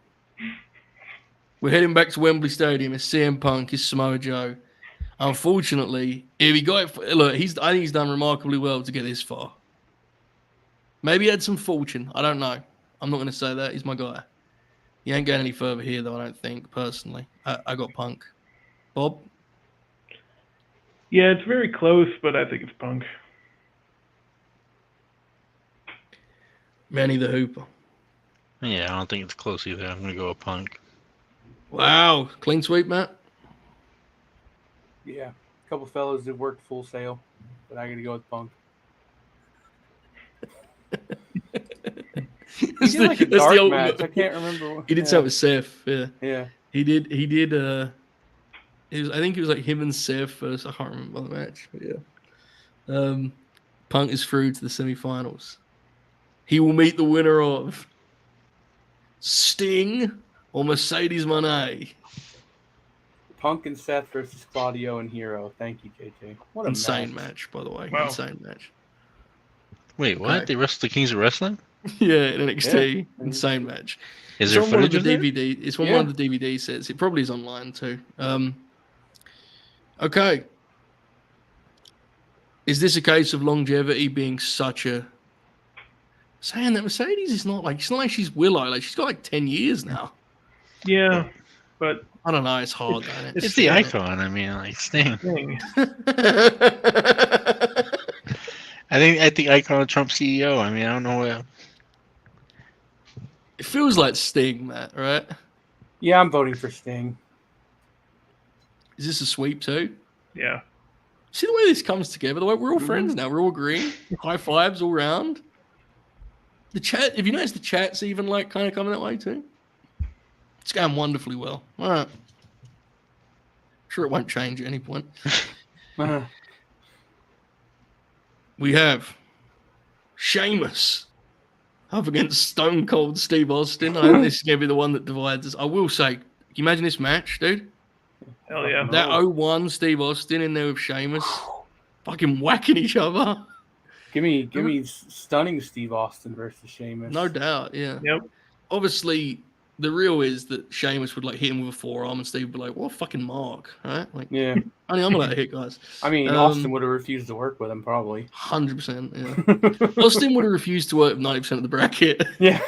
We're heading back to Wembley Stadium. It's CM Punk. It's Samoa Joe. Unfortunately, if he got it, look, I think he's done remarkably well to get this far. Maybe he had some fortune. I don't know. I'm not going to say that. He's my guy. He ain't going any further here, though, I don't think, personally. I got Punk. Bob? Yeah, it's very close, but I think it's Punk. Manny the Hooper. Yeah, I don't think it's close either. I'm going to go with Punk. Wow. Clean sweep, Matt? Yeah. A couple fellas that worked Full Sail, but I got to go with Punk. He did like a dark match. I can't remember. He did something with Seth. Yeah. Yeah. He did. I think it was like him and Seth first. I can't remember the match, but yeah. Punk is through to the semifinals. He will meet the winner of Sting or Mercedes Moné. Punk and Seth versus Claudio and Hero. Thank you, JJ. What a Insane match, by the way. Wow. Insane match. Wait, what? Okay. They wrestled the Kings of Wrestling? Yeah, in NXT. Yeah. Insane match. Is It's there on one of footage the of it? DVD. It's on Yeah. one of the DVD sets. It probably is online too. Okay. Is this a case of longevity being such a saying that Mercedes is not like it's not like she's Willow, like she's got like 10 years now. Yeah, but I don't know, it's hard, don't it? It's the icon. I mean, like Sting. thing. I think icon Trump CEO. I mean, I don't know what. It feels like Sting, Matt, right? Yeah, I'm voting for Sting. Is this a sweep too? Yeah. See the way this comes together, the way we're all friends now, we're all agreeing. High fives all round. The chat, if you notice the chat's even like kind of coming that way too. It's going wonderfully well. All right. Sure it won't change at any point. We have Sheamus up against Stone Cold Steve Austin. I think this is going to be the one that divides us. I will say, can you imagine this match, dude? Hell yeah. That 0-1 Steve Austin in there with Sheamus fucking whacking each other. Give me stunning Steve Austin versus Sheamus. No doubt, yeah. Yep. Obviously, the real is that Sheamus would like hit him with a forearm and Steve would be like, what a fucking mark, right? Like, Yeah. only I'm allowed to hit guys. I mean, Austin would have refused to work with him probably. 100%, yeah. Austin would have refused to work 90% of the bracket. Yeah.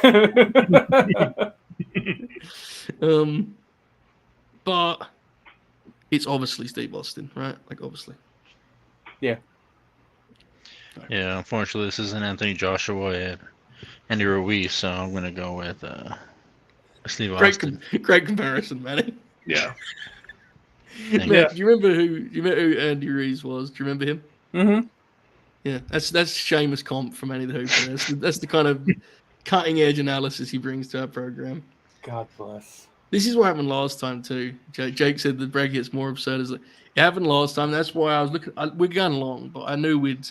But it's obviously Steve Austin, right? Like, obviously. Yeah. Yeah, unfortunately, this isn't Anthony Joshua and Andy Ruiz, so I'm gonna go with Steve Austin. Great comparison, Manny. Yeah. Matt, do you remember who Andy Ruiz was? Do you remember him? Mm-hmm. Yeah, that's Sheamus comp from Andy the Hooper. That's the kind of cutting edge analysis he brings to our program. God bless. This is what happened last time too. Jake said the bracket gets more absurd as it happened last time. That's why I was looking. We're going long, but I knew we'd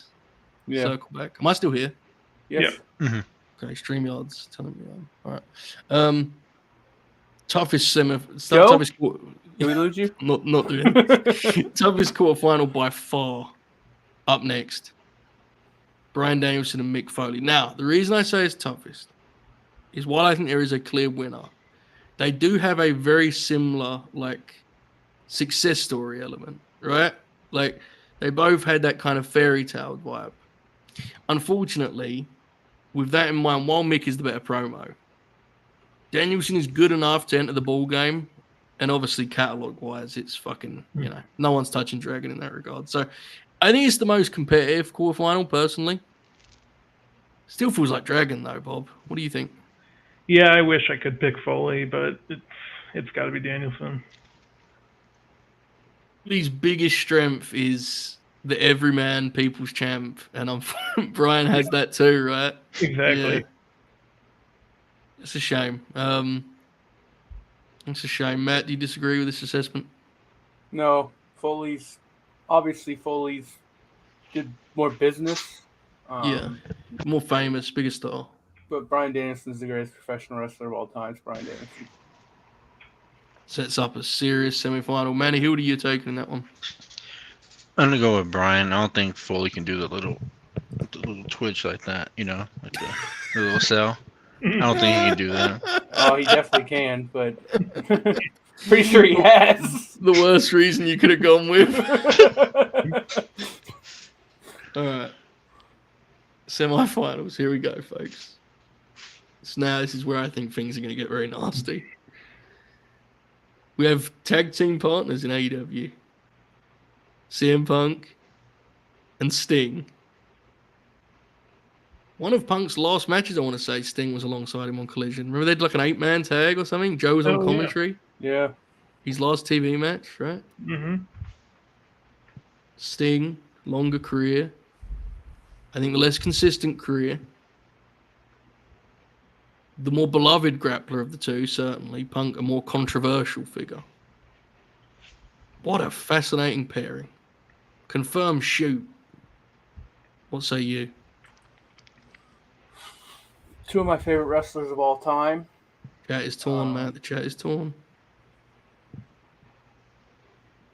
circle back. Am I still here? Yes. Yeah. Mm-hmm. Okay, StreamYard's telling me. All right. Toughest Joe? toughest quarter. Did we lose you? Not doing it. Toughest quarterfinal by far. Up next, Bryan Danielson and Mick Foley. Now, the reason I say it's toughest is while I think there is a clear winner, they do have a very similar like success story element, right? Like they both had that kind of fairy tale vibe. Unfortunately, with that in mind, while Mick is the better promo, Danielson is good enough to enter the ball game, and obviously catalog-wise, it's fucking, no one's touching Dragon in that regard. So I think it's the most competitive quarterfinal, personally. Still feels like Dragon, though, Bob. What do you think? Yeah, I wish I could pick Foley, but it's got to be Danielson. His biggest strength is the everyman people's champ, and Bryan has that too, right? Exactly. Yeah. It's a shame. It's a shame. Matt, do you disagree with this assessment? No. Foley's did more business. More famous, bigger star. But Bryan Danielson's the greatest professional wrestler of all time. It's Bryan Danielson. Sets up a serious semifinal. Manny, who are you taking in that one? I'm gonna go with Bryan. I don't think Foley can do the little twitch like that, like the little cell. I don't think he can do that. Oh, he definitely can, but pretty sure he has. The worst reason you could have gone with. All right. Semifinals. Here we go, folks. So now this is where I think things are going to get very nasty. We have tag team partners in AEW. CM Punk and Sting. One of Punk's last matches, I want to say, Sting was alongside him on Collision. Remember they had like an 8-man tag or something? Joe was on commentary. Yeah. His last TV match, right? Mm-hmm. Sting, longer career. I think the less consistent career. The more beloved grappler of the two, certainly. Punk, a more controversial figure. What a fascinating pairing. Confirmed shoot. What say you? Two of my favorite wrestlers of all time. Chat is torn, Matt. The chat is torn.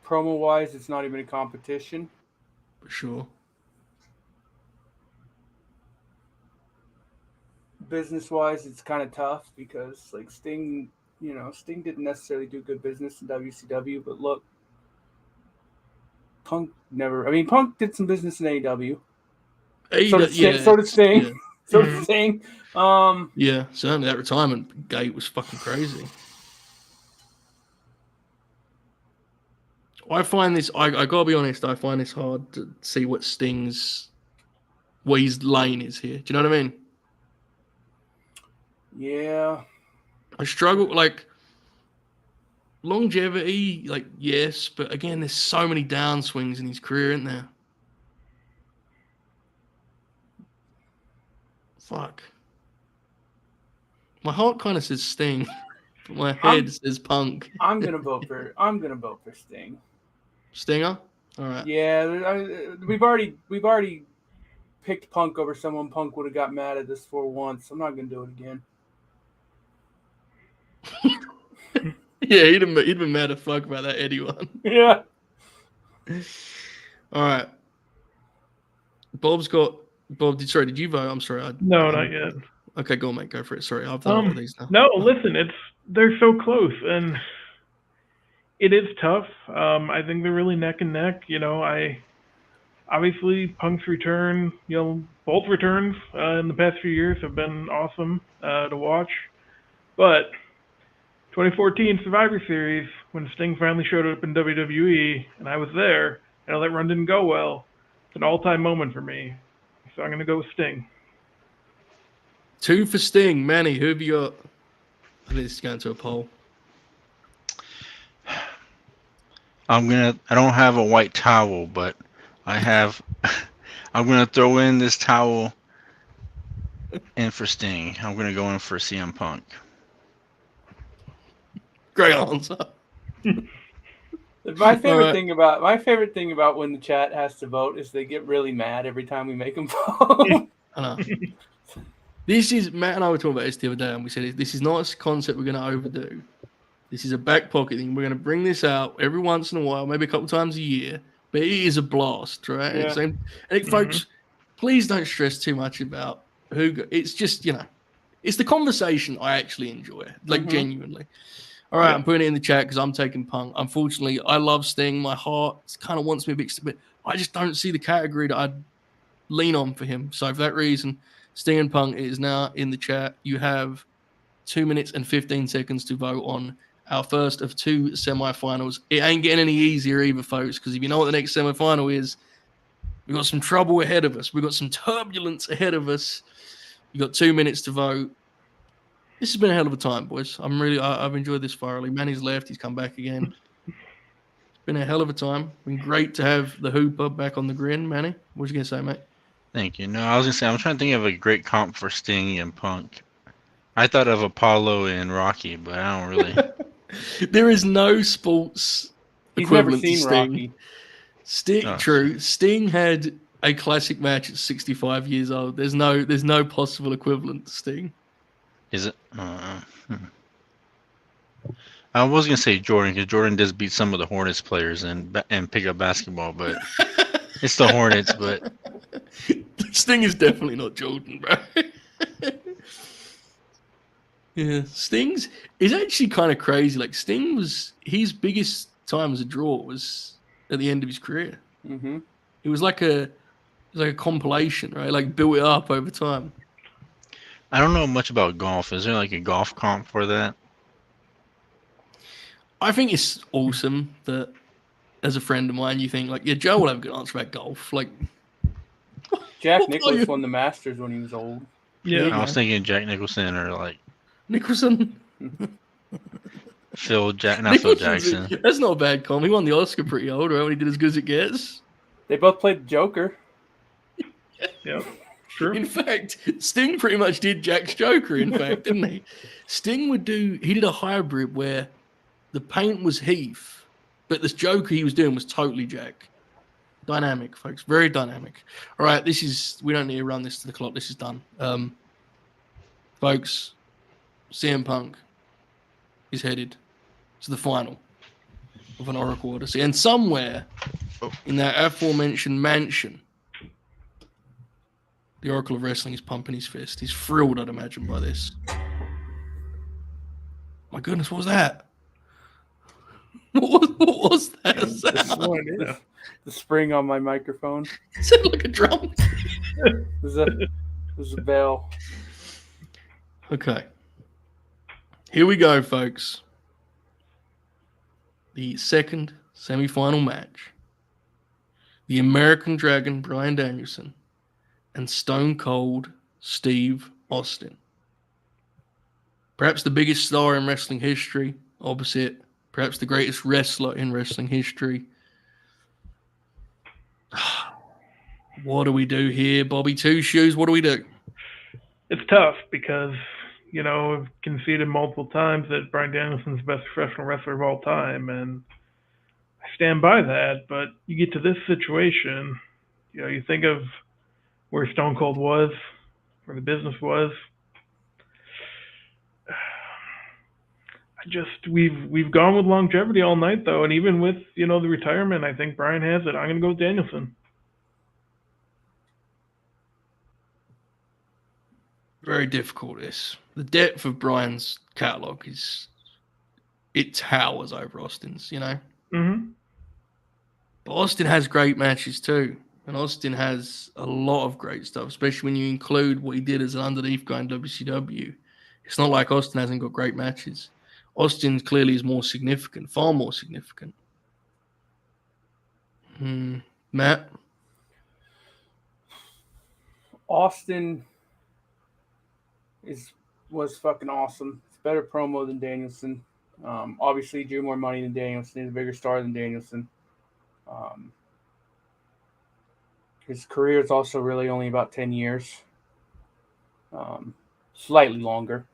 Promo-wise, it's not even a competition. For sure. business-wise, it's kind of tough because like Sting didn't necessarily do good business in WCW, but look, Punk never. I mean, Punk did some business in AEW. So did Sting. So did Sting. Yeah. So did Sting. Yeah, certainly that retirement gate was fucking crazy. I find this. I gotta be honest. I find this hard to see what his lane is here. Do you know what I mean? Yeah. I struggle, like, longevity, like, yes, but again, there's so many downswings in his career, isn't there? Fuck. My heart kind of says Sting, but my head says Punk. I'm gonna vote for Sting. Stinger? All right. Yeah, we've already picked Punk over someone Punk would have got mad at us for once. I'm not gonna do it again. Yeah, he'd been mad as fuck about that Eddie one. Yeah. All right. Bob's got. Bob, did you vote? I'm sorry. No, not yet. Okay, go on, mate. Go for it. Sorry, I've done all these now. No, listen, they're so close, and it is tough. I think they're really neck and neck. Obviously Punk's return, both returns in the past few years have been awesome to watch, but 2014 Survivor Series, when Sting finally showed up in WWE, and I was there, and that run didn't go well. It's an all-time moment for me, so I'm going to go with Sting. 2 for Sting. Manny, who have you got? I think this is going to a poll. I don't have a white towel, but I'm gonna throw in this towel in for Sting. I'm gonna go in for CM Punk. Great answer. My favorite thing about when the chat has to vote is they get really mad every time we make them vote. I know. This is, Matt and I were talking about this the other day, and we said this is not a concept we're going to overdo. This is a back pocket thing. We're going to bring this out every once in a while, maybe a couple times a year, but it is a blast, right? Yeah. And folks, please don't stress too much about it's just, it's the conversation I actually enjoy, like genuinely. All right, I'm putting it in the chat because I'm taking Punk. Unfortunately, I love Sting. My heart kind of wants me a bit, but I just don't see the category that I'd lean on for him. So for that reason, Sting and Punk is now in the chat. You have 2 minutes and 15 seconds to vote on our first of 2 semifinals. It ain't getting any easier either, folks, because if you know what the next semifinal is, we've got some trouble ahead of us. We've got some turbulence ahead of us. You got 2 minutes to vote. This has been a hell of a time, boys. I've enjoyed this thoroughly. Manny's left. He's come back again. It's been a hell of a time. Been great to have the Hooper back on the Grin. Manny, what was you going to say, mate? Thank you. No, I was gonna say I'm trying to think of a great comp for Sting and Punk. I thought of Apollo and Rocky, but I don't really. There is no sports He's never equivalent to seen Sting. Rocky. Sting, true. Sting had a classic match at 65 years old. There's no possible equivalent to Sting. Is it? I was gonna say Jordan because Jordan does beat some of the Hornets players and pick up basketball, but it's the Hornets. But Sting is definitely not Jordan, bro. Yeah, Sting's is actually kind of crazy. Like Sting was his biggest time as a draw was at the end of his career. Mm-hmm. It was like a compilation, right? Like built it up over time. I don't know much about golf. Is there like a golf comp for that? I think it's awesome that as a friend of mine, you think like, yeah, Joe will have a good answer about golf. Like Jack Nicklaus won the Masters when he was old. Yeah. I was thinking Jack Nicholson or like Nicholson. Phil Jackson. That's not a bad comp. He won the Oscar pretty old, right? When he did As Good as It Gets. They both played the Joker. Yeah. Sure. In fact, Sting pretty much did Jack's Joker, in fact, didn't he? Sting he did a hybrid where the paint was Heath, but this Joker he was doing was totally Jack. Dynamic, folks. Very dynamic. All right, we don't need to run this to the clock. This is done. Folks, CM Punk is headed to the final of an Oracle Odyssey. And somewhere in that aforementioned mansion, The Oracle of Wrestling is pumping his fist. He's thrilled, I'd imagine, by this. My goodness, what was that? What was that sound? The spring on my microphone. It sounded like a drum. It was a bell. Okay. Here we go, folks. The second semi-final match. The American Dragon, Bryan Danielson, and Stone Cold Steve Austin. Perhaps the biggest star in wrestling history, opposite perhaps the greatest wrestler in wrestling history. What do we do here, Bobby Two Shoes? What do we do? It's tough because, I've conceded multiple times that Bryan Danielson's the best professional wrestler of all time, and I stand by that. But you get to this situation, you think of where Stone Cold was, where the business was. We've gone with longevity all night though, and even with the retirement, I think Bryan has it. I'm gonna go with Danielson. Very difficult. The depth of Bryan's catalog it towers over Austin's. Mm-hmm. But Austin has great matches too, and Austin has a lot of great stuff, especially when you include what he did as an underneath guy in WCW. It's not like Austin hasn't got great matches. Austin clearly is more significant, far more significant. Matt? Austin was fucking awesome. It's better promo than Danielson. Obviously, he drew more money than Danielson. He's a bigger star than Danielson. His career is also really only about 10 years. Slightly longer,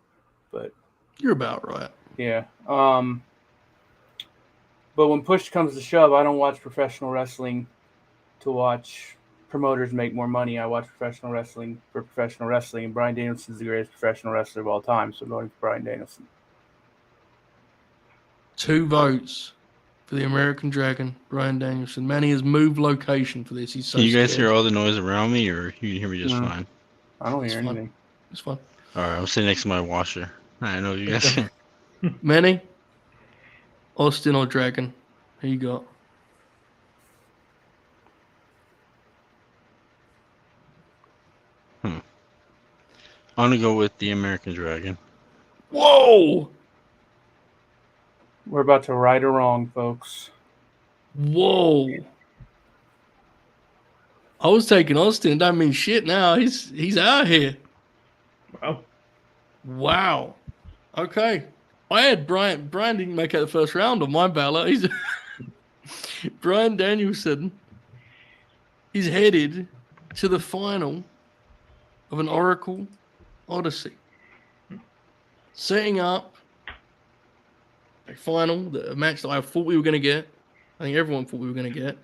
but... You're about right. Yeah. But when push comes to shove, I don't watch professional wrestling to watch promoters make more money. I watch professional wrestling for professional wrestling, and Bryan Danielson is the greatest professional wrestler of all time, so I'm going for Bryan Danielson. 2 votes for the American Dragon, Bryan Danielson. Manny has moved location for this. He's so Can you guys scared. hear all the noise around me, or you hear me just fine? I don't hear It's fine. anything. It's fun. All right, I'm sitting next to my washer. I know you guys. Manny, Austin or Dragon? Who you got? I'm gonna go with the American Dragon. Whoa! We're about to right or wrong, folks. Whoa! I was taking Austin. Don't mean shit now. He's out here. Wow. Okay. I had Bryan. Bryan didn't make it the first round on my ballot. He's Bryan Danielson. He's headed to the final of an Oracle Odyssey, setting up a final, a match that I thought we were going to get. I think everyone thought we were going to get.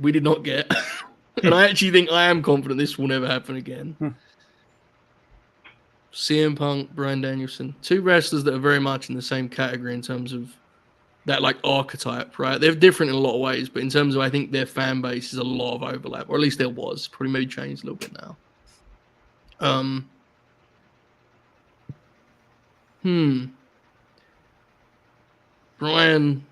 We did not get. And I actually think I am confident this will never happen again. CM Punk, Bryan Danielson, 2 wrestlers that are very much in the same category in terms of that like archetype, right? They're different in a lot of ways, but in terms of I think their fan base is a lot of overlap, or at least there was. Probably maybe changed a little bit now. Bryan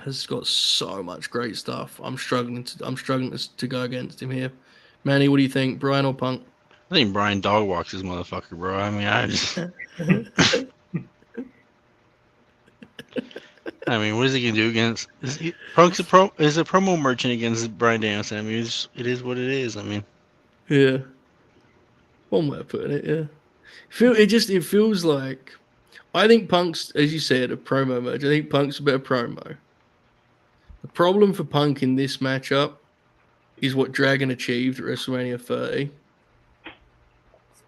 has got so much great stuff. I'm struggling to go against him here. Manny, what do you think? Bryan or Punk? I think Bryan dog walks this motherfucker, bro. I mean, I mean, what is he gonna do against? Punk's a promo merchant against Bryan Danielson. I mean, it is what it is. I mean, yeah, one way of putting it. Yeah, it feels like I think Punk's, as you said, a promo merch. I think Punk's a better promo. The problem for Punk in this matchup is what Dragon achieved at WrestleMania 30.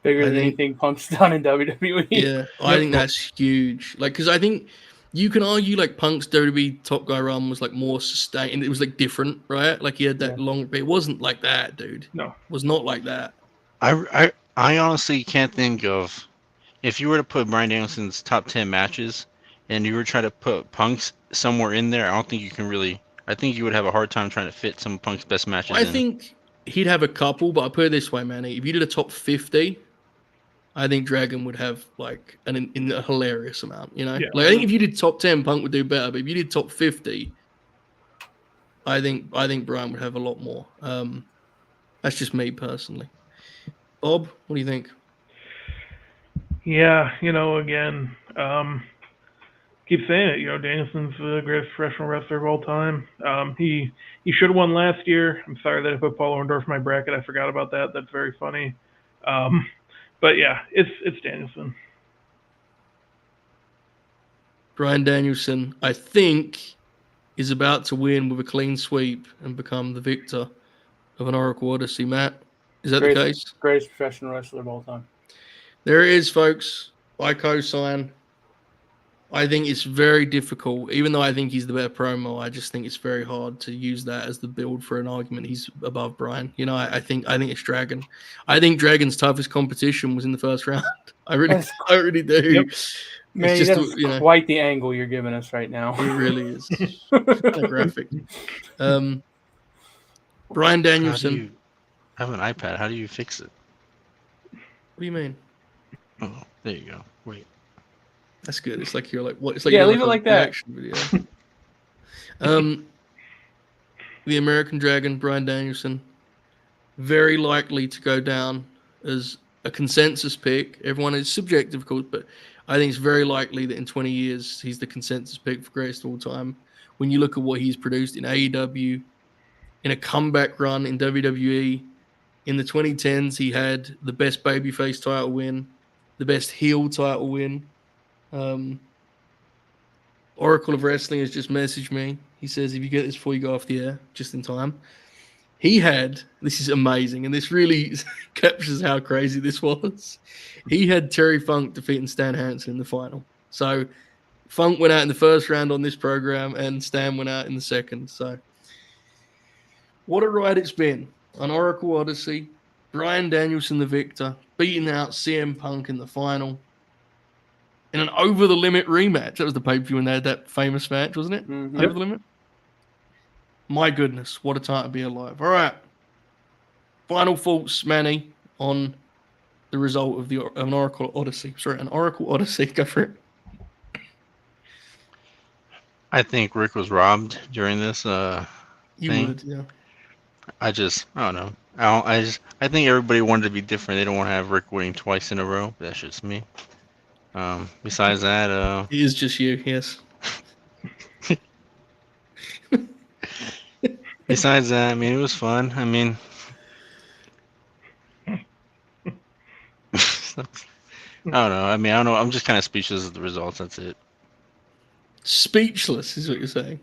Bigger than anything Punk's done in WWE. Yeah, I think that's huge. Like, because I think you can argue like Punk's WWE top guy run was like more sustained. It was like different, right? Like he had that long, but it wasn't like that, dude. No, it was not like that. I honestly can't think of, if you were to put Bryan Danielson's top 10 matches and you were trying to put Punk's somewhere in there, I don't think you can really. I think you would have a hard time trying to fit some of Punk's best matches. I think he'd have a couple, but I put it this way, Manny. If you did a top 50, I think Dragon would have like in a hilarious amount. You know, Yeah. like I think if you did top 10, Punk would do better. But if you did top 50, I think Bryan would have a lot more. That's just me personally. Bob, what do you think? Yeah, again, keep saying it. Danielson's the greatest professional wrestler of all time. He should have won last year. I'm sorry that I put Paul Orndorff in my bracket. I forgot about that. That's very funny. But yeah, it's Danielson. Bryan Danielson, I think, is about to win with a clean sweep and become the victor of an Oracle Odyssey. Matt, is that the case? Greatest professional wrestler of all time. There it is, folks. I co-sign. I think it's very difficult, even though I think he's the better promo. I just think it's very hard to use that as the build for an argument. He's above Bryan. I think it's Dragon. I think Dragon's toughest competition was in the first round. I really do. Yep. Man, It's that's just, quite the angle you're giving us right now. It really is. Kind of graphic. Bryan Danielson. I have an iPad. How do you fix it? What do you mean? Oh, there you go. Wait. That's good. It's like you're like what? It's like Yeah, you're leave it like that. Action video. The American Dragon, Bryan Danielson, very likely to go down as a consensus pick. Everyone is subjective, of course, but I think it's very likely that in 20 years he's the consensus pick for greatest of all time. When you look at what he's produced in AEW, in a comeback run in WWE, in the 2010s he had the best babyface title win, the best heel title win. Oracle of Wrestling has just messaged me. He says, if you get this before you go off the air, just in time. He had, this is amazing, and this really captures how crazy this was. He had Terry Funk defeating Stan Hansen in the final. So Funk went out in the first round on this program, and Stan went out in the second. So what a ride it's been. On Oracle Odyssey, Bryan Danielson the victor, beating out CM Punk in the final. In an over-the-limit rematch. That was the pay-per-view when they had that famous match, wasn't it? Mm-hmm. Over the limit? My goodness, what a time to be alive. All right. Final thoughts, Manny, on the result of an Oracle Odyssey. Sorry, an Oracle Odyssey. Go for it. I think Rick was robbed during this You thing. would, yeah. I don't know. I think everybody wanted to be different. They don't want to have Rick winning twice in a row. That's just me. Besides that, It is just you, yes. besides that, I mean, it was fun. I mean, I don't know. I mean, I don't know. I'm just kind of speechless at the results. That's it. Speechless is what you're saying.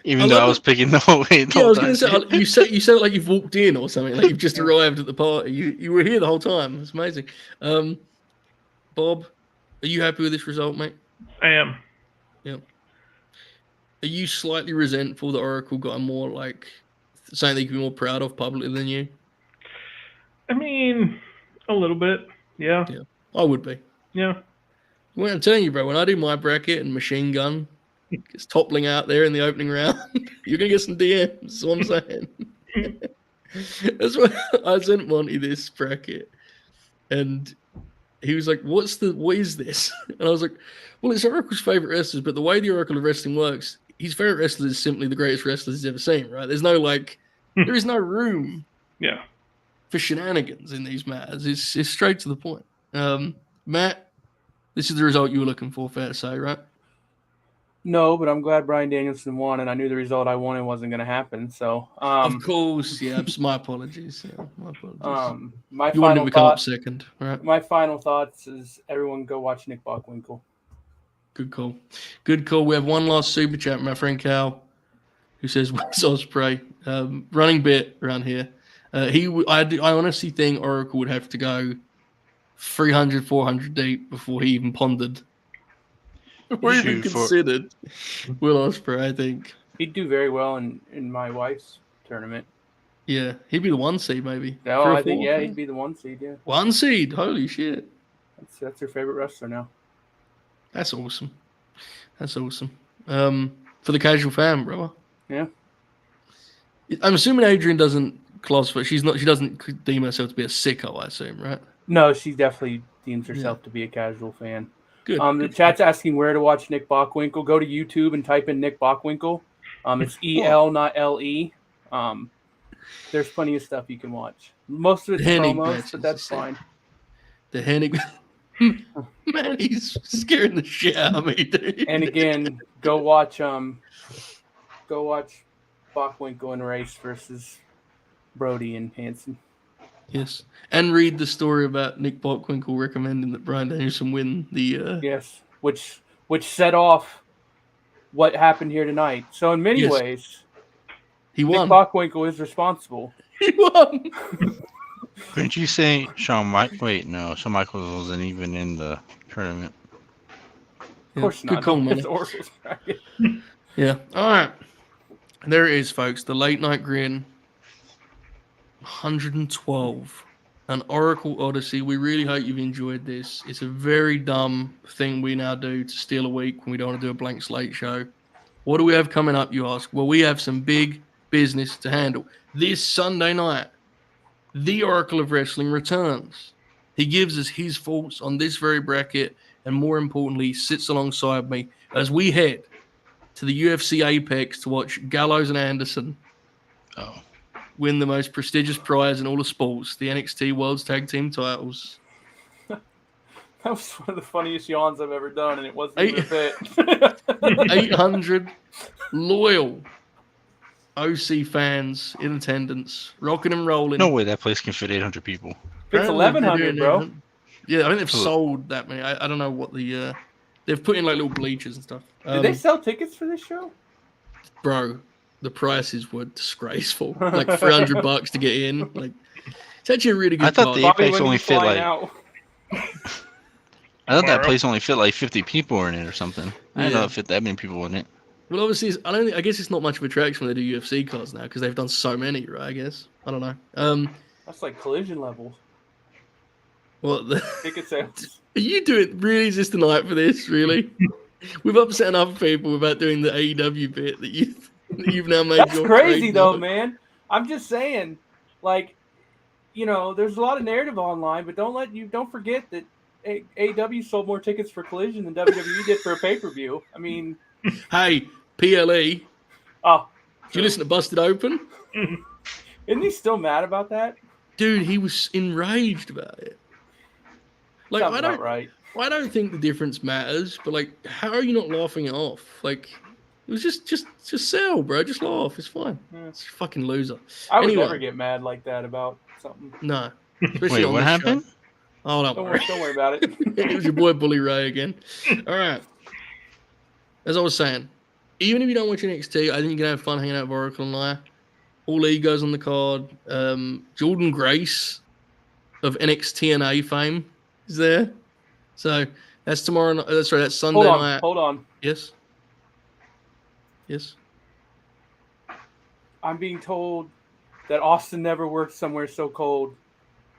Even though I was picking the whole way. Yeah, I was going to say, you said it like you've walked in or something, like you've just arrived at the party. You were here the whole time. It's amazing. Bob, are you happy with this result, mate? I am. Yep. Are you slightly resentful that Oracle got a more, like, something they could be more proud of publicly than you? I mean, a little bit. Yeah. Yeah. I would be. Yeah. Well, I'm telling you, bro, when I do my bracket and Machine Gun gets toppling out there in the opening round, you're going to get some DMs, that's what I'm saying. That's why I sent Monty this bracket. And he was like, what is this? And I was like, well, it's Oracle's favorite wrestlers, but the way the Oracle of Wrestling works, his favorite wrestler is simply the greatest wrestler he's ever seen, right? There's no, there is no room Yeah. for shenanigans in these matters. It's straight to the point. Matt, this is the result you were looking for, fair to say, right? No, but I'm glad Bryan Danielson won, and I knew the result I wanted wasn't going to happen. So, of course, yeah. My apologies. Yeah, my apologies. My you wanted final to come up thought, second, right? my final thoughts is everyone go watch Nick Bockwinkel. Good call. Good call. We have one last super chat from my friend Cal, who says, "Where's Osprey?" Running bit around here. I honestly think Oracle would have to go 300, 400 deep before he even pondered. Or even considered Will Ospreay, I think. He'd do very well in my wife's tournament. Yeah, he'd be the 1 seed, maybe. No, I think, he'd be the 1 seed, yeah. 1 seed? Holy shit. That's her favorite wrestler now. That's awesome. That's awesome. For the casual fan, brother. Yeah. I'm assuming Adrian doesn't classify. She doesn't deem herself to be a sicko, I assume, right? No, she definitely deems herself to be a casual fan. Good. The chat's asking where to watch Nick Bockwinkel. Go to YouTube and type in Nick Bockwinkel. It's EL, not LE. There's plenty of stuff you can watch. Most of it's promos, but that's fine. The Hennig. Man, he's scaring the shit out of me, dude. And again, go watch Bockwinkel and Race versus Brody and Hansen. Yes, and read the story about Nick Bockwinkel recommending that Bryan Danielson win the. Yes, which set off what happened here tonight. So in many ways, he won. Nick Bockwinkel is responsible. He won. Couldn't you say Shawn Michaels? Wait, no, Shawn Michaels wasn't even in the tournament. Of course not. Good call, man. Yeah. All right. There it is, folks. The Late Night Grin. 112. An Oracle Odyssey. We really hope you've enjoyed this. It's a very dumb thing we now do to steal a week when we don't want to do a blank slate show. What do we have coming up, you ask? Well, we have some big business to handle. This Sunday night, the Oracle of Wrestling returns. He gives us his thoughts on this very bracket, and more importantly, sits alongside me as we head to the UFC Apex to watch Gallows and Anderson win the most prestigious prize in all of sports, the NXT World's Tag Team titles. That was one of the funniest yawns I've ever done, and it wasn't even a bit. 800 loyal OC fans in attendance, rocking and rolling. No way that place can fit 800 people. It's 1,100, bro. Yeah, I think they've sold that many. I don't know what the... they've put in like little bleachers and stuff. Did they sell tickets for this show? Bro, the prices were disgraceful. Like $300 to get in. Like, it's actually a really good I thought the Apex only fit like... I thought that place only fit like 50 people in it or something. I didn't know it fit that many people in it. Well, obviously, I guess it's not much of a attraction when they do UFC cards now because they've done so many, right? I guess. I don't know. That's like Collision levels. What? Ticket sales. Are you doing really just tonight for this? Really? We've upset other people without doing the AEW bit that you've now made. That's crazy, though, man. I'm just saying, like, you know, there's a lot of narrative online, but don't forget that AEW sold more tickets for Collision than WWE did for a pay-per-view. I mean, hey, PLE. Oh, did you listen to Busted Open? Isn't he still mad about that? Dude, he was enraged about it. Like, I don't think the difference matters, but like, how are you not laughing it off? Like, it was just sell, bro. Just laugh. It's fine. Yeah. It's a fucking loser. I would never get mad like that about something. No. Wait, what happened? Show. Oh, don't worry about it. It was your boy Bully Ray again. All right. As I was saying, even if you don't watch NXT, I think you can have fun hanging out with Oracle and I. All egos on the card. Jordan Grace of NXT&A fame is there. So that's tomorrow night. That's Sunday night. Hold on. Yes. Yes. I'm being told that Austin never worked somewhere so cold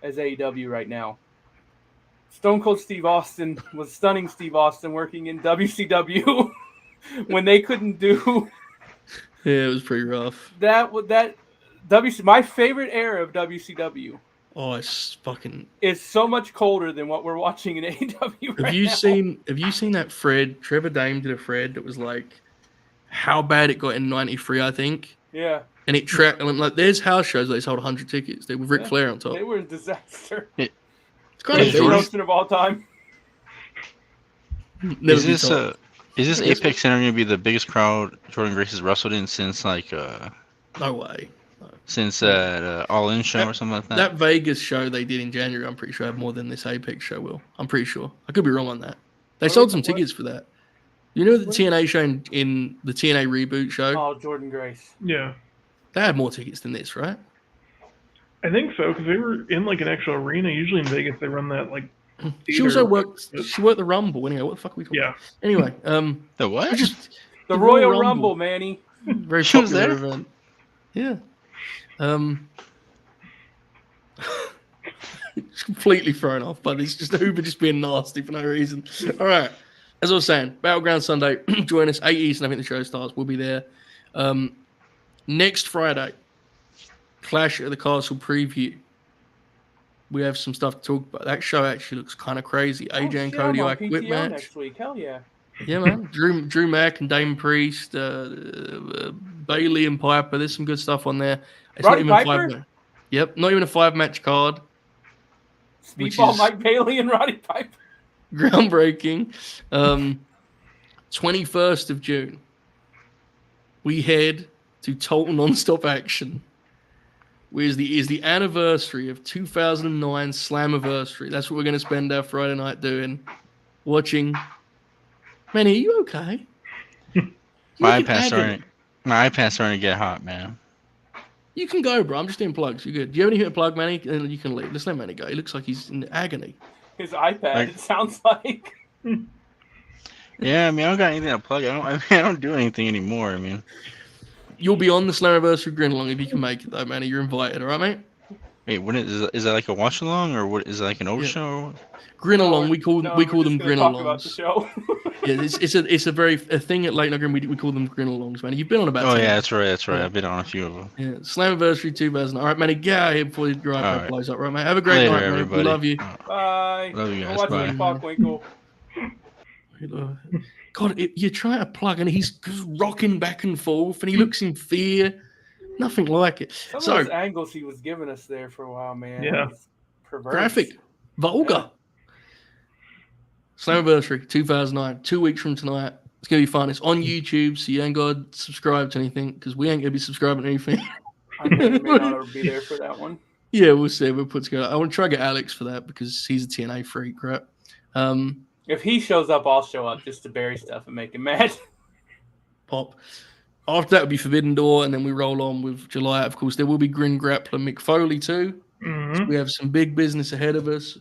as AEW right now. Stone Cold Steve Austin was stunning Steve Austin working in WCW when they couldn't do. Yeah, it was pretty rough. My favorite era of WCW. Oh, it's fucking. It's so much colder than what we're watching in AEW right now. Have you seen that thread? Trevor Dame did a thread that was like how bad it got in '93, I think. Yeah. And it tracked. Like, there's house shows that sold 100 tickets. They with Ric Flair on top. They were a disaster. It's kind of the of all time. Is this Apex Center going to be the biggest crowd Jordan Grace has wrestled in since like? No way. No. Since that All-In show or something like that. That Vegas show they did in January, I'm pretty sure had more than this Apex show will. I'm pretty sure. I could be wrong on that. They sold some tickets for that. You know the TNA show in the TNA reboot show? Oh, Jordan Grace. Yeah. They had more tickets than this, right? I think so, because they were in like an actual arena. Usually in Vegas, they run that like. She also worked. She worked the Rumble. Anyway, what the fuck are we talking about? Anyway, the what? The Royal Rumble, Manny. Very popular event. Yeah. It's completely thrown off by this. Just Uber just being nasty for no reason. All right. As I was saying, Battleground Sunday. Join us 8 Eastern. I think the show starts. We'll be there. Next Friday, Clash at the Castle preview. We have some stuff to talk about. That show actually looks kind of crazy. AJ and Cody I'm on I Quit PTO match. next week. Hell yeah. Yeah, man. Drew Mack and Damon Priest, Bailey and Piper. There's some good stuff on there. It's Roddy not even Piper? Yep, not even a 5-match card. Which Speedball is- Mike Bailey and Roddy Piper. Groundbreaking. 21st of June, we head to Total Nonstop Action. Is the anniversary of 2009 Slammiversary. That's what we're going to spend our Friday night doing. Watching. Manny, are you okay? My iPad's starting to get hot, man. You can go, bro. I'm just doing plugs. You're good. Do you have anything to plug, Manny? And you can leave. Let's let Manny go. He looks like he's in agony. His iPad, it sounds like. Yeah, I mean, I don't got anything to plug. I don't do anything anymore. I mean, You'll be on the Slammiversary Grin Along if you can make it, though, Manny. You're invited, all right, mate? wait, is that like a watch along or what? Is it like an old show? Grin Along. We call them Grin Talk about the Alongs. show. Yeah, it's a thing at Late Night Grin. We call them Grin Alongs, Manny. You've been on about. Oh 10. yeah, that's right. I've been on a few of them. Yeah, Slammiversary 2000. All right, Manny, get out of here before your iPad All right. blows up, right, mate? Have a great Later, night, man. everybody. We love you. Bye. Love you guys. Watch Bye. Bockwinkel. God, you're trying to plug and he's just rocking back and forth and he looks in fear. Nothing like it. Some So, of those angles he was giving us there for a while, man. Yeah. It was perverse. graphic, vulgar. Slammiversary 2009, 2 weeks from tonight. It's going to be fun. It's on YouTube, so you ain't got to subscribe to anything because we ain't going to be subscribing to anything. I may not ever be there for that one. Yeah, we'll see. We'll put together. I want to try to get Alex for that because he's a TNA freak, right? If he shows up, I'll show up just to bury stuff and make him mad. Pop. After that would be Forbidden Door, and then we roll on with July. Of course, there will be Grin Grappler Mick Foley too. Mm-hmm. So we have some big business ahead of us.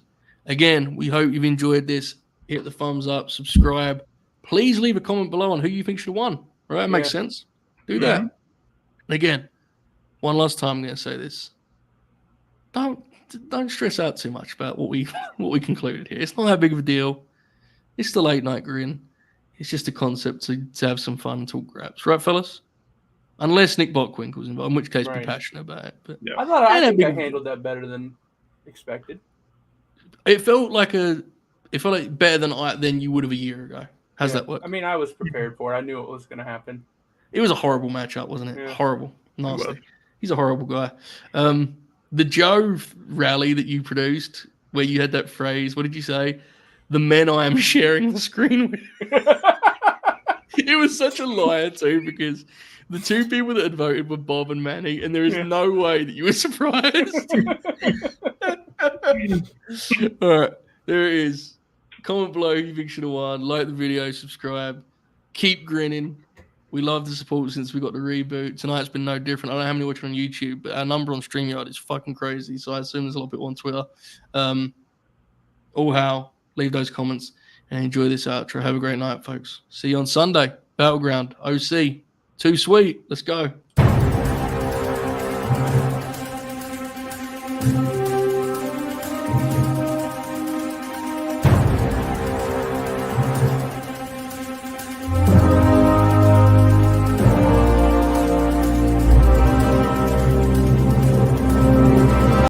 Again, we hope you've enjoyed this. Hit the thumbs up, subscribe. Please leave a comment below on who you think should have won. All right, makes sense. Do that. And again, one last time I'm going to say this. Don't stress out too much about what we concluded here. It's not that big of a deal. It's the Late Night Grin. It's just a concept to have some fun and talk graps. Right, fellas? Unless Nick Bockwinkel's involved, in which case be passionate about it. But I think I handled that better than expected. it felt like better than you would have a year ago. How's that work? I mean, I was prepared for it. I knew it was going to happen. It was a horrible matchup, wasn't it? Yeah. Horrible. Nasty. He's a horrible guy. The Joe rally that you produced, where you had that phrase, what did you say? The men I am sharing the screen with. It was such a lie, too, because the two people that had voted were Bob and Manny, and there is no way that you were surprised. All right, there it is. Comment below who you think should have won. Like the video, subscribe. Keep grinning. We love the support since we got the reboot. Tonight's been no different. I don't know how many watching on YouTube, but our number on StreamYard is fucking crazy, so I assume there's a lot of people on Twitter. All how. Leave those comments and enjoy this outro. Have a great night, folks. See you on Sunday. Battleground. OC. Too sweet. Let's go.